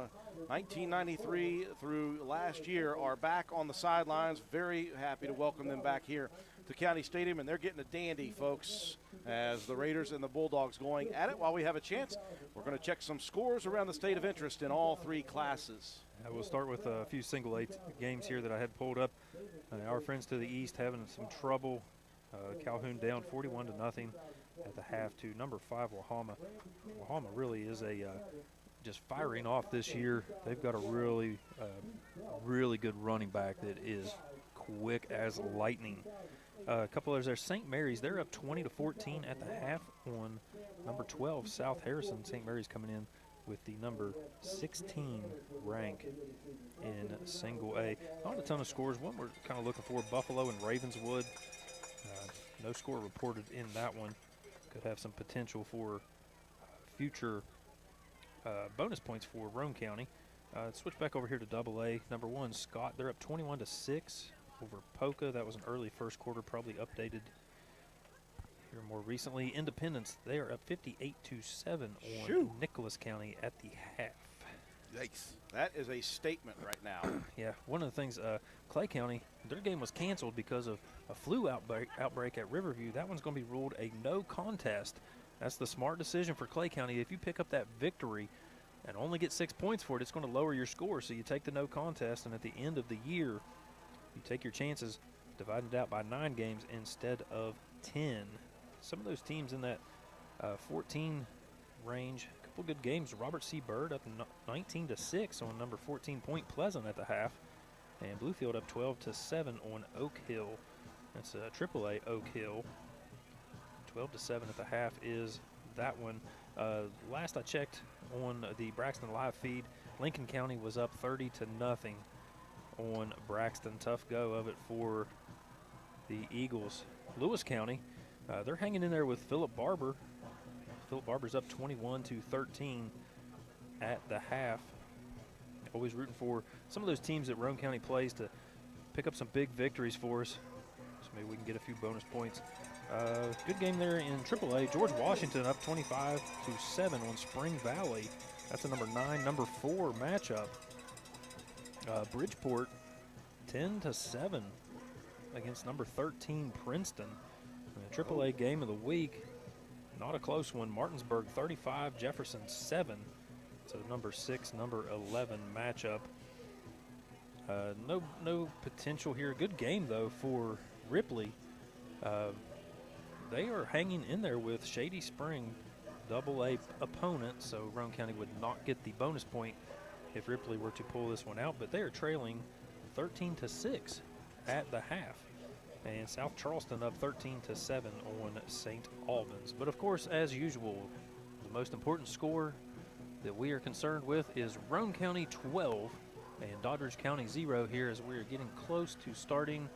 1993 through last year are back on the sidelines. Very happy to welcome them back here to County Stadium, and they're getting a dandy, folks, as the Raiders and the Bulldogs going at it. While we have a chance, we're going to check some scores around the state of interest in all 3 classes. We'll start with a few single A games here that I had pulled up. Our friends to the east having some trouble. Calhoun down 41-0 at the half to number 5 Wahama. Wahama really is just firing off this year. They've got a really good running back that is quick as lightning. A couple others there. St. Mary's, they're up 20-14 at the half on number 12 South Harrison. St. Mary's coming in with the number 16 rank in single A. Not a ton of scores. One we're kind of looking for, Buffalo and Ravenswood. No score reported in that one. Could have some potential for future bonus points for Roane County. Switch back over here to Double A. Number 1, Scott. They're up 21-6 over Polka. That was an early first quarter, probably updated here more recently. Independence, they are up 58-7 on Nicholas County at the half. Yikes. That is a statement right now. Yeah, one of the things, Clay County, their game was canceled because of a flu outbreak at Riverview. That one's going to be ruled a no contest. That's the smart decision for Clay County. If you pick up that victory and only get 6 points for it, it's going to lower your score. So you take the no contest, and at the end of the year, you take your chances, divided out by 9 games instead of 10. Some of those teams in that 14 range, a couple good games. Robert C. Byrd up 19-6 on number 14 Point Pleasant at the half, and Bluefield up 12-7 on Oak Hill. That's a AAA Oak Hill. 12-7 at the half is that one. Last I checked on the Braxton live feed, Lincoln County was up 30-0 on Braxton. Tough go of it for the Eagles. Lewis County, they're hanging in there with Philip Barber. Philip Barber's up 21-13 at the half. Always rooting for some of those teams that Roane County plays to pick up some big victories for us. So maybe we can get a few bonus points. Good game there in AAA. George Washington up 25-7 on Spring Valley. That's a number 9, number 4 matchup. Bridgeport 10-7 against number 13 Princeton. The AAA game of the week, not a close one. Martinsburg 35, Jefferson 7. So number 6, number 11 matchup. No potential here. Good game though for Ripley. They are hanging in there with Shady Spring, AA opponent, so Roane County would not get the bonus point if Ripley were to pull this one out, but they are trailing 13-6 at the half. And South Charleston up 13-7 on St. Albans. But of course, as usual, the most important score that we are concerned with is Roane County 12 and Doddridge County 0 here as we are getting close to starting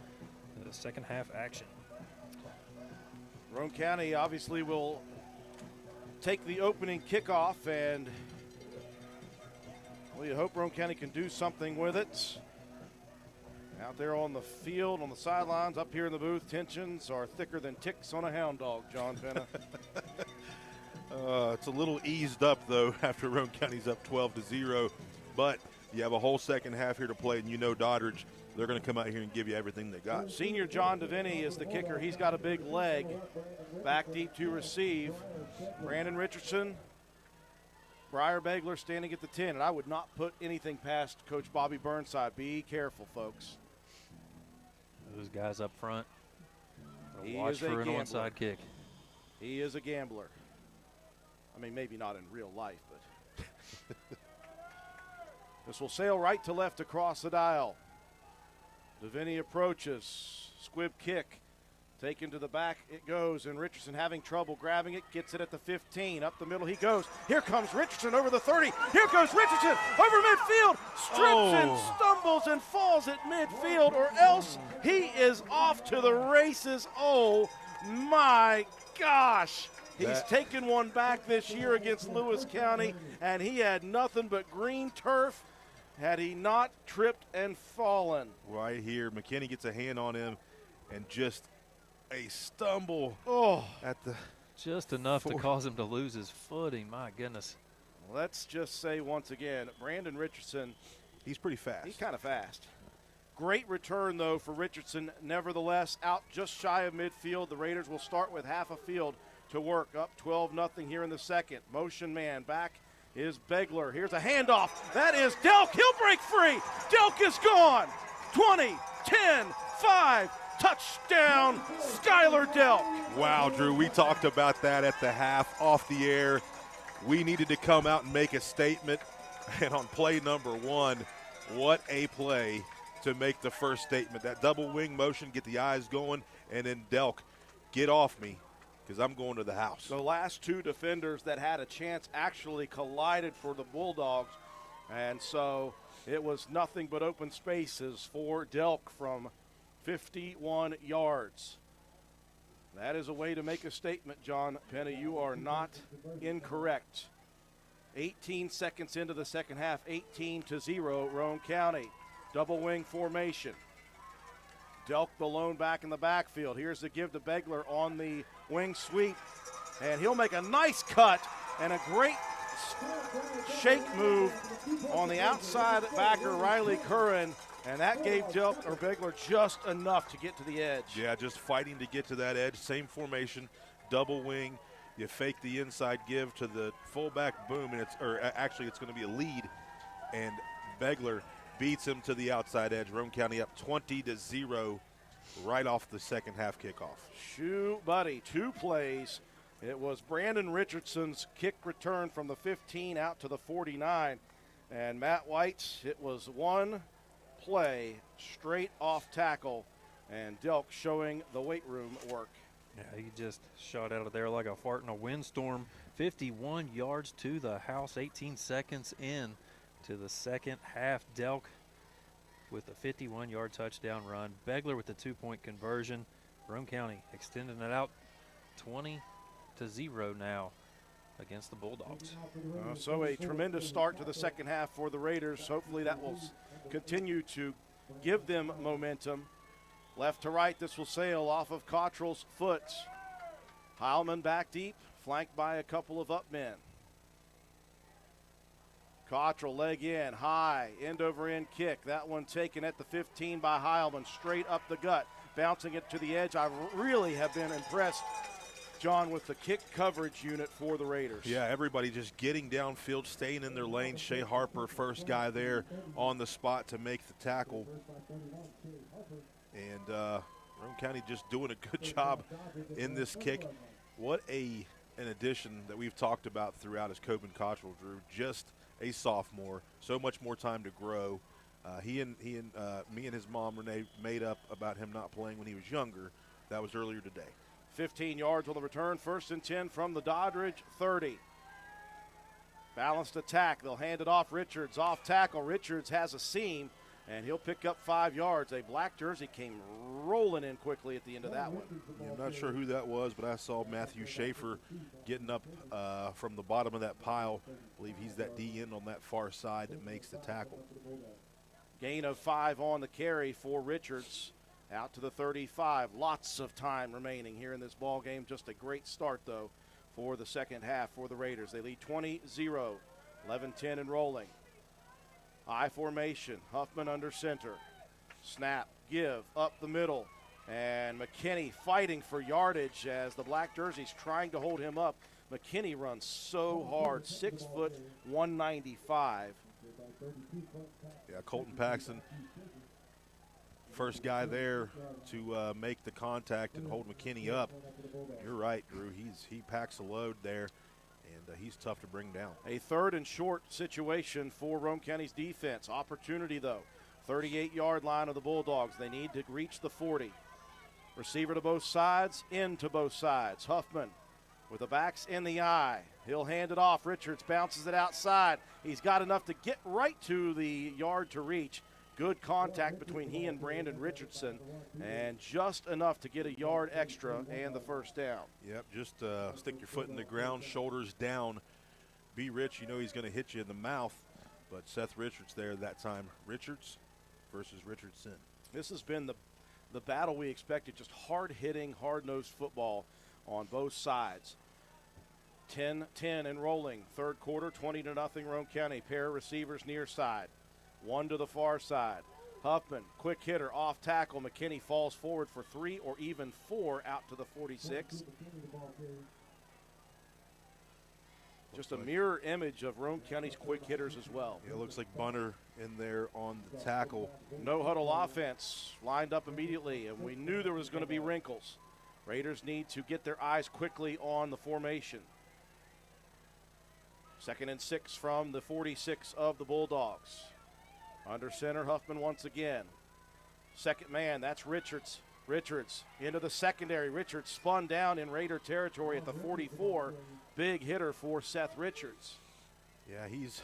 the second half action. Roane County obviously will take the opening kickoff, and well, you hope Roane County can do something with it. Out there on the field, on the sidelines, up here in the booth, tensions are thicker than ticks on a hound dog, John Penna. It's a little eased up, though, after Roane County's up 12-0. But you have a whole second half here to play, and you know Doddridge, they're going to come out here and give you everything they got. Senior John Deviney is the kicker. He's got a big leg. Back deep to receive. Brandon Richardson, Briar Begler standing at the 10. And I would not put anything past Coach Bobby Burnside. Be careful, folks. Those guys up front, He watch is a for an gambler. onside kick. He is a gambler. I mean, maybe not in real life, but this will sail right to left across the dial. Deviney approaches. Squib kick. Taken to the back it goes, and Richardson having trouble grabbing it. Gets it at the 15. Up the middle he goes. Here comes Richardson over the 30. Here goes Richardson over midfield. Strips and stumbles and falls at midfield, or else he is off to the races. Oh, my gosh. He's taken one back this year against Lewis County, and he had nothing but green turf had he not tripped and fallen. Right here, McKinney gets a hand on him, and just a stumble at the just enough to cause him to lose his footing. My goodness. Let's just say once again, Brandon Richardson, he's pretty fast. He's kind of fast. Great return, though, for Richardson. Nevertheless, out just shy of midfield. The Raiders will start with half a field to work. Up 12-0 here in the second. Motion man back is Begler. Here's a handoff. That is Delk. He'll break free. Delk is gone. 20, 10, 5. Touchdown, Skylar Delk. Wow, Drew, we talked about that at the half off the air. We needed to come out and make a statement. And on play number 1, what a play to make the first statement. That double wing motion, get the eyes going, and then Delk, get off me, because I'm going to the house. The last two defenders that had a chance actually collided for the Bulldogs, and so it was nothing but open spaces for Delk from 51 yards. That is a way to make a statement, John Penna. You are not incorrect. 18 seconds into the second half, 18-0, Roane County. Double wing formation. Delk the lone back in the backfield. Here's the give to Begler on the wing sweep. And he'll make a nice cut and a great shake move on the outside backer, Riley Curran. And that gave Delk or Begler just enough to get to the edge. Yeah, just fighting to get to that edge. Same formation, double wing. You fake the inside give to the fullback, boom, and actually it's going to be a lead. And Begler beats him to the outside edge. Roane County up 20-0 right off the second half kickoff. Shoot, buddy, 2 plays. It was Brandon Richardson's kick return from the 15 out to the 49. And Matt White's, it was 1 play straight off tackle, and Delk showing the weight room work. Yeah, he just shot out of there like a fart in a windstorm. 51 yards to the house, 18 seconds in to the second half. Delk with a 51-yard touchdown run. Begler with the 2-point conversion. Roane County extending it out 20-0 now against the Bulldogs. So a tremendous start to the second half for the Raiders. Hopefully that will continue to give them momentum. Left to right, this will sail off of Cottrell's foot. Heilman back deep, flanked by a couple of up men. Cottrell leg in, high, end over end kick. That one taken at the 15 by Heilman, straight up the gut, bouncing it to the edge. I really have been impressed, John, with the kick coverage unit for the Raiders. Yeah, everybody just getting downfield, staying in their lane. Shea Harper, first guy there on the spot to make the tackle. And Roane County just doing a good job in this kick. What an addition that we've talked about throughout is Coben Cottrell, Drew. Just a sophomore, so much more time to grow. Me and his mom, Renee, made up about him not playing when he was younger. That was earlier today. 15 yards on the return, 1st and 10 from the Doddridge 30. Balanced attack, they'll hand it off. Richards off tackle. Richards has a seam, and he'll pick up 5 yards. A black jersey came rolling in quickly at the end of that one. Yeah, I'm not sure who that was, but I saw Matthew Schaefer getting up from the bottom of that pile. I believe he's that D end on that far side that makes the tackle. Gain of 5 on the carry for Richards. Out to the 35. Lots of time remaining here in this ball game. Just a great start, though, for the second half for the Raiders. They lead 20-0, 11-10 and rolling. I formation, Huffman under center. Snap, give, up the middle. And McKinney fighting for yardage as the black jersey's trying to hold him up. McKinney runs so hard, 6 foot, 195. Yeah, Colton Paxton, first guy there to make the contact and hold McKinney up. You're right, Drew. He packs a load there, and he's tough to bring down. A 3rd and short situation for Roane County's defense. Opportunity, though. 38-yard line of the Bulldogs. They need to reach the 40. Receiver to both sides, into both sides. Huffman with the backs in the eye. He'll hand it off. Richards bounces it outside. He's got enough to get right to the yard to reach. Good contact between he and Brandon Richardson, and just enough to get a yard extra and the first down. Yep, just stick your foot in the ground, shoulders down. Be Rich, you know he's going to hit you in the mouth, but Seth Richards there that time. Richards versus Richardson. This has been the battle we expected, just hard-hitting, hard-nosed football on both sides. 10-10 and rolling. Third quarter, 20-0 Roane County. Pair of receivers near side. One to the far side. Huffman, quick hitter, off tackle. McKinney falls forward for 3 or even 4 out to the 46. Just a mirror image of Roane County's quick hitters as well. It looks like Bunner in there on the tackle. No huddle offense lined up immediately, and we knew there was going to be wrinkles. Raiders need to get their eyes quickly on the formation. 2nd and 6 from the 46 of the Bulldogs. Under center, Huffman once again. Second man, that's Richards. Richards into the secondary. Richards spun down in Raider territory at the 44. Big hitter for Seth Richards. Yeah, he's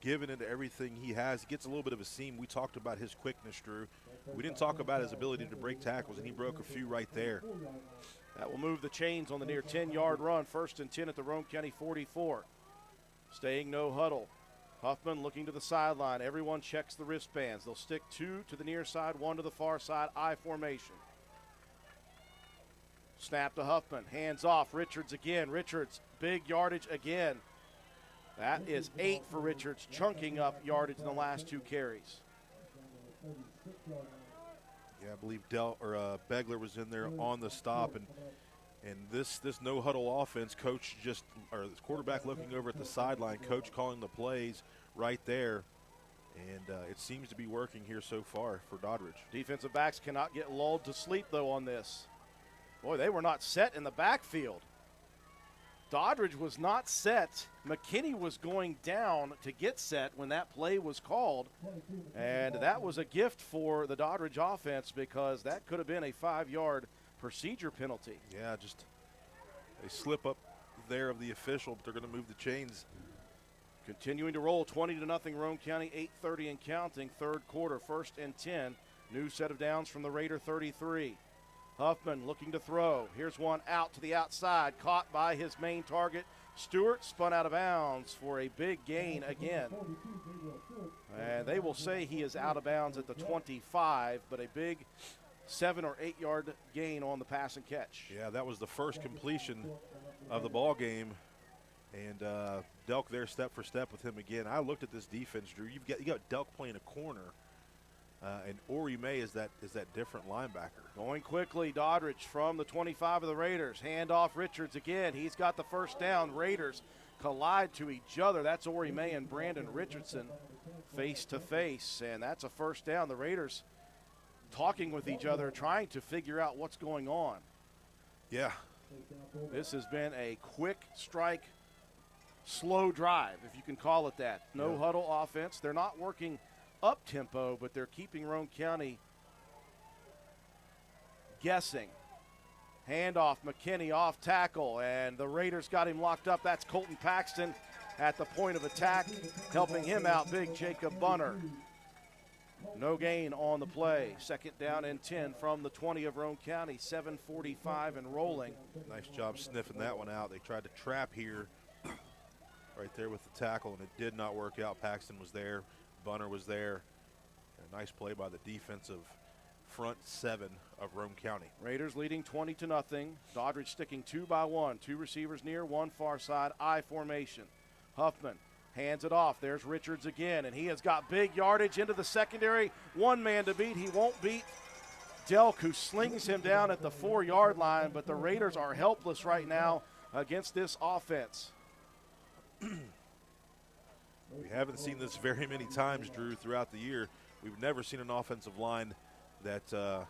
given into everything he has. He gets a little bit of a seam. We talked about his quickness, Drew. We didn't talk about his ability to break tackles, and he broke a few right there. That will move the chains on the near 10-yard run. 1st and 10 at the Roane County 44. Staying no huddle. Huffman looking to the sideline. Everyone checks the wristbands. They'll stick 2 to the near side, 1 to the far side. I formation. Snap to Huffman. Hands off. Richards again. Richards, big yardage again. That is 8 for Richards, chunking up yardage in the last 2 carries. Yeah, I believe Begler was in there on the stop, and this no huddle offense, coach the quarterback looking over at the sideline, coach calling the plays right there, and it seems to be working here so far for Doddridge. Defensive backs cannot get lulled to sleep though on this. Boy, they were not set in the backfield. Doddridge was not set. McKinney was going down to get set when that play was called. And that was a gift for the Doddridge offense because that could have been a 5-yard procedure penalty. Yeah, just a slip up there of the official, but they're going to move the chains. Continuing to roll, 20-0 Roane County, 8:30 and counting. Third quarter, 1st and 10. New set of downs from the Raider 33. Huffman looking to throw. Here's one out to the outside, caught by his main target. Stewart spun out of bounds for a big gain again. And they will say he is out of bounds at the 25, but a big 7 or 8 yard gain on the pass and catch. Yeah, that was the first completion of the ball game. And Delk there step for step with him again. I looked at this defense, Drew. You got Delk playing a corner. And Ori May is that different linebacker. Going quickly, Doddridge from the 25 of the Raiders. Hand off Richards again. He's got the first down. Raiders collide to each other. That's Ori May and Brandon Richardson face to face. And that's a first down. The Raiders talking with each other, trying to figure out what's going on. Yeah. This has been a quick strike, slow drive, if you can call it that. No huddle offense. They're not working up-tempo, but they're keeping Roane County guessing. Handoff, McKinney off tackle, and the Raiders got him locked up. That's Colton Paxton at the point of attack. Helping him out, big Jacob Bunner. No gain on the play. 2nd down and 10 from the 20 of Roane County, 7:45 and rolling. Nice job sniffing that one out. They tried to trap here right there with the tackle, and it did not work out. Paxton was there. Bunner was there. A nice play by the defensive front seven of Roane County. Raiders leading 20-0. Doddridge sticking 2 by 1. 2 receivers near, 1 far side, I formation. Huffman hands it off. There's Richards again, and he has got big yardage into the secondary. 1 man to beat. He won't beat Delk, who slings him down at the 4-yard line, but the Raiders are helpless right now against this offense. We haven't seen this very many times, Drew, throughout the year. We've never seen an offensive line that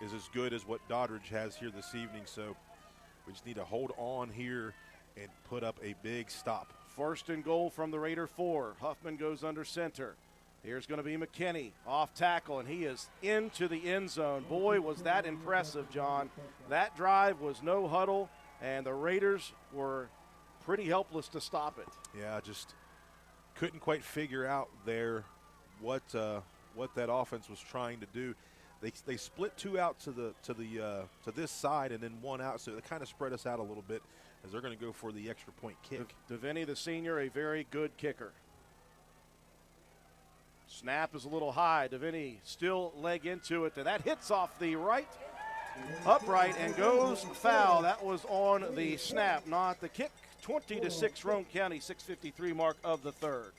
is as good as what Doddridge has here this evening. So we just need to hold on here and put up a big stop. 1st and goal from the Raider 4. Huffman goes under center. Here's going to be McKinney off tackle, and he is into the end zone. Boy, was that impressive, John. That drive was no huddle, and the Raiders were pretty helpless to stop it. Yeah, just couldn't quite figure out there what that offense was trying to do. They split 2 out to this side and then 1 out, so they kind of spread us out a little bit as they're going to go for the extra point kick. Deviney, the senior, a very good kicker. Snap is a little high. Deviney still leg into it, and that hits off the right upright and goes foul. That was on the snap, not the kick. 20-6 Roane County, 6:53 mark of the 3rd.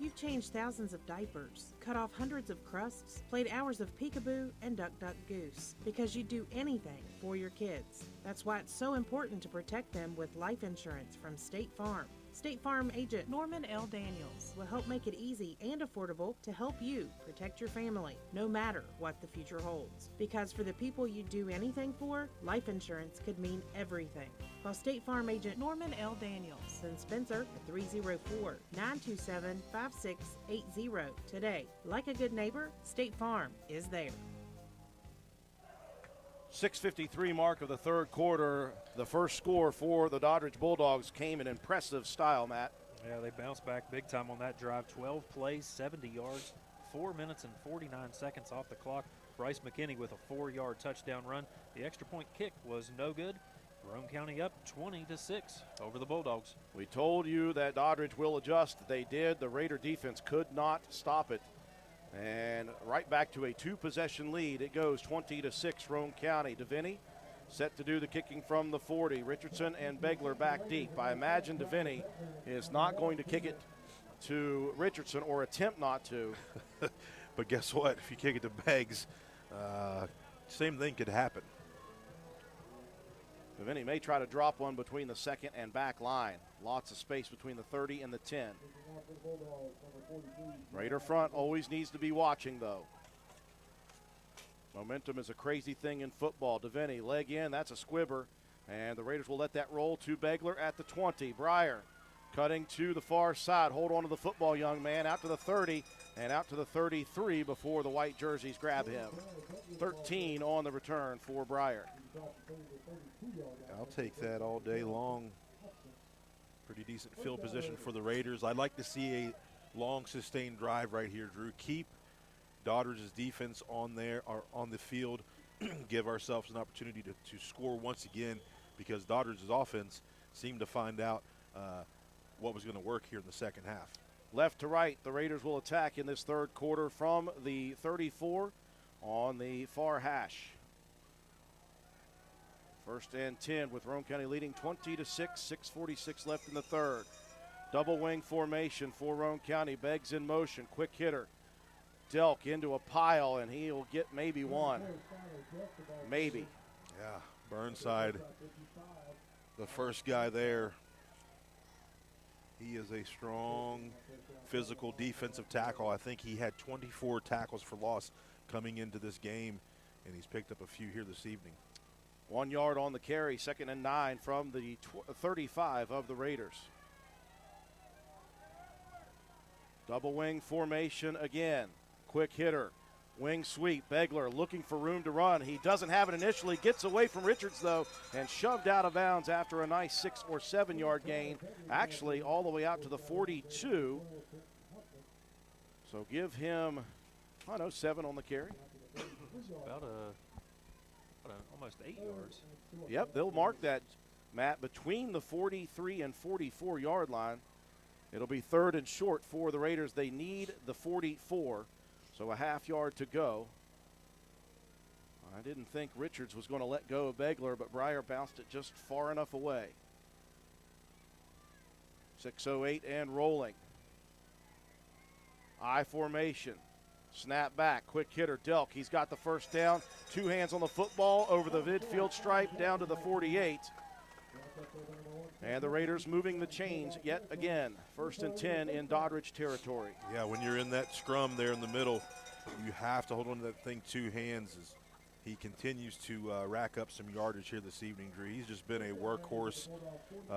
You've changed thousands of diapers, cut off hundreds of crusts, played hours of peekaboo and duck duck goose, because you do anything for your kids. That's why it's so important to protect them with life insurance from State Farm. State Farm agent Norman L. Daniels will help make it easy and affordable to help you protect your family, no matter what the future holds. Because for the people you do anything for, life insurance could mean everything. Call State Farm agent Norman L. Daniels in Spencer at 304-927-5680 today. Like a good neighbor, State Farm is there. 6:53 mark of the 3rd quarter. The first score for the Doddridge Bulldogs came in impressive style, Matt. Yeah, they bounced back big time on that drive. 12 plays, 70 yards, 4 minutes and 49 seconds off the clock. Bryce McKinney with a 4-yard touchdown run. The extra point kick was no good. Roane County up 20-6 over the Bulldogs. We told you that Doddridge will adjust. They did. The Raider defense could not stop it. And right back to a 2-possession lead. It goes 20-6 Roane County. Deviney set to do the kicking from the 40. Richardson and Begler back deep. I imagine Deviney is not going to kick it to Richardson or attempt not to. But guess what? If you kick it to Beggs, same thing could happen. Deviney may try to drop one between the 2nd and back line. Lots of space between the 30 and the 10. Raider front always needs to be watching, though. Momentum is a crazy thing in football. Deviney, leg in, that's a squibber. And the Raiders will let that roll to Begler at the 20. Breyer cutting to the far side. Hold on to the football, young man. Out to the 30 and out to the 33 before the white jerseys grab him. 13 on the return for Breyer. I'll take that all day long. Pretty decent field position for the Raiders. I'd like to see a long sustained drive right here, Drew. Keep Doddridge's defense on there or on the field. Give ourselves an opportunity to score once again, because Doddridge's offense seemed to find out what was going to work here in the second half. Left to right, the Raiders will attack in this 3rd quarter from the 34 on the far hash. 1st and 10 with Roane County leading 20-6, 6:46 left in the 3rd. Double wing formation for Roane County. Beggs in motion, quick hitter. Delk into a pile, and he'll get maybe one. Maybe. Yeah, Burnside, the first guy there. He is a strong, physical defensive tackle. I think he had 24 tackles for loss coming into this game, and he's picked up a few here this evening. 1 yard on the carry, 2nd and 9 from the 35 of the Raiders. Double wing formation again. Quick hitter. Wing sweep. Begler looking for room to run. He doesn't have it initially. Gets away from Richards, though, and shoved out of bounds after a nice 6 or 7 yard gain. Actually, all the way out to the 42. So give him, 7 on the carry. About almost 8 yards. Yep, they'll mark that, Matt, between the 43 and 44 yard line. It'll be 3rd and short for the Raiders. They need the 44, so a half yard to go. I didn't think Richards was going to let go of Begler, but Breyer bounced it just far enough away. 6:08 and rolling. I formation. Snap back. Quick hitter, Delk. He's got the first down. 2 hands on the football over the midfield stripe down to the 48. And the Raiders moving the chains yet again. 1st and 10 in Doddridge territory. Yeah, when you're in that scrum there in the middle, you have to hold on to that thing 2 hands as he continues to rack up some yardage here this evening, Drew. He's just been a workhorse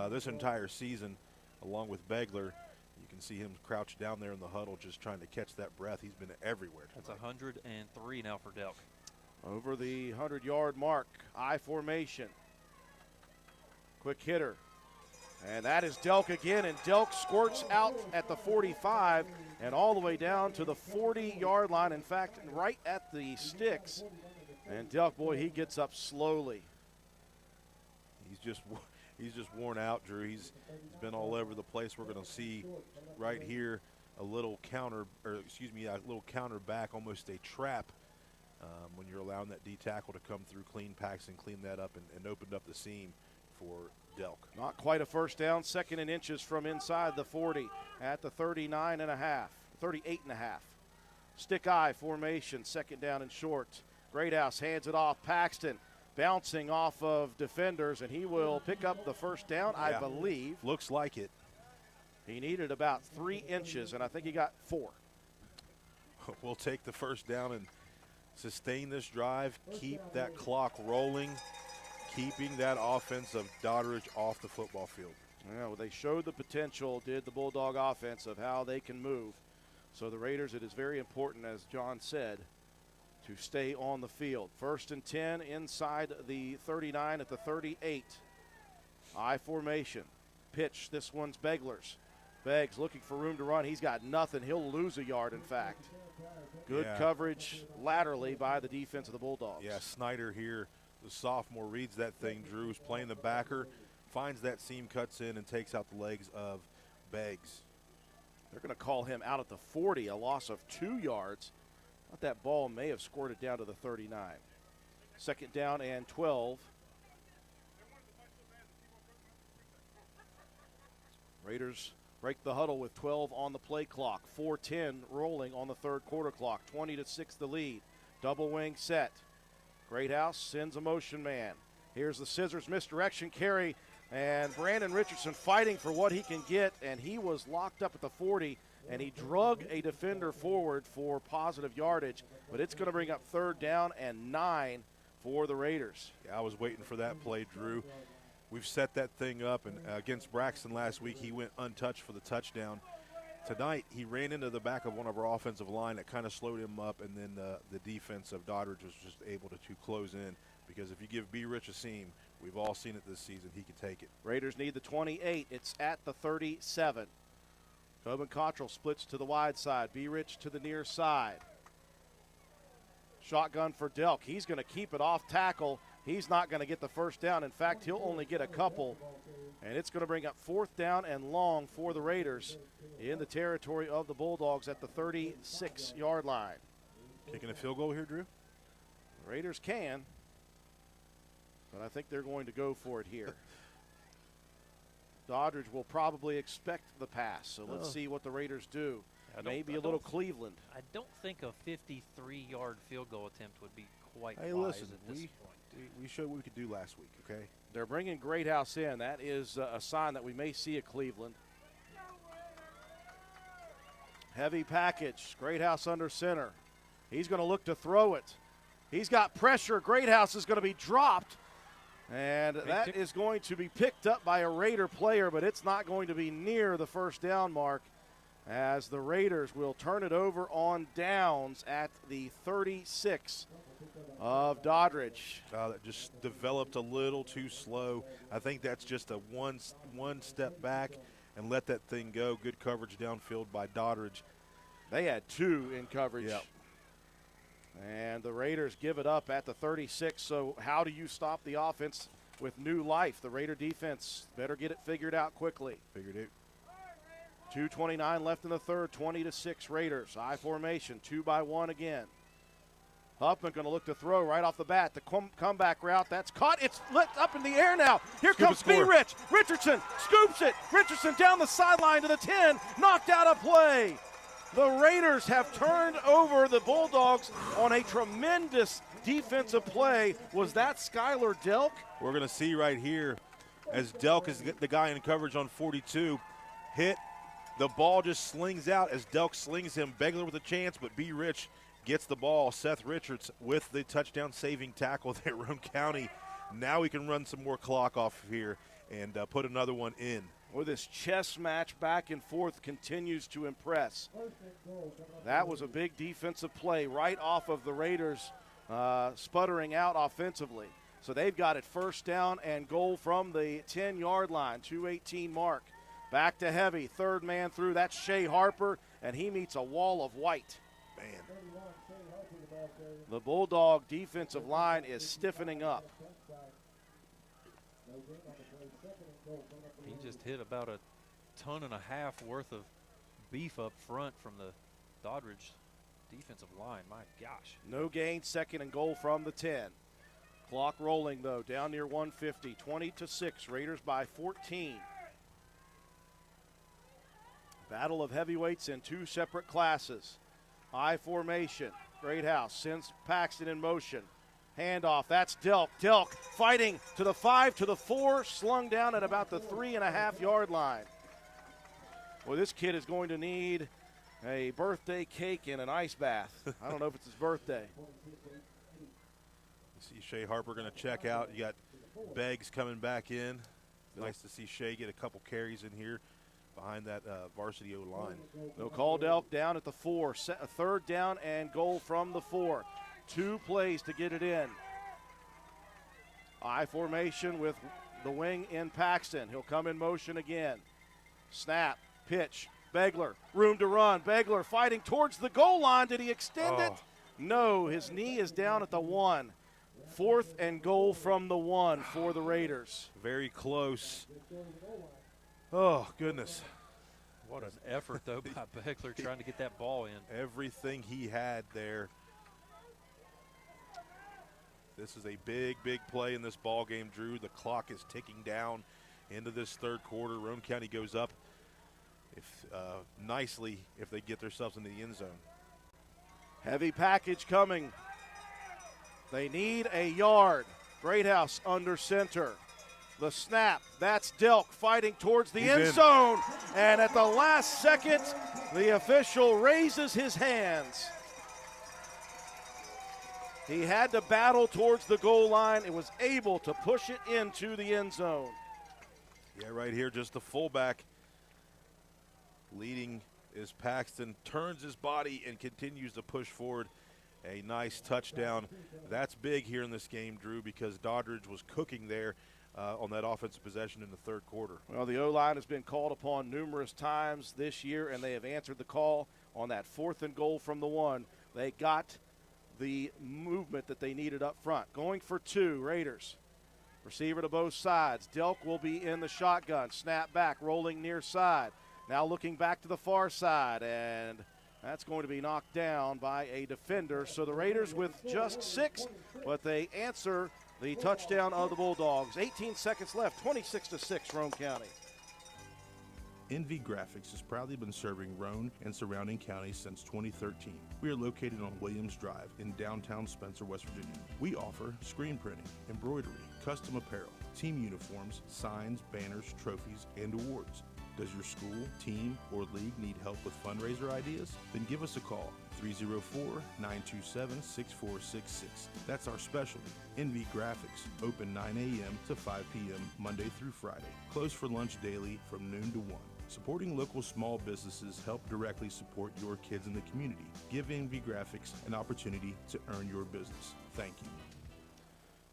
this entire season, along with Begler. You can see him crouched down there in the huddle just trying to catch that breath. He's been everywhere tonight. That's 103 now for Delk. Over the 100-yard mark, I formation. Quick hitter. And that is Delk again, and Delk squirts out at the 45 and all the way down to the 40-yard line. In fact, right at the sticks. And Delk, boy, he gets up slowly. He's just worn out, Drew. He's been all over the place. We're going to see right here a little counter back, almost a trap when you're allowing that D tackle to come through clean packs and clean that up and opened up the seam for Delk. Not quite a first down, 2nd and inches from inside the 40 at the 39 and a half, 38 and a half. Stick eye formation, 2nd down and short. Greathouse hands it off. Paxton bouncing off of defenders, and he will pick up the first down, I believe. Looks like it. He needed about 3 inches, and I think he got 4. We'll take the first down and sustain this drive, keep that clock rolling, keeping that offense of Doddridge off the football field. Yeah, well, they showed the potential, did the Bulldog offense, of how they can move. So the Raiders, it is very important, as John said, to stay on the field. 1st and 10 inside the 39 at the 38. I formation. Pitch. This one's Begler's. Beggs looking for room to run. He's got nothing. He'll lose a yard, in fact. Good coverage laterally by the defense of the Bulldogs. Yeah, Snyder here, the sophomore, reads that thing. Drew's playing the backer, finds that seam, cuts in, and takes out the legs of Beggs. They're going to call him out at the 40, a loss of 2 yards. Thought that ball may have squirted down to the 39. 2nd down and 12. Raiders break the huddle with 12 on the play clock. 4:10 rolling on the 3rd quarter clock. 20-6 the lead. Double wing set. Greathouse sends a motion man. Here's the scissors misdirection carry, and Brandon Richardson fighting for what he can get, and he was locked up at the 40. And he drug a defender forward for positive yardage, but it's going to bring up 3rd down and 9 for the Raiders. Yeah, I was waiting for that play, Drew. We've set that thing up, and against Braxton last week, he went untouched for the touchdown. Tonight, he ran into the back of one of our offensive line that kind of slowed him up, and then the defense of Doddridge was just able to close in, because if you give B. Rich a seam, we've all seen it this season, he can take it. Raiders need the 28. It's at the 37. Tobin Cottrell splits to the wide side. B. Rich to the near side. Shotgun for Delk. He's going to keep it off tackle. He's not going to get the first down. In fact, he'll only get a couple. And it's going to bring up 4th down and long for the Raiders in the territory of the Bulldogs at the 36-yard line. Kicking a field goal here, Drew? The Raiders can, but I think they're going to go for it here. Doddridge will probably expect the pass, so let's see what the Raiders do. Maybe a little Cleveland. I don't think a 53-yard field goal attempt would be quite hey, wise listen, at this point. We showed what we could do last week, okay? They're bringing Greathouse in. That is a sign that we may see a Cleveland. Heavy package. Greathouse under center. He's going to look to throw it. He's got pressure. Greathouse is going to be dropped. And that is going to be picked up by a Raider player, but it's not going to be near the first down mark, as the Raiders will turn it over on downs at the 36 of Doddridge. That just developed a little too slow. I think that's just a one step back and let that thing go. Good coverage downfield by Doddridge. They had 2 in coverage. Yep. And the Raiders give it up at the 36. So how do you stop the offense with new life? The Raider defense better get it figured out quickly. Figured it. 2:29 left in the third, 20-6 Raiders. I formation, 2-1 again. Huffman going to look to throw right off the bat. The comeback route, that's caught. It's lit up in the air now. Here comes B. Rich. Richardson scoops it. Richardson down the sideline to the 10. Knocked out of play. The Raiders have turned over the Bulldogs on a tremendous defensive play. Was that Skylar Delk? We're going to see right here as Delk is the guy in coverage on 42. Hit. The ball just slings out as Delk slings him. Begler with a chance, but B. Rich gets the ball. Seth Richards with the touchdown saving tackle there, Roane County. Now we can run some more clock off here and put another one in. Well, this chess match back and forth continues to impress. That was a big defensive play right off of the Raiders sputtering out offensively. So they've got it first down and goal from the 10-yard line, 2:18 mark. Back to heavy, third man through. That's Shea Harper, and he meets a wall of white. Man. The Bulldog defensive line is stiffening up. He just hit about a ton and a half worth of beef up front from the Doddridge defensive line. My gosh. No gain, second and goal from the 10. Clock rolling, though, down near 150. 20-6, Raiders by 14. Battle of heavyweights in two separate classes. I formation. Greathouse sends Paxton in motion. Handoff. That's Delk. Delk fighting to the 5, to the 4, slung down at about the 3.5-yard line. Well, this kid is going to need a birthday cake and an ice bath. I don't know if it's his birthday. You see Shea Harper going to check out. You got Beggs coming back in. Nice to see Shea get a couple carries in here behind that varsity O-line. They'll call Delk down at the 4. A third down and goal from the 4. 2 plays to get it in. I formation with the wing in Paxton. He'll come in motion again. Snap, pitch, Begler, room to run. Begler fighting towards the goal line. Did he extend it? No, his knee is down at the 1. 4th and goal from the 1 for the Raiders. Very close. Oh, goodness. What an effort, though, by Begler trying to get that ball in. Everything he had there. This is a big, big play in this ball game, Drew. The clock is ticking down into this third quarter. Roane County goes up nicely if they get themselves into the end zone. Heavy package coming. They need a yard. Greathouse under center. The snap, that's Delk fighting towards the end zone. And at the last second, the official raises his hands. He had to battle towards the goal line and was able to push it into the end zone. Yeah, right here, just the fullback. Leading is Paxton, turns his body and continues to push forward. A nice touchdown. That's big here in this game, Drew, because Doddridge was cooking there on that offensive possession in the third quarter. Well, the O-line has been called upon numerous times this year, and they have answered the call on that 4th and goal from the 1. They got the movement that they needed up front. Going for 2, Raiders. Receiver to both sides. Delk will be in the shotgun. Snap back, rolling near side. Now looking back to the far side, and that's going to be knocked down by a defender. So the Raiders with just 6, but they answer the touchdown of the Bulldogs. 18 seconds left, 26-6, Roane County. NV Graphics has proudly been serving Roane and surrounding counties since 2013. We are located on Williams Drive in downtown Spencer, West Virginia. We offer screen printing, embroidery, custom apparel, team uniforms, signs, banners, trophies, and awards. Does your school, team, or league need help with fundraiser ideas? Then give us a call, 304-927-6466. That's our specialty, NV Graphics, open 9 a.m. to 5 p.m. Monday through Friday. Closed for lunch daily from noon to 1. Supporting local small businesses help directly support your kids in the community. Give NV Graphics an opportunity to earn your business. Thank you.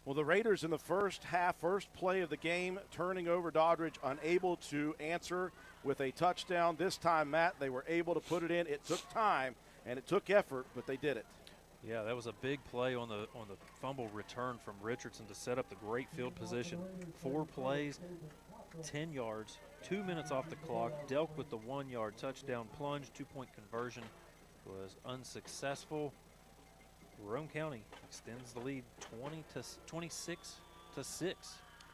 Well, the Raiders in the first half, first play of the game, turning over Doddridge, unable to answer with a touchdown. This time, Matt, they were able to put it in. It took time and it took effort, but they did it. Yeah, that was a big play on the fumble return from Richardson to set up the great field position. 4 plays, 10 yards, 2 minutes off the clock. Delk with the 1-yard touchdown plunge, 2-point conversion was unsuccessful. Roane County extends the lead 26-6.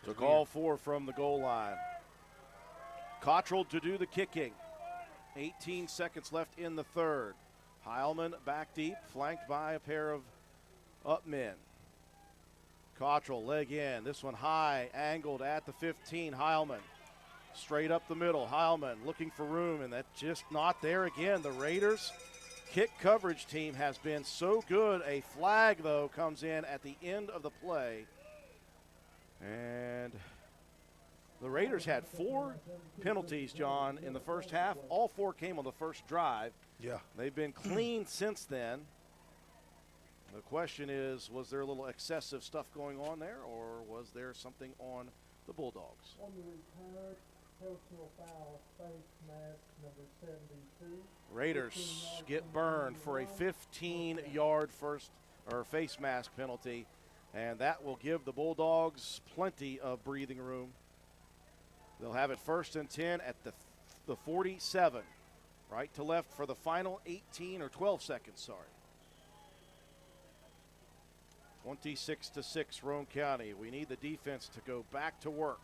Took all 4 from the goal line. Cottrell to do the kicking. 18 seconds left in the third. Heilman back deep, flanked by a pair of up men. Cottrell leg in. This one high, angled at the 15. Heilman straight up the middle. Heilman looking for room, and that's just not there again. The Raiders kick coverage team has been so good. A flag, though, comes in at the end of the play. And the Raiders had 4 penalties, John, in the first half. All 4 came on the first drive. Yeah. They've been clean since then. The question is, was there a little excessive stuff going on there, or was there something on the Bulldogs? On the return, personal foul, face mask number 72. Raiders get burned for a 15-yard face mask penalty, and that will give the Bulldogs plenty of breathing room. They'll have it 1st and 10 at the 47, right to left for the final 18 or 12 seconds, sorry. 26-6, Roane County. We need the defense to go back to work.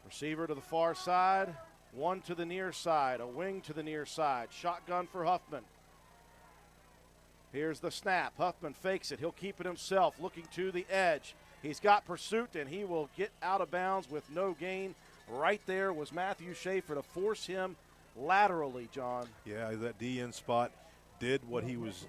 Receiver to the far side, one to the near side, a wing to the near side. Shotgun for Huffman. Here's the snap. Huffman fakes it. He'll keep it himself, looking to the edge. He's got pursuit, and he will get out of bounds with no gain. Right there was Matthew Schaefer to force him laterally, John. Yeah, that DN spot did what he was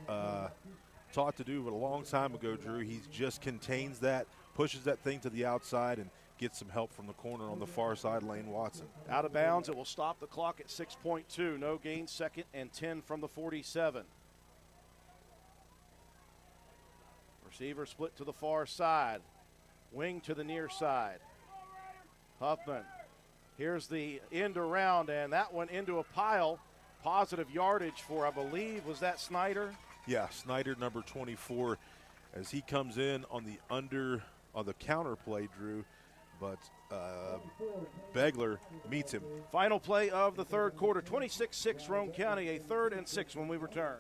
taught to do a long time ago, Drew. He just contains that, pushes that thing to the outside, and gets some help from the corner on the far side, Lane Watson. Out of bounds. It will stop the clock at 6.2. No gain, 2nd and 10 from the 47. Receiver split to the far side. Wing to the near side. Huffman. Here's the end around, and that one into a pile. Positive yardage for, I believe, was that Snyder? Yeah, Snyder, number 24, as he comes in on the counter play, Drew, but Begler meets him. Final play of the third quarter, 26-6 Roane County, a 3rd and 6 when we return.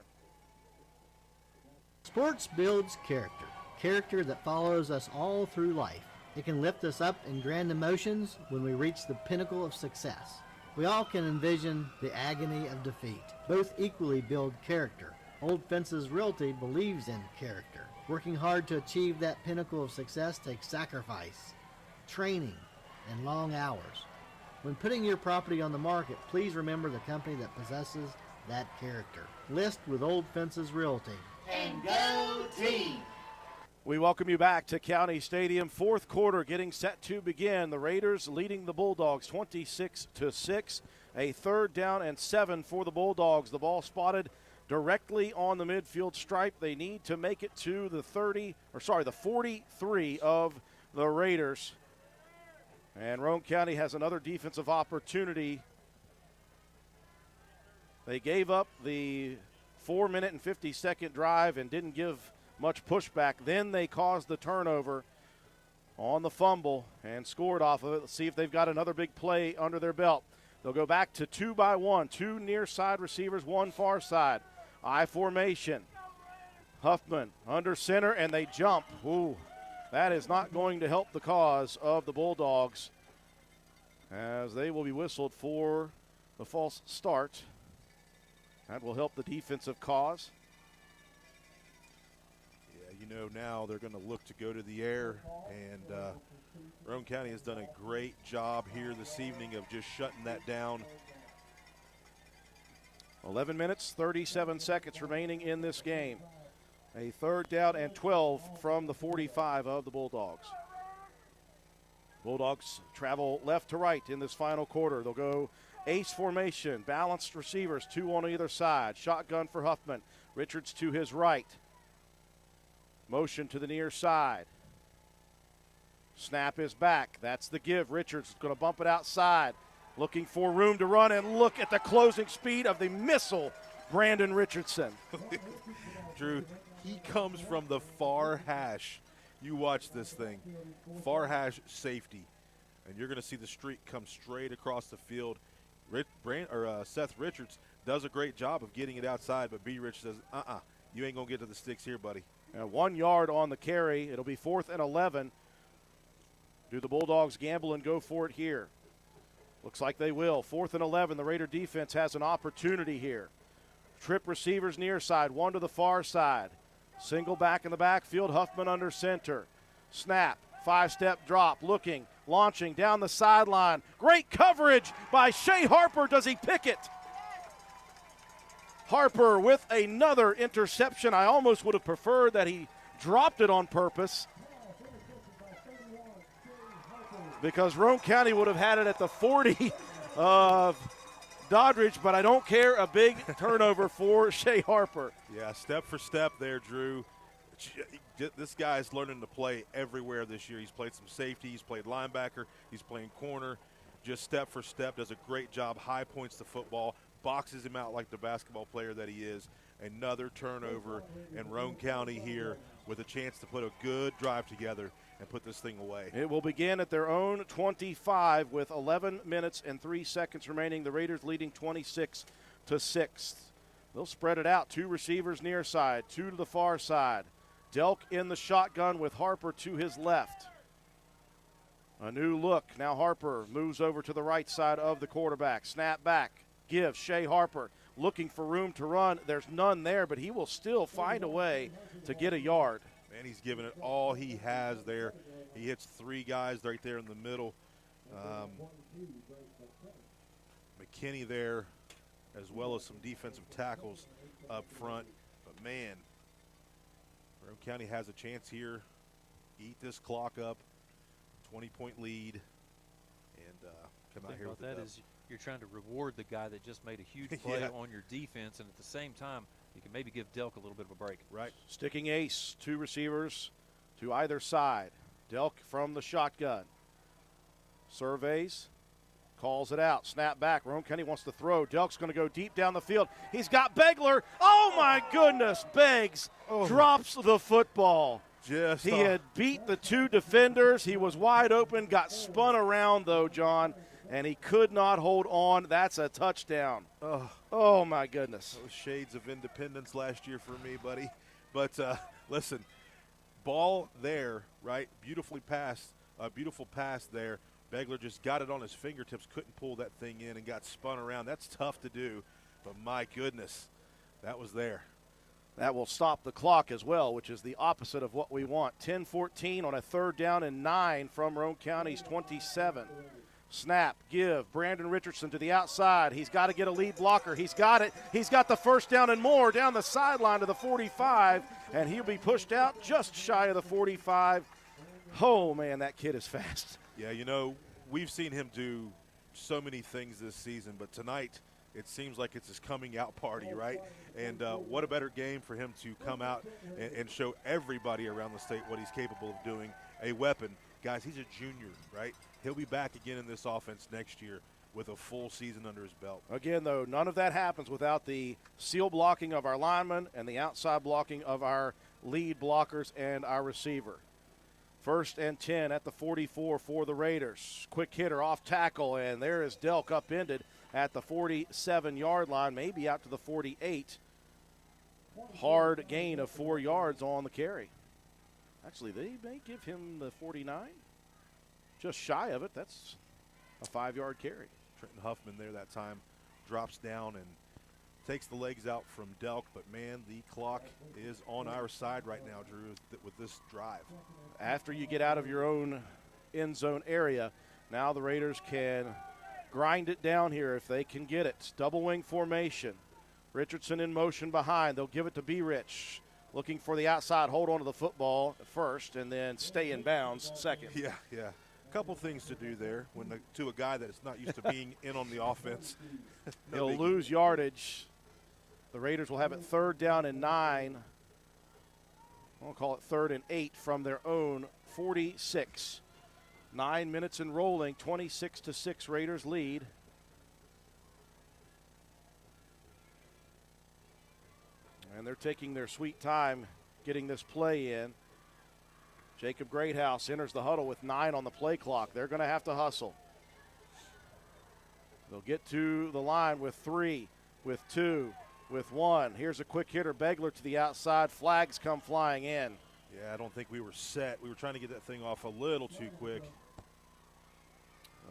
Sports builds character, character that follows us all through life. It can lift us up in grand emotions when we reach the pinnacle of success. We all can envision the agony of defeat. Both equally build character. Old Fences Realty believes in character. Working hard to achieve that pinnacle of success takes sacrifice, training, and long hours. When putting your property on the market, please remember the company that possesses that character. List with Old Fences Realty. And go team! We welcome you back to County Stadium. Fourth quarter getting set to begin. The Raiders leading the Bulldogs 26-6. A 3rd down and 7 for the Bulldogs. The ball spotted directly on the midfield stripe. They need to make it to the 43 of the Raiders. And Roane County has another defensive opportunity. They gave up the 4-minute and 50-second drive and didn't give much pushback. Then they caused the turnover on the fumble and scored off of it. Let's see if they've got another big play under their belt. They'll go back to 2 by 1, 2 near side receivers, 1 far side. I formation. Huffman under center, and they jump. Ooh, that is not going to help the cause of the Bulldogs, as they will be whistled for the false start. That will help the defensive cause. Now they're going to look to go to the air, and Roane County has done a great job here this evening of just shutting that down. 11 minutes, 37 seconds remaining in this game. A 3rd down and 12 from the 45 of the Bulldogs. Bulldogs travel left to right in this final quarter. They'll go ace formation, balanced receivers, 2 on either side. Shotgun for Huffman. Richards to his right. Motion to the near side. Snap is back. That's the give. Richards is going to bump it outside. Looking for room to run, and look at the closing speed of the missile, Brandon Richardson. Drew, he comes from the far hash. You watch this thing. Far hash safety. and you're going to see the streak come straight across the field. Seth Richards does a great job of getting it outside, but B. Rich says, you ain't going to get to the sticks here, buddy. 1 yard on the carry. It'll be 4th and 11. Do the Bulldogs gamble and go for it here? Looks like they will. 4th and 11. The Raider defense has an opportunity here. Trip receivers near side, one to the far side. Single back in the backfield, Huffman under center. Snap, 5-step drop, looking, launching down the sideline. Great coverage by Shea Harper. Does he pick it? Harper with another interception. I almost would have preferred that he dropped it on purpose, because Roane County would have had it at the 40 of Doddridge, but I don't care. A big turnover for Shea Harper. Yeah, step for step there, Drew. This guy's learning to play everywhere this year. He's played some safety. He's played linebacker. He's playing corner. Just step for step, does a great job. High points the football, boxes him out like the basketball player that he is. Another turnover, and Roane County here with a chance to put a good drive together and put this thing away. It will begin at their own 25 with 11 minutes and 3 seconds remaining. The Raiders leading 26-6. They'll spread it out. 2 receivers near side, 2 to the far side. Delk in the shotgun with Harper to his left. A new look. Now Harper moves over to the right side of the quarterback. Snap back. Give Shea Harper looking for room to run. There's none there, but he will still find a way to get a yard. Man, he's giving it all he has there. He hits 3 guys right there in the middle. McKinney there, as well as some defensive tackles up front. But, man, Roane County has a chance here. Eat this clock up, 20-point lead, and come out here with that is you're trying to reward the guy that just made a huge play on your defense, and at the same time, you can maybe give Delk a little bit of a break. Right. Sticking ace, 2 receivers to either side. Delk from the shotgun. Surveys, calls it out. Snap back. Roane County wants to throw. Delk's going to go deep down the field. He's got Begler. Oh, my goodness. Beggs drops the football. He had beat the 2 defenders. He was wide open, got spun around, though, John, and he could not hold on. That's a touchdown. Oh, my goodness. Those shades of independence last year for me, buddy. But, listen, ball there, right? Beautiful pass there. Begler just got it on his fingertips, couldn't pull that thing in, and got spun around. That's tough to do, but my goodness, that was there. That will stop the clock as well, which is the opposite of what we want. 10-14 on a 3rd down and 9 from Roane County's 27. Snap, give, Brandon Richardson to the outside. He's got to get a lead blocker. He's got it. He's got the 1st down and more down the sideline to the 45, and he'll be pushed out just shy of the 45. Oh, man, that kid is fast. Yeah, you know, we've seen him do so many things this season, but tonight it seems like it's his coming out party, right? And what a better game for him to come out and show everybody around the state what he's capable of doing. A weapon. Guys, he's a junior, right? He'll be back again in this offense next year with a full season under his belt. Again, though, none of that happens without the seal blocking of our linemen and the outside blocking of our lead blockers and our receiver. 1st and 10 at the 44 for the Raiders. Quick hitter off tackle, and there is Delk upended at the 47-yard line, maybe out to the 48. Hard gain of 4 yards on the carry. Actually, they may give him the 49. Just shy of it. That's a 5-yard carry. Trenton Huffman there that time drops down and takes the legs out from Delk, but man, the clock is on our side right now, Drew, with this drive. After you get out of your own end zone area, now the Raiders can grind it down here if they can get it. Double wing formation. Richardson in motion behind. They'll give it to B-Rich. Looking for the outside, hold on to the football first, and then stay in bounds second. Yeah. A couple things to do there to a guy that is not used to being in on the offense. He'll lose yardage. The Raiders will have it 3rd down and 9. We'll call it 3rd and 8 from their own 46. 9 minutes and rolling, 26-6 Raiders lead. And they're taking their sweet time getting this play in. Jacob Greathouse enters the huddle with 9 on the play clock. They're going to have to hustle. They'll get to the line with 3, with 2, with 1. Here's a quick hitter, Begler to the outside. Flags come flying in. Yeah, I don't think we were set. We were trying to get that thing off a little too quick.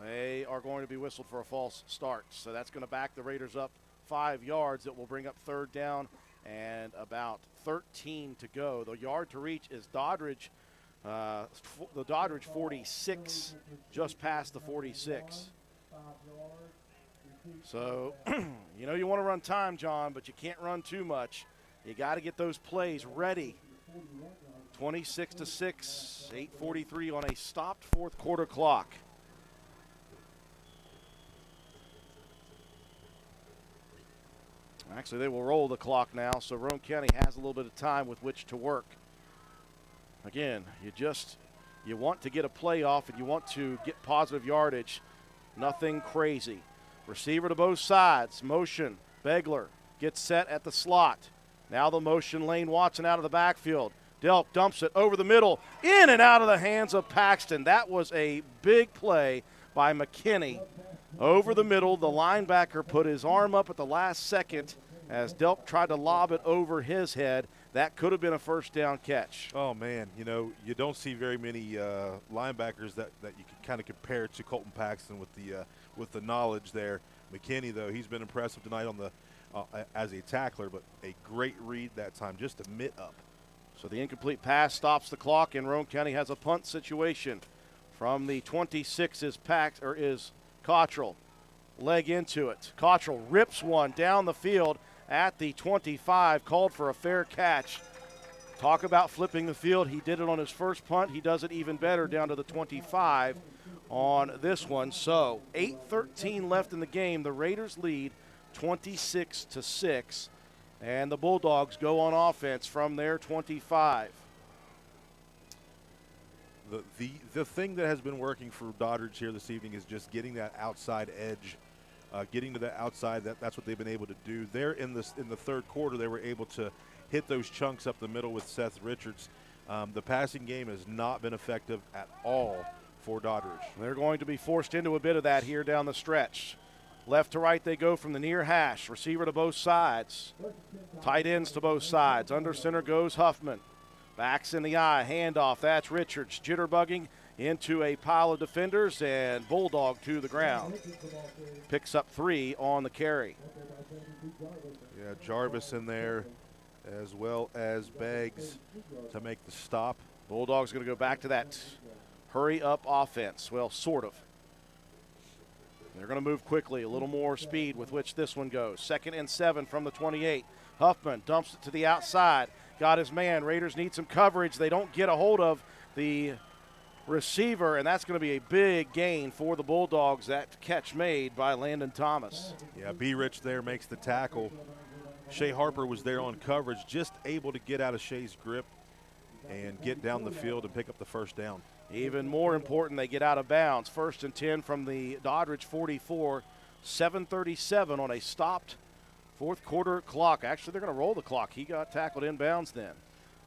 They are going to be whistled for a false start. So that's going to back the Raiders up 5 yards. It will bring up 3rd down and about 13 to go. The yard to reach is Doddridge. The Doddridge 46, just past the 46. So, you want to run time, John, but you can't run too much. You got to get those plays ready. 26-6, 8:43 on a stopped 4th quarter clock. Actually, they will roll the clock now, so Roane County has a little bit of time with which to work. Again, you want to get a play off and you want to get positive yardage. Nothing crazy. Receiver to both sides. Motion. Begler gets set at the slot. Now the motion, Lane Watson out of the backfield. Delk dumps it over the middle, in and out of the hands of Paxton. That was a big play by McKinney. Over the middle, the linebacker put his arm up at the last second as Delk tried to lob it over his head. That could have been a 1st down catch. Oh, man, you don't see very many linebackers that you can kind of compare to Colton Paxton with the knowledge there. McKinney, though, he's been impressive tonight on the as a tackler, but a great read that time, just a mitt up. So the incomplete pass stops the clock, and Roane County has a punt situation. From the 26 is Cottrell. Leg into it. Cottrell rips one down the field at the 25, called for a fair catch. Talk about flipping the field. He did it on his first punt. He does it even better down to the 25 on this one. So 8:13 left in the game. The Raiders lead 26-6, and the Bulldogs go on offense from their 25. The thing that has been working for Doddridge here this evening is just getting that outside edge, getting to the outside. That's what they've been able to do. There in the 3rd quarter, they were able to hit those chunks up the middle with Seth Richards. The passing game has not been effective at all for Doddridge. They're going to be forced into a bit of that here down the stretch. Left to right they go from the near hash. Receiver to both sides. Tight ends to both sides. Under center goes Huffman. Backs in the eye, handoff, that's Richards. Jitterbugging into a pile of defenders, and Bulldog to the ground. Picks up 3 on the carry. Yeah, Jarvis in there, as well as Beggs to make the stop. Bulldogs going to go back to that hurry-up offense. Well, sort of. They're going to move quickly, a little more speed with which this one goes. 2nd and 7 from the 28. Huffman dumps it to the outside. Got his man. Raiders need some coverage. They don't get a hold of the receiver, and that's going to be a big gain for the Bulldogs. That catch made by Landon Thomas. Yeah, B. Rich there makes the tackle. Shea Harper was there on coverage, just able to get out of Shea's grip and get down the field and pick up the 1st down. Even more important, they get out of bounds. 1st and 10 from the Doddridge 44. 7:37 on a stopped 4th quarter clock. Actually, they're going to roll the clock. He got tackled inbounds then.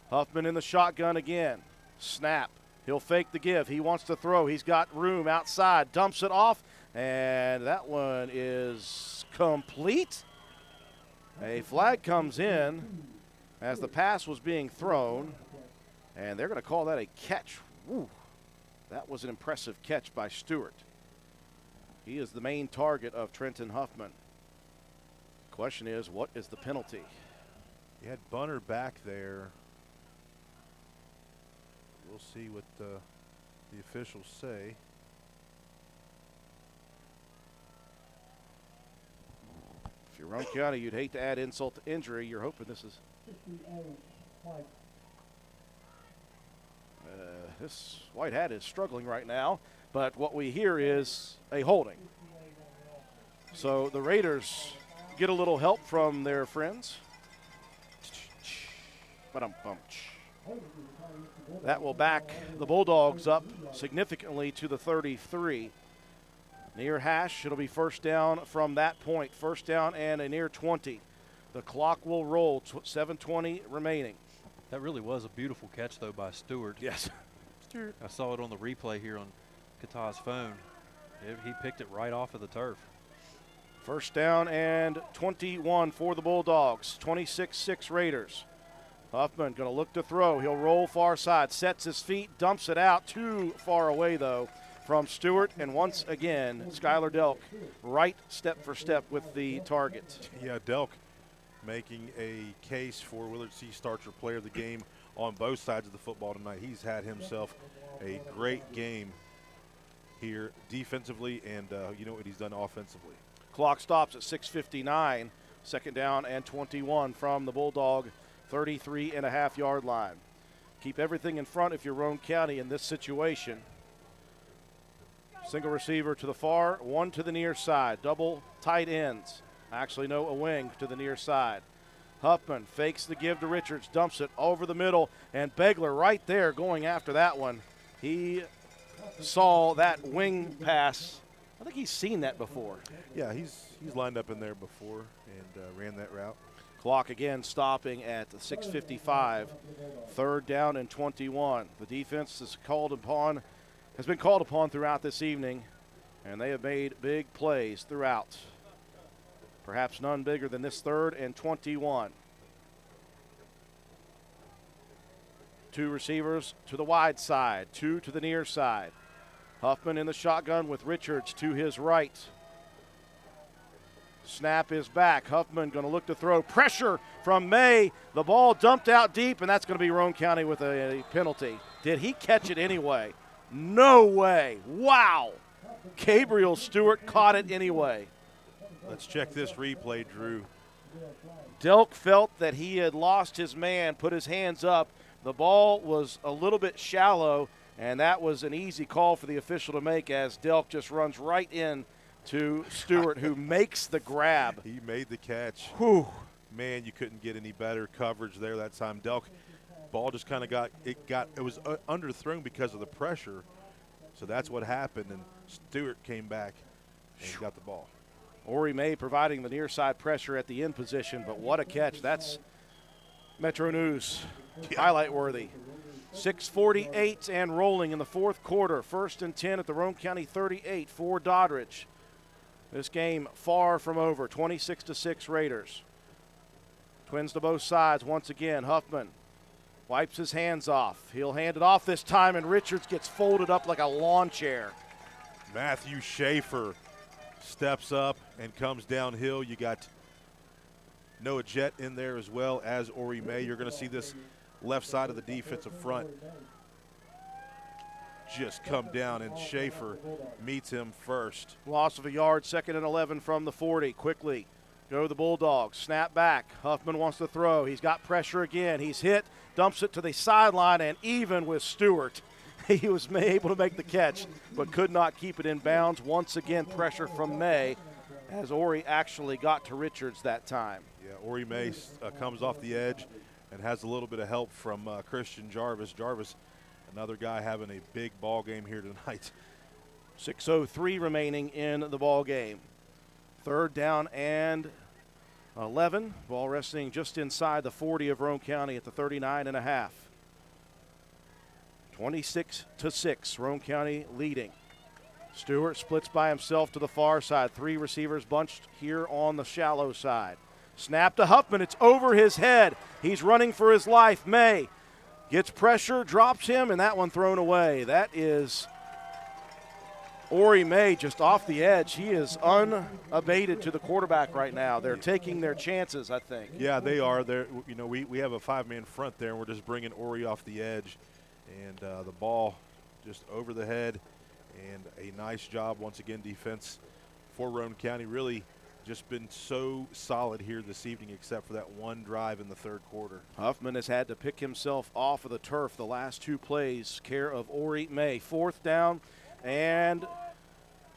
Huffman in the shotgun again. Snap. He'll fake the give. He wants to throw. He's got room outside. Dumps it off, and that one is complete. A flag comes in as the pass was being thrown, and they're going to call that a catch. Woo. That was an impressive catch by Stewart. He is the main target of Trenton Huffman. Question is, what is the penalty? You had Bunner back there. We'll see what the officials say. If you're Roane County, you'd hate to add insult to injury. You're hoping this is. This white hat is struggling right now, but what we hear is a holding. So the Raiders get a little help from their friends. That will back the Bulldogs up significantly to the 33. Near hash, it'll be 1st down from that point. 1st down and a near 20. The clock will roll, 7:20 remaining. That really was a beautiful catch, though, by Stewart. Yes. I saw it on the replay here on Kata's phone. He picked it right off of the turf. First down and 21 for the Bulldogs. 26-6 Raiders. Huffman going to look to throw. He'll roll far side, sets his feet, dumps it out. Too far away, though, from Stewart. And once again, Skylar Delk right step for step with the target. Yeah, Delk making a case for Willard C. Starcher player of the game on both sides of the football tonight. He's had himself a great game here defensively, and you know what he's done offensively. Clock stops at 6:59. Second down and 21 from the Bulldog 33.5-yard line. Keep everything in front if you're Roane County in this situation. Single receiver to the far, one to the near side. Double tight ends. Actually, no, a wing to the near side. Huffman fakes the give to Richards, dumps it over the middle, and Begler right there going after that one. He saw that wing pass. I think he's seen that before. Yeah, he's lined up in there before and ran that route. Clock again stopping at 6:55. Third down and 21. The defense has been called upon throughout this evening, and they have made big plays throughout. Perhaps none bigger than this third and 21. Two receivers to the wide side, two to the near side. Huffman in the shotgun with Richards to his right. Snap is back. Huffman going to look to throw. Pressure from May. The ball dumped out deep, and that's going to be Roane County with a penalty. Did he catch it anyway? No way. Wow. Gabriel Stewart caught it anyway. Let's check this replay, Drew. Delk felt that he had lost his man, put his hands up. The ball was a little bit shallow, and that was an easy call for the official to make as Delk just runs right in to Stewart, who makes the grab. He made the catch. Whew. Man, you couldn't get any better coverage there that time. Delk, ball just kind of it was underthrown because of the pressure. So that's what happened, and Stewart came back and got the ball. Ori May providing the near side pressure at the end position, but what a catch. That's Metro News highlight worthy. 6:48 and rolling in the fourth quarter. 1st and 10 at the Roane County 38 for Doddridge. This game far from over. 26-6 Raiders. Twins to both sides once again. Huffman wipes his hands off. He'll hand it off this time, and Richards gets folded up like a lawn chair. Matthew Schaefer steps up and comes downhill. You got Noah Jett in there as well as Ori May. You're going to see this left side of the defensive front just come down, and Schaefer meets him first. Loss of a yard, 2nd and 11 from the 40. Quickly go the Bulldogs. Snap back. Huffman wants to throw. He's got pressure again. He's hit, dumps it to the sideline, and even with Stewart, he was able to make the catch, but could not keep it in bounds. Once again, pressure from May, as Ori actually got to Richards that time. Yeah, Ori May comes off the edge and has a little bit of help from Christian Jarvis. Jarvis, another guy having a big ball game here tonight. 6:03 remaining in the ball game. 3rd down and 11. Ball resting just inside the 40 of Roane County at the 39.5. 26-6, Roane County leading. Stewart splits by himself to the far side. 3 receivers bunched here on the shallow side. Snap to Huffman. It's over his head. He's running for his life. May gets pressure, drops him, and that one thrown away. That is Ori May just off the edge. He is unabated to the quarterback right now. They're taking their chances, I think. Yeah, they are. We have a 5-man front there, and we're just bringing Ori off the edge. And the ball just over the head, and a nice job once again defense for Roane County. Really just been so solid here this evening except for that one drive in the 3rd quarter. Huffman has had to pick himself off of the turf the last 2 plays, care of Ori May. 4th down and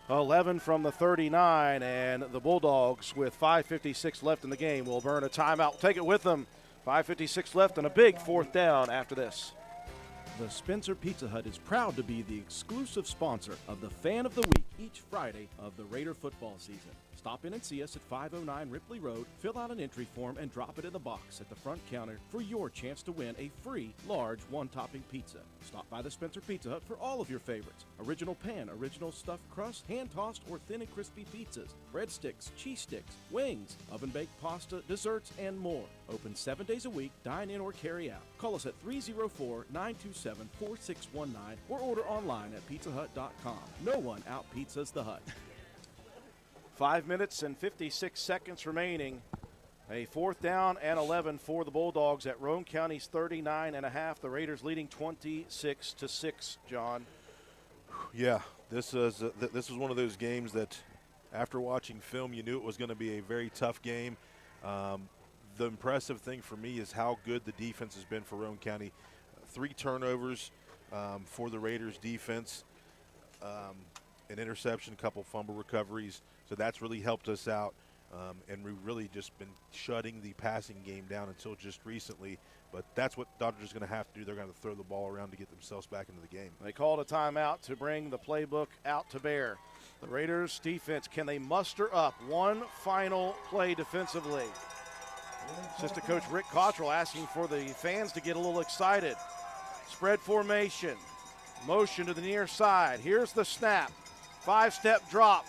11 from the 39, and the Bulldogs with 5:56 left in the game will burn a timeout. Take it with them. 5:56 left and a big 4th down after this. The Spencer Pizza Hut is proud to be the exclusive sponsor of the Fan of the Week each Friday of the Raider football season. Stop in and see us at 509 Ripley Road, fill out an entry form, and drop it in the box at the front counter for your chance to win a free large one-topping pizza. Stop by the Spencer Pizza Hut for all of your favorites. Original pan, original stuffed crust, hand-tossed or thin and crispy pizzas, breadsticks, cheese sticks, wings, oven-baked pasta, desserts, and more. Open 7 days a week, dine in or carry out. Call us at 304-927-4619 or order online at pizzahut.com. No one out-pizzas the Hut. 5 minutes and 56 seconds remaining. A 4th down and 11 for the Bulldogs at Roane County's 39.5. The Raiders leading 26-6, John. Yeah, this was one of those games that after watching film, you knew it was going to be a very tough game. The impressive thing for me is how good the defense has been for Roane County. 3 turnovers for the Raiders defense, an interception, a couple fumble recoveries. So that's really helped us out, and we've really just been shutting the passing game down until just recently. But that's what Doddridge is going to have to do. They're going to throw the ball around to get themselves back into the game. They called a timeout to bring the playbook out to bear. The Raiders defense, can they muster up one final play defensively? Assistant coach Rick Cottrell asking for the fans to get a little excited. Spread formation, motion to the near side. Here's the snap, 5-step drop.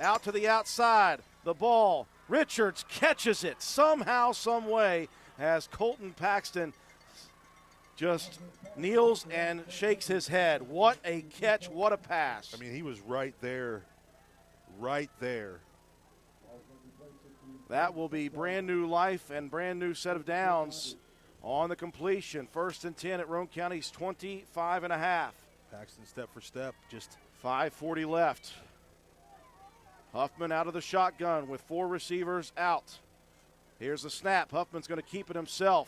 Out to the outside, the ball. Richards catches it somehow, some way, as Colton Paxton just kneels and shakes his head. What a catch, what a pass. I mean, he was right there, right there. That will be brand new life and brand new set of downs on the completion. 1st and 10 at Roane County's 25.5. Paxton step for step, just 5:40 left. Huffman out of the shotgun with 4 receivers out. Here's the snap. Huffman's going to keep it himself.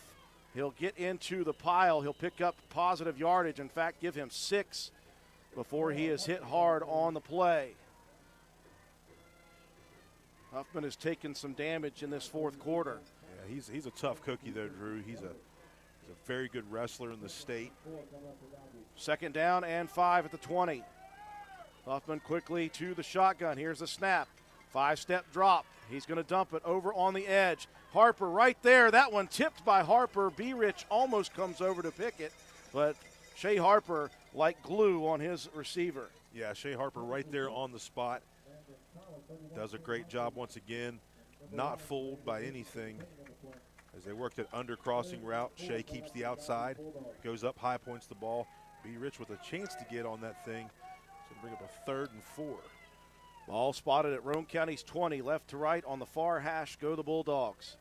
He'll get into the pile. He'll pick up positive yardage. In fact, give him 6 before he is hit hard on the play. Huffman has taken some damage in this 4th quarter. Yeah, he's a tough cookie, though, Drew. He's a very good wrestler in the state. 2nd down and 5 at the 20. Huffman quickly to the shotgun. Here's the snap. 5-step drop. He's going to dump it over on the edge. Harper right there. That one tipped by Harper. B-Rich almost comes over to pick it, but Shea Harper like glue on his receiver. Yeah, Shea Harper right there on the spot. Does a great job once again. Not fooled by anything. As they worked at under crossing route, Shea keeps the outside, goes up high, points the ball. B-Rich with a chance to get on that thing. Bring up a 3rd and 4. Ball spotted at Roane County's 20, left to right on the far hash go the Bulldogs.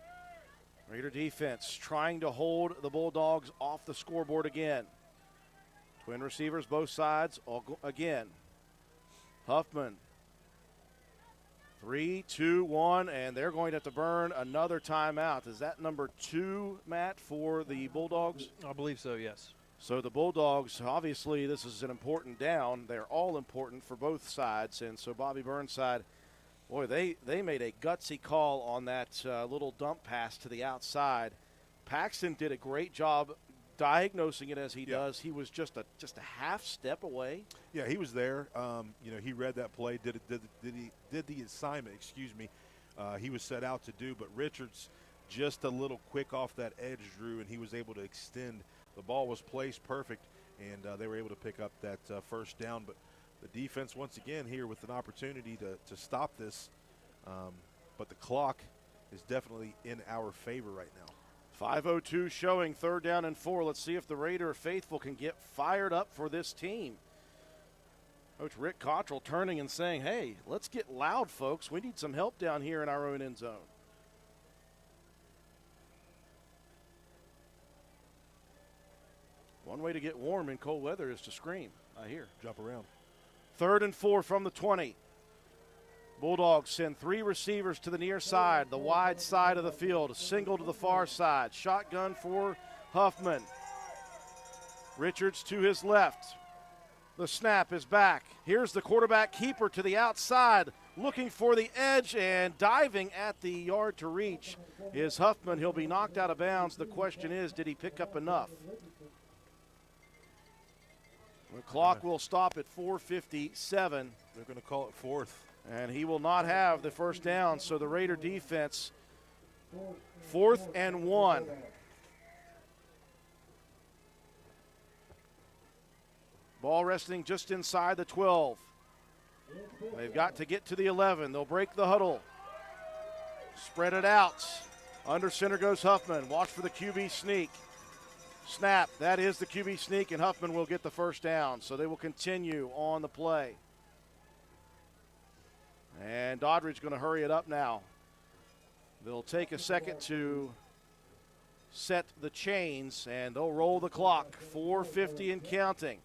Raider defense trying to hold the Bulldogs off the scoreboard again. Twin receivers both sides again. Huffman. 3, 2, 1, and they're going to have to burn another timeout. Is that number 2, Matt, for the Bulldogs? I believe so, yes. So the Bulldogs, obviously this is an important down. They're all important for both sides. And so Bobby Burnside, boy, they made a gutsy call on that little dump pass to the outside. Paxton did a great job diagnosing it as he does. He was just a half step away. Yeah, he was there. He read that play, did the assignment, he was set out to do. But Richards just a little quick off that edge, Drew, and he was able to extend. The ball was placed perfect, and they were able to pick up that 1st down. But the defense, once again, here with an opportunity to stop this. But the clock is definitely in our favor right now. 5:02 showing, 3rd down and 4. Let's see if the Raider faithful can get fired up for this team. Coach Rick Cottrell turning and saying, hey, let's get loud, folks. We need some help down here in our own end zone. One way to get warm in cold weather is to scream, I hear. Jump around. 3rd and 4 from the 20. Bulldogs send 3 receivers to the near side, the wide side of the field, a single to the far side. Shotgun for Huffman. Richards to his left. The snap is back. Here's the quarterback keeper to the outside, looking for the edge and diving at the yard to reach is Huffman. He'll be knocked out of bounds. The question is, did he pick up enough? The clock will stop at 4:57. They're going to call it 4th. And he will not have the first down, so the Raider defense, 4th and 1. Ball resting just inside the 12. They've got to get to the 11. They'll break the huddle. Spread it out. Under center goes Huffman. Watch for the QB sneak. Snap. That is the QB sneak, and Huffman will get the first down. So they will continue on the play. And Doddridge going to hurry it up now. They'll take a second to set the chains, and they'll roll the clock. 4:50 and counting.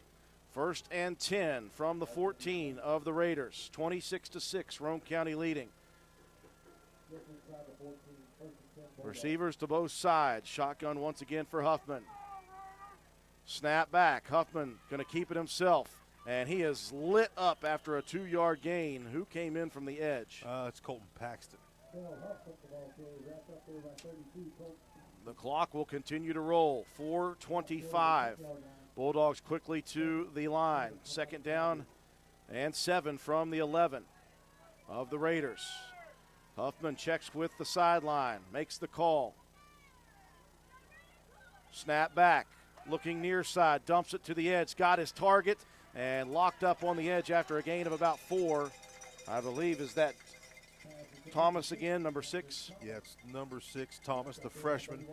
1st and 10 from the 14 of the Raiders. 26-6, Roane County leading. Receivers to both sides. Shotgun once again for Huffman. Snap back. Huffman going to keep it himself. And he is lit up after a 2-yard gain. Who came in from the edge? It's Colton Paxton. The clock will continue to roll. 4:25. Bulldogs quickly to the line. 2nd down and 7 from the 11 of the Raiders. Huffman checks with the sideline, makes the call. Snap back, looking near side, dumps it to the edge, got his target, and locked up on the edge after a gain of about 4. I believe is that Thomas again, number 6? Yeah, it's number 6, Thomas, the freshman.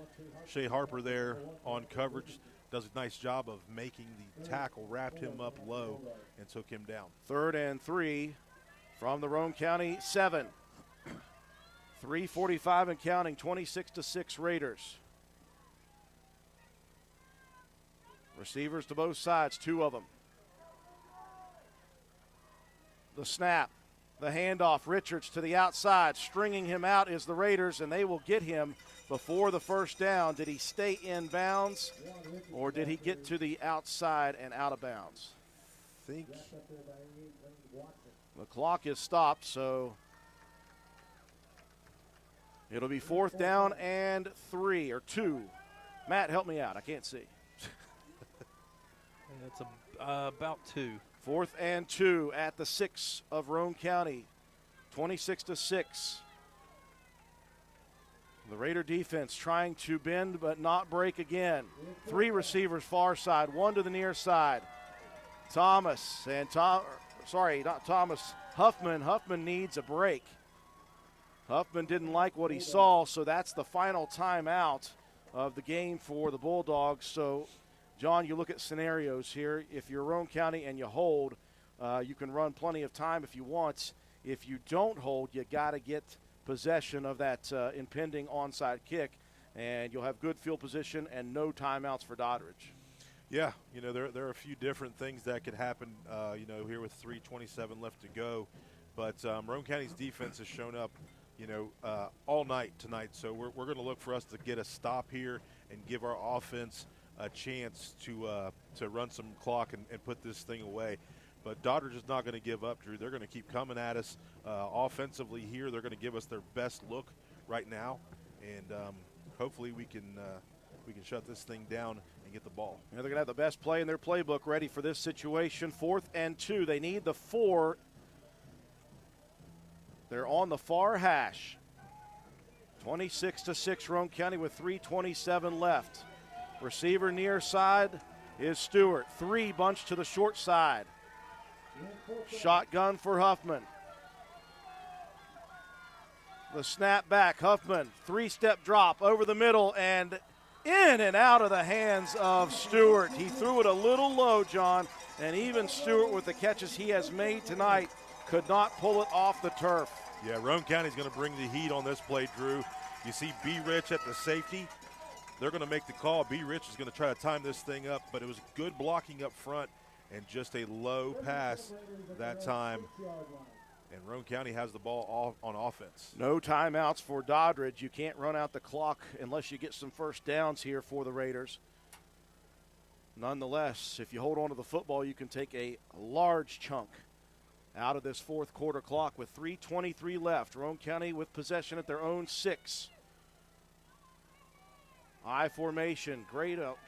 Shea Harper there on coverage. Does a nice job of making the tackle, wrapped him up low, and took him down. 3rd and 3 from the Roane County 7. 3:45 and counting, 26-6 Raiders. Receivers to both sides, 2 of them. The snap, the handoff, Richards to the outside. Stringing him out is the Raiders, and they will get him before the first down. Did he stay in bounds, or did he get to the outside and out of bounds? I think the clock is stopped, so it'll be 4th down and 3 or 2. Matt, help me out. I can't see. It's about 2. 4th and 2 at the 6 of Roane County, 26-6. The Raider defense trying to bend but not break again. 3 receivers far side, 1 to the near side. Thomas and Huffman. Huffman needs a break. Huffman didn't like what he saw, so that's the final timeout of the game for the Bulldogs. So, John, you look at scenarios here. If you're Roane County and you hold, you can run plenty of time if you want. If you don't hold, you got to get possession of that impending onside kick, and you'll have good field position and no timeouts for Doddridge. Yeah, there are a few different things that could happen, here with 3:27 left to go. But Roane County's defense has shown up, all night tonight. So we're going to look for us to get a stop here and give our offense a chance to run some clock and put this thing away. But Doddridge is not going to give up, Drew. They're going to keep coming at us offensively here. They're going to give us their best look right now, and hopefully we can shut this thing down and get the ball. They're going to have the best play in their playbook ready for this situation. 4th and 2. They need the 4. They're on the far hash. 26-6 Roane County with 3:27 left. Receiver near side is Stewart. 3 bunch to the short side. Shotgun for Huffman. The snap back, Huffman, 3-step drop over the middle and in and out of the hands of Stewart. He threw it a little low, John, and even Stewart, with the catches he has made tonight, could not pull it off the turf. Yeah, Roane County's going to bring the heat on this play, Drew. You see B. Rich at the safety. They're going to make the call. B. Rich is going to try to time this thing up, but it was good blocking up front and just a low pass that time. And Roane County has the ball on offense. No timeouts for Doddridge. You can't run out the clock unless you get some first downs here for the Raiders. Nonetheless, if you hold on to the football, you can take a large chunk out of this 4th quarter clock with 3:23 left. Roane County with possession at their own 6. I formation.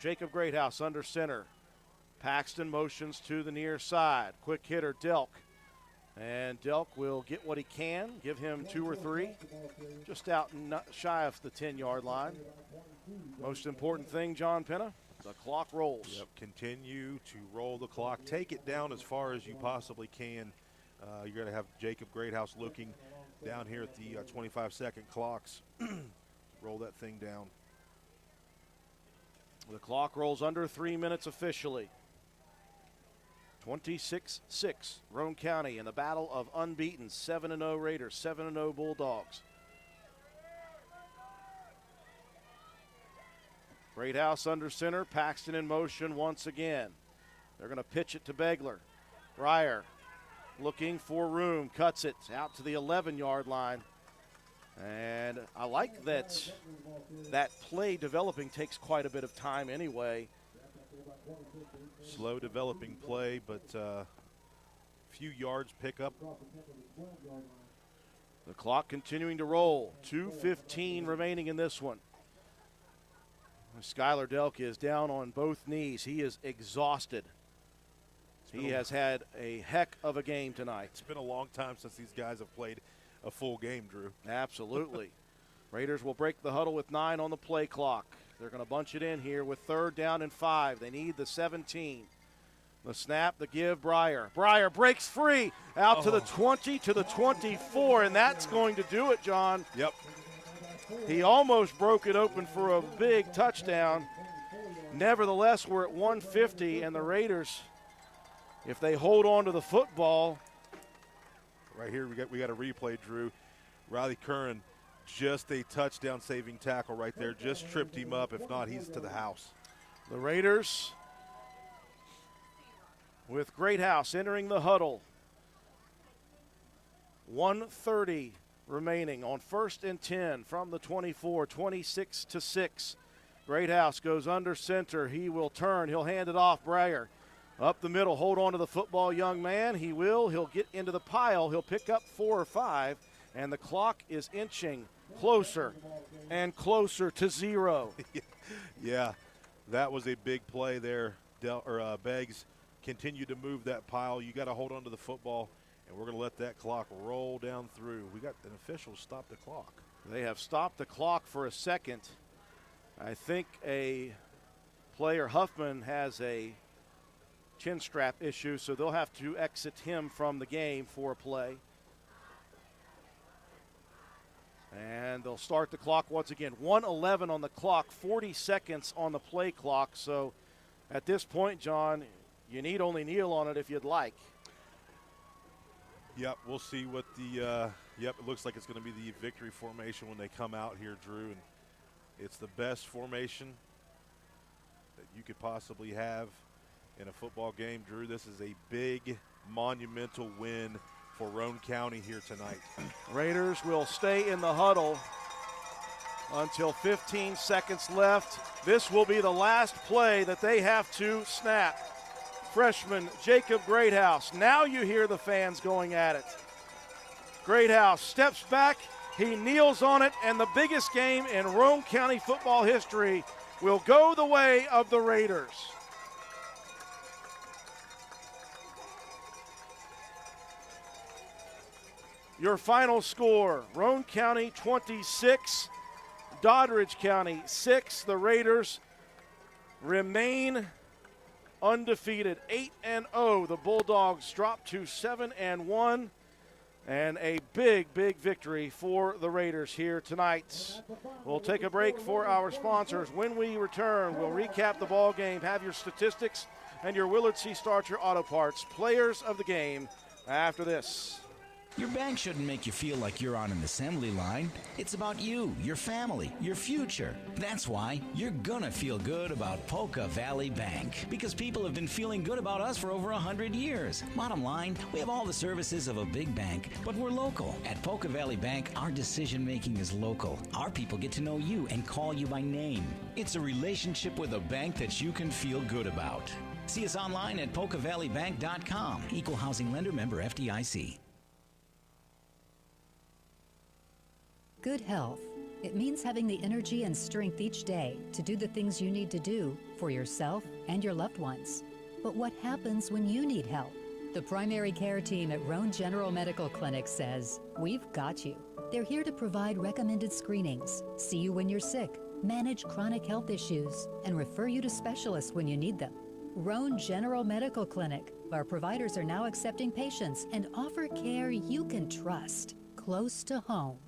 Jacob Greathouse under center. Paxton motions to the near side. Quick hitter, Delk. And Delk will get what he can, give him 2 or 3, just out and shy of the 10-yard line. Most important thing, John Penna, the clock rolls. Yep, continue to roll the clock. Take it down as far as you possibly can. You're going to have Jacob Greathouse looking down here at the 25-second clocks. Roll that thing down. The clock rolls under 3 minutes officially. 26-6, Roane County in the battle of unbeaten 7-0 Raiders, 7-0 Bulldogs. Greathouse under center, Paxton in motion once again. They're going to pitch it to Begler. Breyer looking for room, cuts it out to the 11-yard line. And I like that play developing takes quite a bit of time anyway. Slow developing play, but few yards pick up. The clock continuing to roll. 2:15 remaining in this one. Skylar Delk is down on both knees. He is exhausted. He has had a heck of a game tonight. It's been a long time since these guys have played a full game, Drew. Absolutely. Raiders will break the huddle with 9 on the play clock. They're going to bunch it in here with 3rd down and 5. They need the 17. The snap, the give, Breyer. Breyer breaks free out to the 20, to the 24, and that's going to do it, John. Yep. He almost broke it open for a big touchdown. Nevertheless, we're at 150, and the Raiders, if they hold on to the football. Right here, we got a replay, Drew. Riley Curran, just a touchdown saving tackle right there. Just tripped him up. If not, he's to the house. The Raiders with Greathouse entering the huddle. 1:30 remaining on 1st and 10 from the 24, 26-6. Greathouse goes under center. He will turn. He'll hand it off. Breyer up the middle. Hold on to the football, young man. He will. He'll get into the pile. He'll pick up 4 or 5, and the clock is inching closer and closer to 0. Yeah, that was a big play there. Beggs continued to move that pile. You got to hold on to the football, and we're going to let that clock roll down through. We got an official stop the clock. They have stopped the clock for a second. I think a player, Huffman, has a chin strap issue, so they'll have to exit him from the game for a play. And they'll start the clock once again. 1:11 on the clock, 40 seconds on the play clock. So at this point, John, you need only kneel on it if you'd like. Yep, we'll see what the it looks like it's going to be the victory formation when they come out here, Drew. And it's the best formation that you could possibly have in a football game, Drew. This is a big, monumental win for Roane County here tonight. Raiders will stay in the huddle until 15 seconds left. This will be the last play that they have to snap. Freshman Jacob Greathouse. Now you hear the fans going at it. Greathouse steps back, he kneels on it, and the biggest game in Roane County football history will go the way of the Raiders. Your final score, Roane County 26, Doddridge County 6. The Raiders remain undefeated, 8-0. The Bulldogs drop to 7-1, and a big, big victory for the Raiders here tonight. We'll take a break for our sponsors. When we return, we'll recap the ball game, have your statistics, and your Willard C. Starcher Auto Parts players of the game after this. Your bank shouldn't make you feel like you're on an assembly line. It's about you, your family, your future. That's why you're gonna feel good about Polka Valley Bank, because people have been feeling good about us for over 100 years. Bottom line, we have all the services of a big bank, but we're local. At Polka Valley Bank, our decision making is local. Our people get to know you and call you by name. It's a relationship with a bank that you can feel good about. See us online at polkavalleybank.com. Equal housing lender, member FDIC. Good health. It means having the energy and strength each day to do the things you need to do for yourself and your loved ones. But what happens when you need help? The primary care team at Roane General Medical Clinic says, "We've got you." They're here to provide recommended screenings, see you when you're sick, manage chronic health issues, and refer you to specialists when you need them. Roane General Medical Clinic. Our providers are now accepting patients and offer care you can trust, close to home.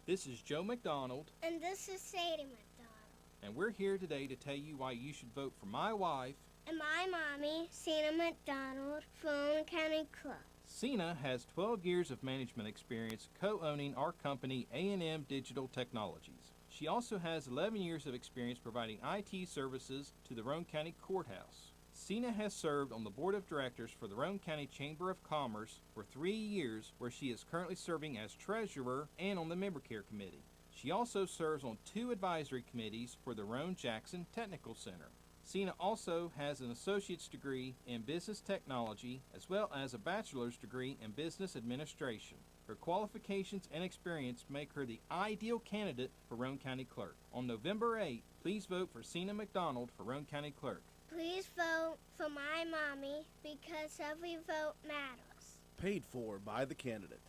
This is Joe McDonald, And this is Sadie McDonald. and we're here today to tell you why you should vote for my wife. And my mommy, Sina McDonald, from Roane County Clerk. Sina has 12 years of management experience co-owning our company A&M Digital Technologies. She also has 11 years of experience providing IT services to the Roane County Courthouse. Sina has served on the board of directors for the Roane County Chamber of Commerce for 3 years, where she is currently serving as treasurer and on the member care committee. She also serves on 2 advisory committees for the Roane Jackson Technical Center. Sina also has an associate's degree in business technology as well as a bachelor's degree in business administration. Her qualifications and experience make her the ideal candidate for Roane County Clerk. On November 8th, please vote for Sina McDonald for Roane County Clerk. Please vote for my mommy because every vote matters. Paid for by the candidate.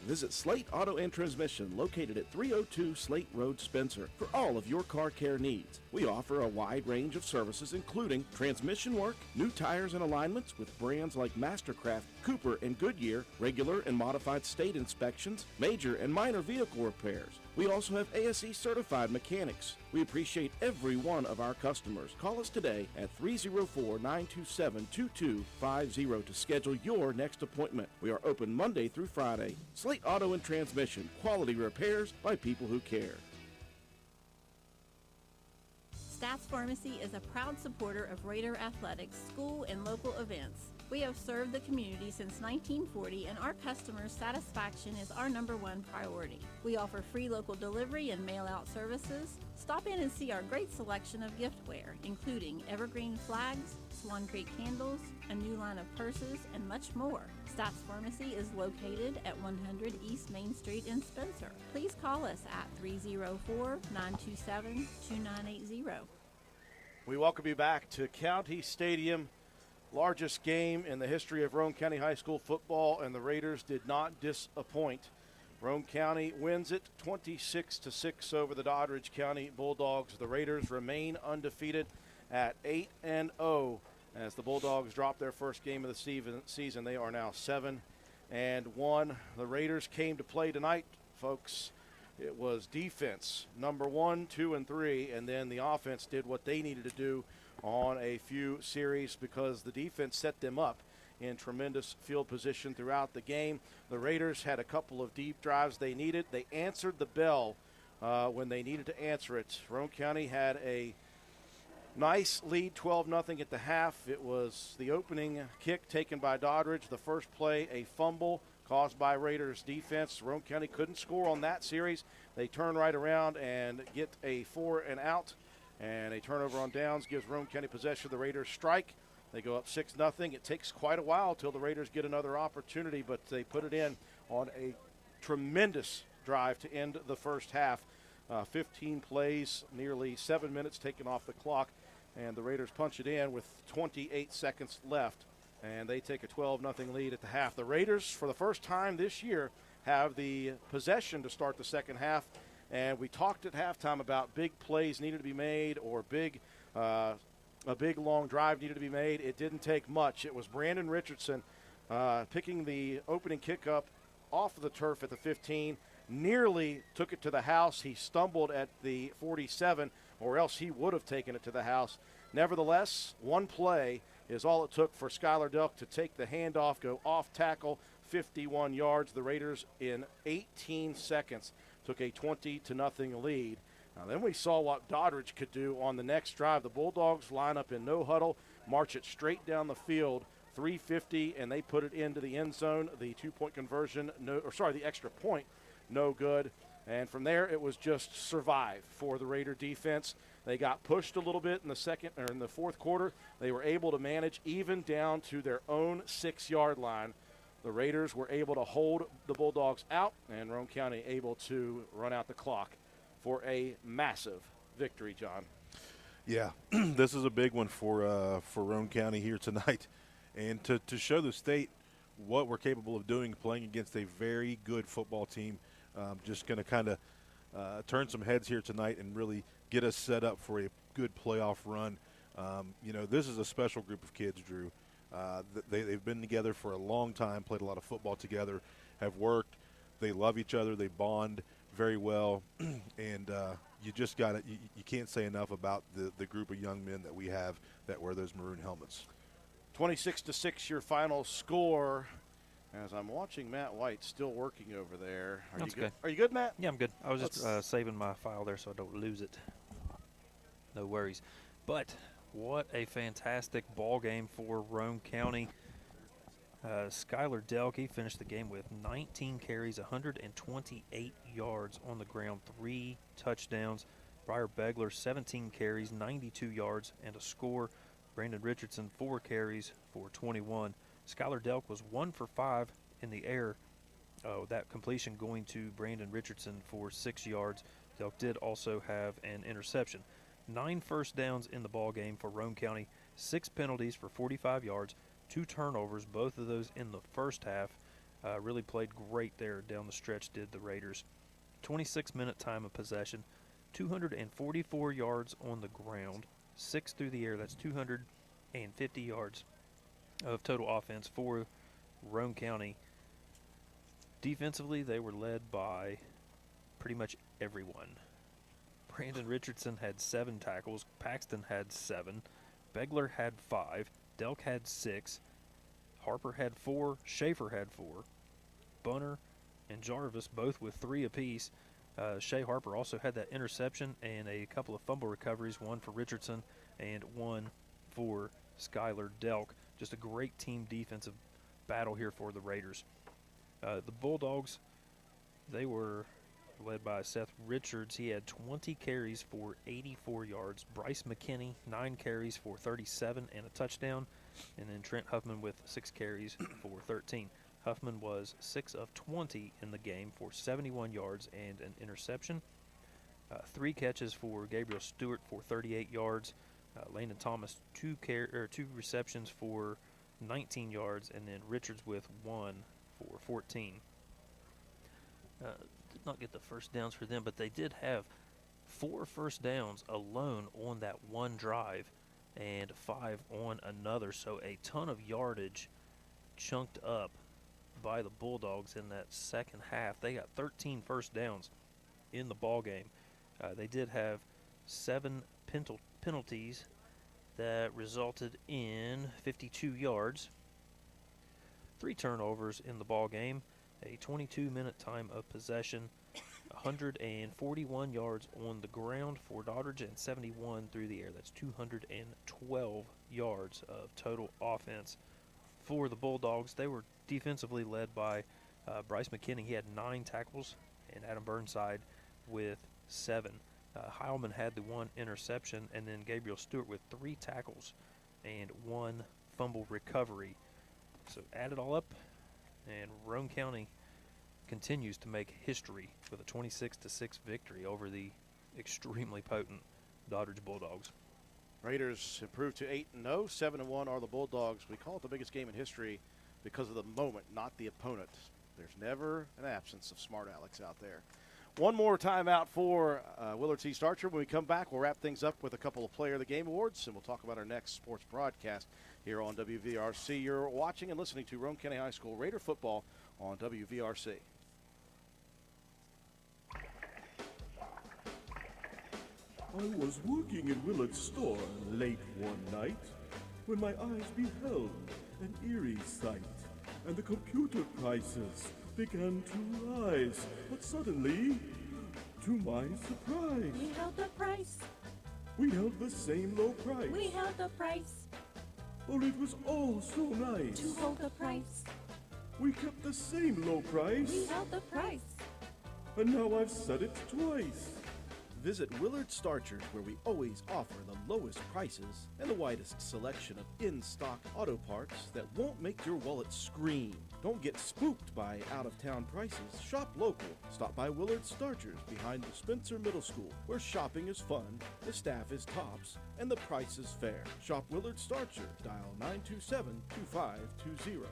Visit Slate Auto and Transmission, located at 302 Slate Road, Spencer, for all of your car care needs. We offer a wide range of services, including transmission work, new tires and alignments with brands like Mastercraft, Cooper, and Goodyear, regular and modified state inspections, major and minor vehicle repairs. We also have ASE certified mechanics. We appreciate every one of our customers. Call us today at 304-927-2250 to schedule your next appointment. We are open Monday through Friday. Slate Auto and Transmission, quality repairs by people who care. Stats Pharmacy is a proud supporter of Raider athletics, school, and local events. We have served the community since 1940, and our customers' satisfaction is our #1 priority. We offer free local delivery and mail-out services. Stop in and see our great selection of giftware, including evergreen flags, Swan Creek candles, a new line of purses, and much more. Stats Pharmacy is located at 100 East Main Street in Spencer. Please call us at 304-927-2980. We welcome you back to County Stadium. Largest game in the history of Roane County High School football, and the Raiders did not disappoint. Roane County wins it 26-6 over the Doddridge County Bulldogs. The Raiders remain undefeated at 8-0 as the Bulldogs drop their first game of the season. They are now 7-1. The Raiders came to play tonight, folks. It was defense, number 1, 2, and 3, and then the offense did what they needed to do on a few series because the defense set them up in tremendous field position throughout the game. The Raiders had a couple of deep drives they needed. They answered the bell when they needed to answer it. Roane County had a nice lead, 12-0 at the half. It was the opening kick taken by Doddridge. The first play, a fumble caused by Raiders defense. Roane County couldn't score on that series. They turn right around and get a 4-and-out. And a turnover on downs gives Roane County possession. The Raiders strike. They go up 6-0. It takes quite a while till the Raiders get another opportunity, but they put it in on a tremendous drive to end the first half. 15 plays, nearly 7 minutes taken off the clock, and the Raiders punch it in with 28 seconds left, and they take a 12-0 lead at the half. The Raiders, for the first time this year, have the possession to start the second half. And we talked at halftime about big plays needed to be made or a big long drive needed to be made. It didn't take much. It was Brandon Richardson picking the opening kick up off of the turf at the 15, nearly took it to the house. He stumbled at the 47, or else he would have taken it to the house. Nevertheless, one play is all it took for Skylar Delk to take the handoff, go off tackle, 51 yards. The Raiders in 18 seconds took a 20-0 lead. Now then we saw what Doddridge could do on the next drive. The Bulldogs line up in no huddle, march it straight down the field, 350, and they put it into the end zone. The two-point conversion, the extra point, no good. And from there, it was just survive for the Raider defense. They got pushed a little bit in the fourth quarter. They were able to manage even down to their own 6-yard line. The Raiders were able to hold the Bulldogs out, and Roane County able to run out the clock for a massive victory, John. Yeah, this is a big one for Roane County here tonight. And to show the state what we're capable of doing playing against a very good football team, just going to kind of turn some heads here tonight and really get us set up for a good playoff run. This is a special group of kids, Drew. They've been together for a long time, played a lot of football together, have worked. They love each other. They bond very well. And you just got to you can't say enough about the group of young men that we have that wear those maroon helmets. 26-6 your final score. As I'm watching Matt White still working over there. Are That's you good? okay. Are you good, Matt? Yeah, I'm good. I was just saving my file there so I don't lose it. No worries. But what a fantastic ball game for Roane County. Skylar Delkey finished the game with 19 carries, 128 yards on the ground, 3 touchdowns. Briar Begler, 17 carries, 92 yards, and a score. Brandon Richardson, 4 carries for 21. Skylar Delk was 1 for 5 in the air. That completion going to Brandon Richardson for 6 yards. Delk did also have an interception. 9 first downs in the ball game for Roane County, 6 penalties for 45 yards, 2 turnovers, both of those in the first half. Really played great there down the stretch, did the Raiders. 26-minute time of possession, 244 yards on the ground, 6 through the air. That's 250 yards of total offense for Roane County. Defensively, they were led by pretty much everyone. Brandon Richardson had 7 tackles. Paxton had 7. Begler had 5. Delk had 6. Harper had 4. Schaefer had 4. Bunner and Jarvis both with 3 apiece. Shea Harper also had that interception and a couple of fumble recoveries, 1 for Richardson and 1 for Skylar Delk. Just a great team defensive battle here for the Raiders. The Bulldogs, they were led by Seth Richards. He had 20 carries for 84 yards. Bryce McKinney, 9 carries for 37 and a touchdown. And then Trent Huffman with 6 carries for 13. Huffman was 6 of 20 in the game for 71 yards and an interception. 3 catches for Gabriel Stewart for 38 yards. Landon Thomas, 2 receptions for 19 yards, and then Richards with 1 for 14. Did not get the first downs for them, but they did have 4 first downs alone on that one drive and 5 on another. So a ton of yardage chunked up by the Bulldogs in that second half. They got 13 first downs in the ball game. They did have 7 penalties that resulted in 52 yards, 3 turnovers in the ball game, a 22-minute time of possession, 141 yards on the ground for Doddridge and 71 through the air. That's 212 yards of total offense for the Bulldogs. They were defensively led by Bryce McKinney. He had 9 tackles, and Adam Burnside with 7. Heilman had the 1 interception, and then Gabriel Stewart with 3 tackles and 1 fumble recovery. So add it all up, and Roane County continues to make history with a 26-6 victory over the extremely potent Doddridge Bulldogs. Raiders improved to 8-0. 7-1 are the Bulldogs. We call it the biggest game in history because of the moment, not the opponent. There's never an absence of smart Alex out there. One more timeout for Willard C. Starcher. When we come back, we'll wrap things up with a couple of Player of the Game awards, and we'll talk about our next sports broadcast here on WVRC. You're watching and listening to Roane County High School Raider football on WVRC. I was working in Willard's store late one night when my eyes beheld an eerie sight, and the computer prices began to rise. But suddenly, to my surprise, We held the price. we held the same low price. We held the price. Oh, it was all so nice. To hold the price. We kept the same low price. We held the price. And now I've said it twice. Visit Willard Starchers, where we always offer the lowest prices and the widest selection of in-stock auto parts that won't make your wallet scream. Don't get spooked by out-of-town prices. Shop local. Stop by Willard Starchers behind the Spencer Middle School, where shopping is fun, the staff is tops, and the price is fair. Shop Willard Starchers. Dial 927-2520.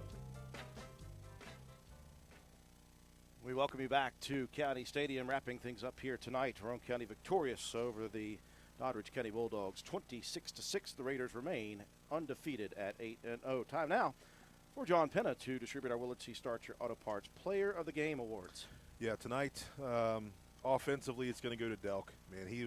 We welcome you back to County Stadium, wrapping things up here tonight. Roane County victorious over the Doddridge County Bulldogs, 26-6. The Raiders remain undefeated at 8-0. Time now for John Penna to distribute our Willard C. Starcher Auto Parts Player of the Game awards. Yeah, tonight, offensively, it's going to go to Delk. Man, he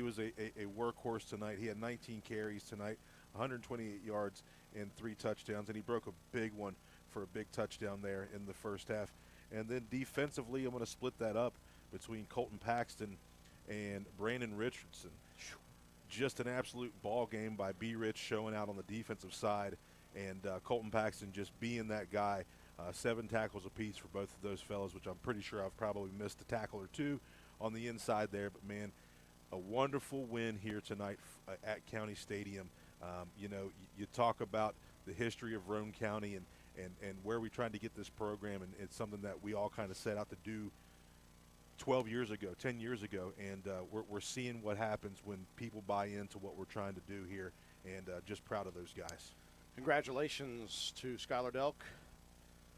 was a workhorse tonight. He had 19 carries tonight, 128 yards and 3 touchdowns, and he broke a big one for a big touchdown there in the first half. And then defensively, I'm going to split that up between Colton Paxton and Brandon Richardson. Just an absolute ball game by B. Rich showing out on the defensive side, and Colton Paxton just being that guy. 7 tackles apiece for both of those fellas, which I'm pretty sure I've probably missed a tackle or 2 on the inside there. But, man, a wonderful win here tonight at County Stadium. You know, you talk about the history of Roane County and where we tried to get this program, and it's something that we all kind of set out to do 12 years ago, 10 years ago, and we're seeing what happens when people buy into what we're trying to do here, and just proud of those guys. Congratulations to Skylar Delk,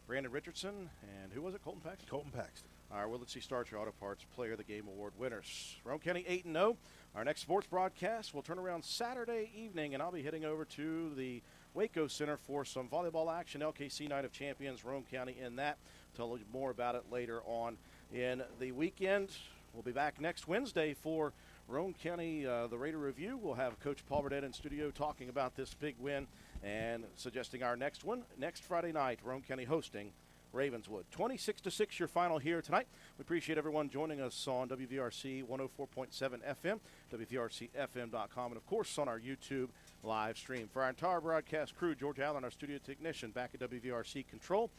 Brandon Richardson, and who was it, Colton Paxton? Colton Paxton. Our Willard C. Starcher Auto Parts Player of the Game Award winners. Roane County 8-0. Our next sports broadcast will turn around Saturday evening, and I'll be heading over to the Waco Center for some volleyball action. LKC Night of Champions, Roane County in that. Tell you more about it later on in the weekend. We'll be back next Wednesday for Roane County, the Raider Review. We'll have Coach Paul Burdett in studio talking about this big win and suggesting our next one. Next Friday night, Roane County hosting Ravenswood. 26-6 your final here tonight. We appreciate everyone joining us on WVRC 104.7 FM, WVRCFM.com, and of course on our YouTube live stream. For our entire broadcast crew, George Allen, our studio technician back at WVRC Control,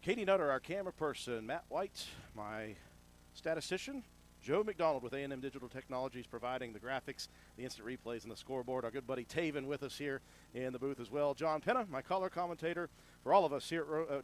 Katie Nutter, our camera person, Matt White, my statistician, Joe McDonald with A&M Digital Technologies providing the graphics, the instant replays, and the scoreboard. Our good buddy Taven with us here in the booth as well. John Penna, my color commentator for all of us here at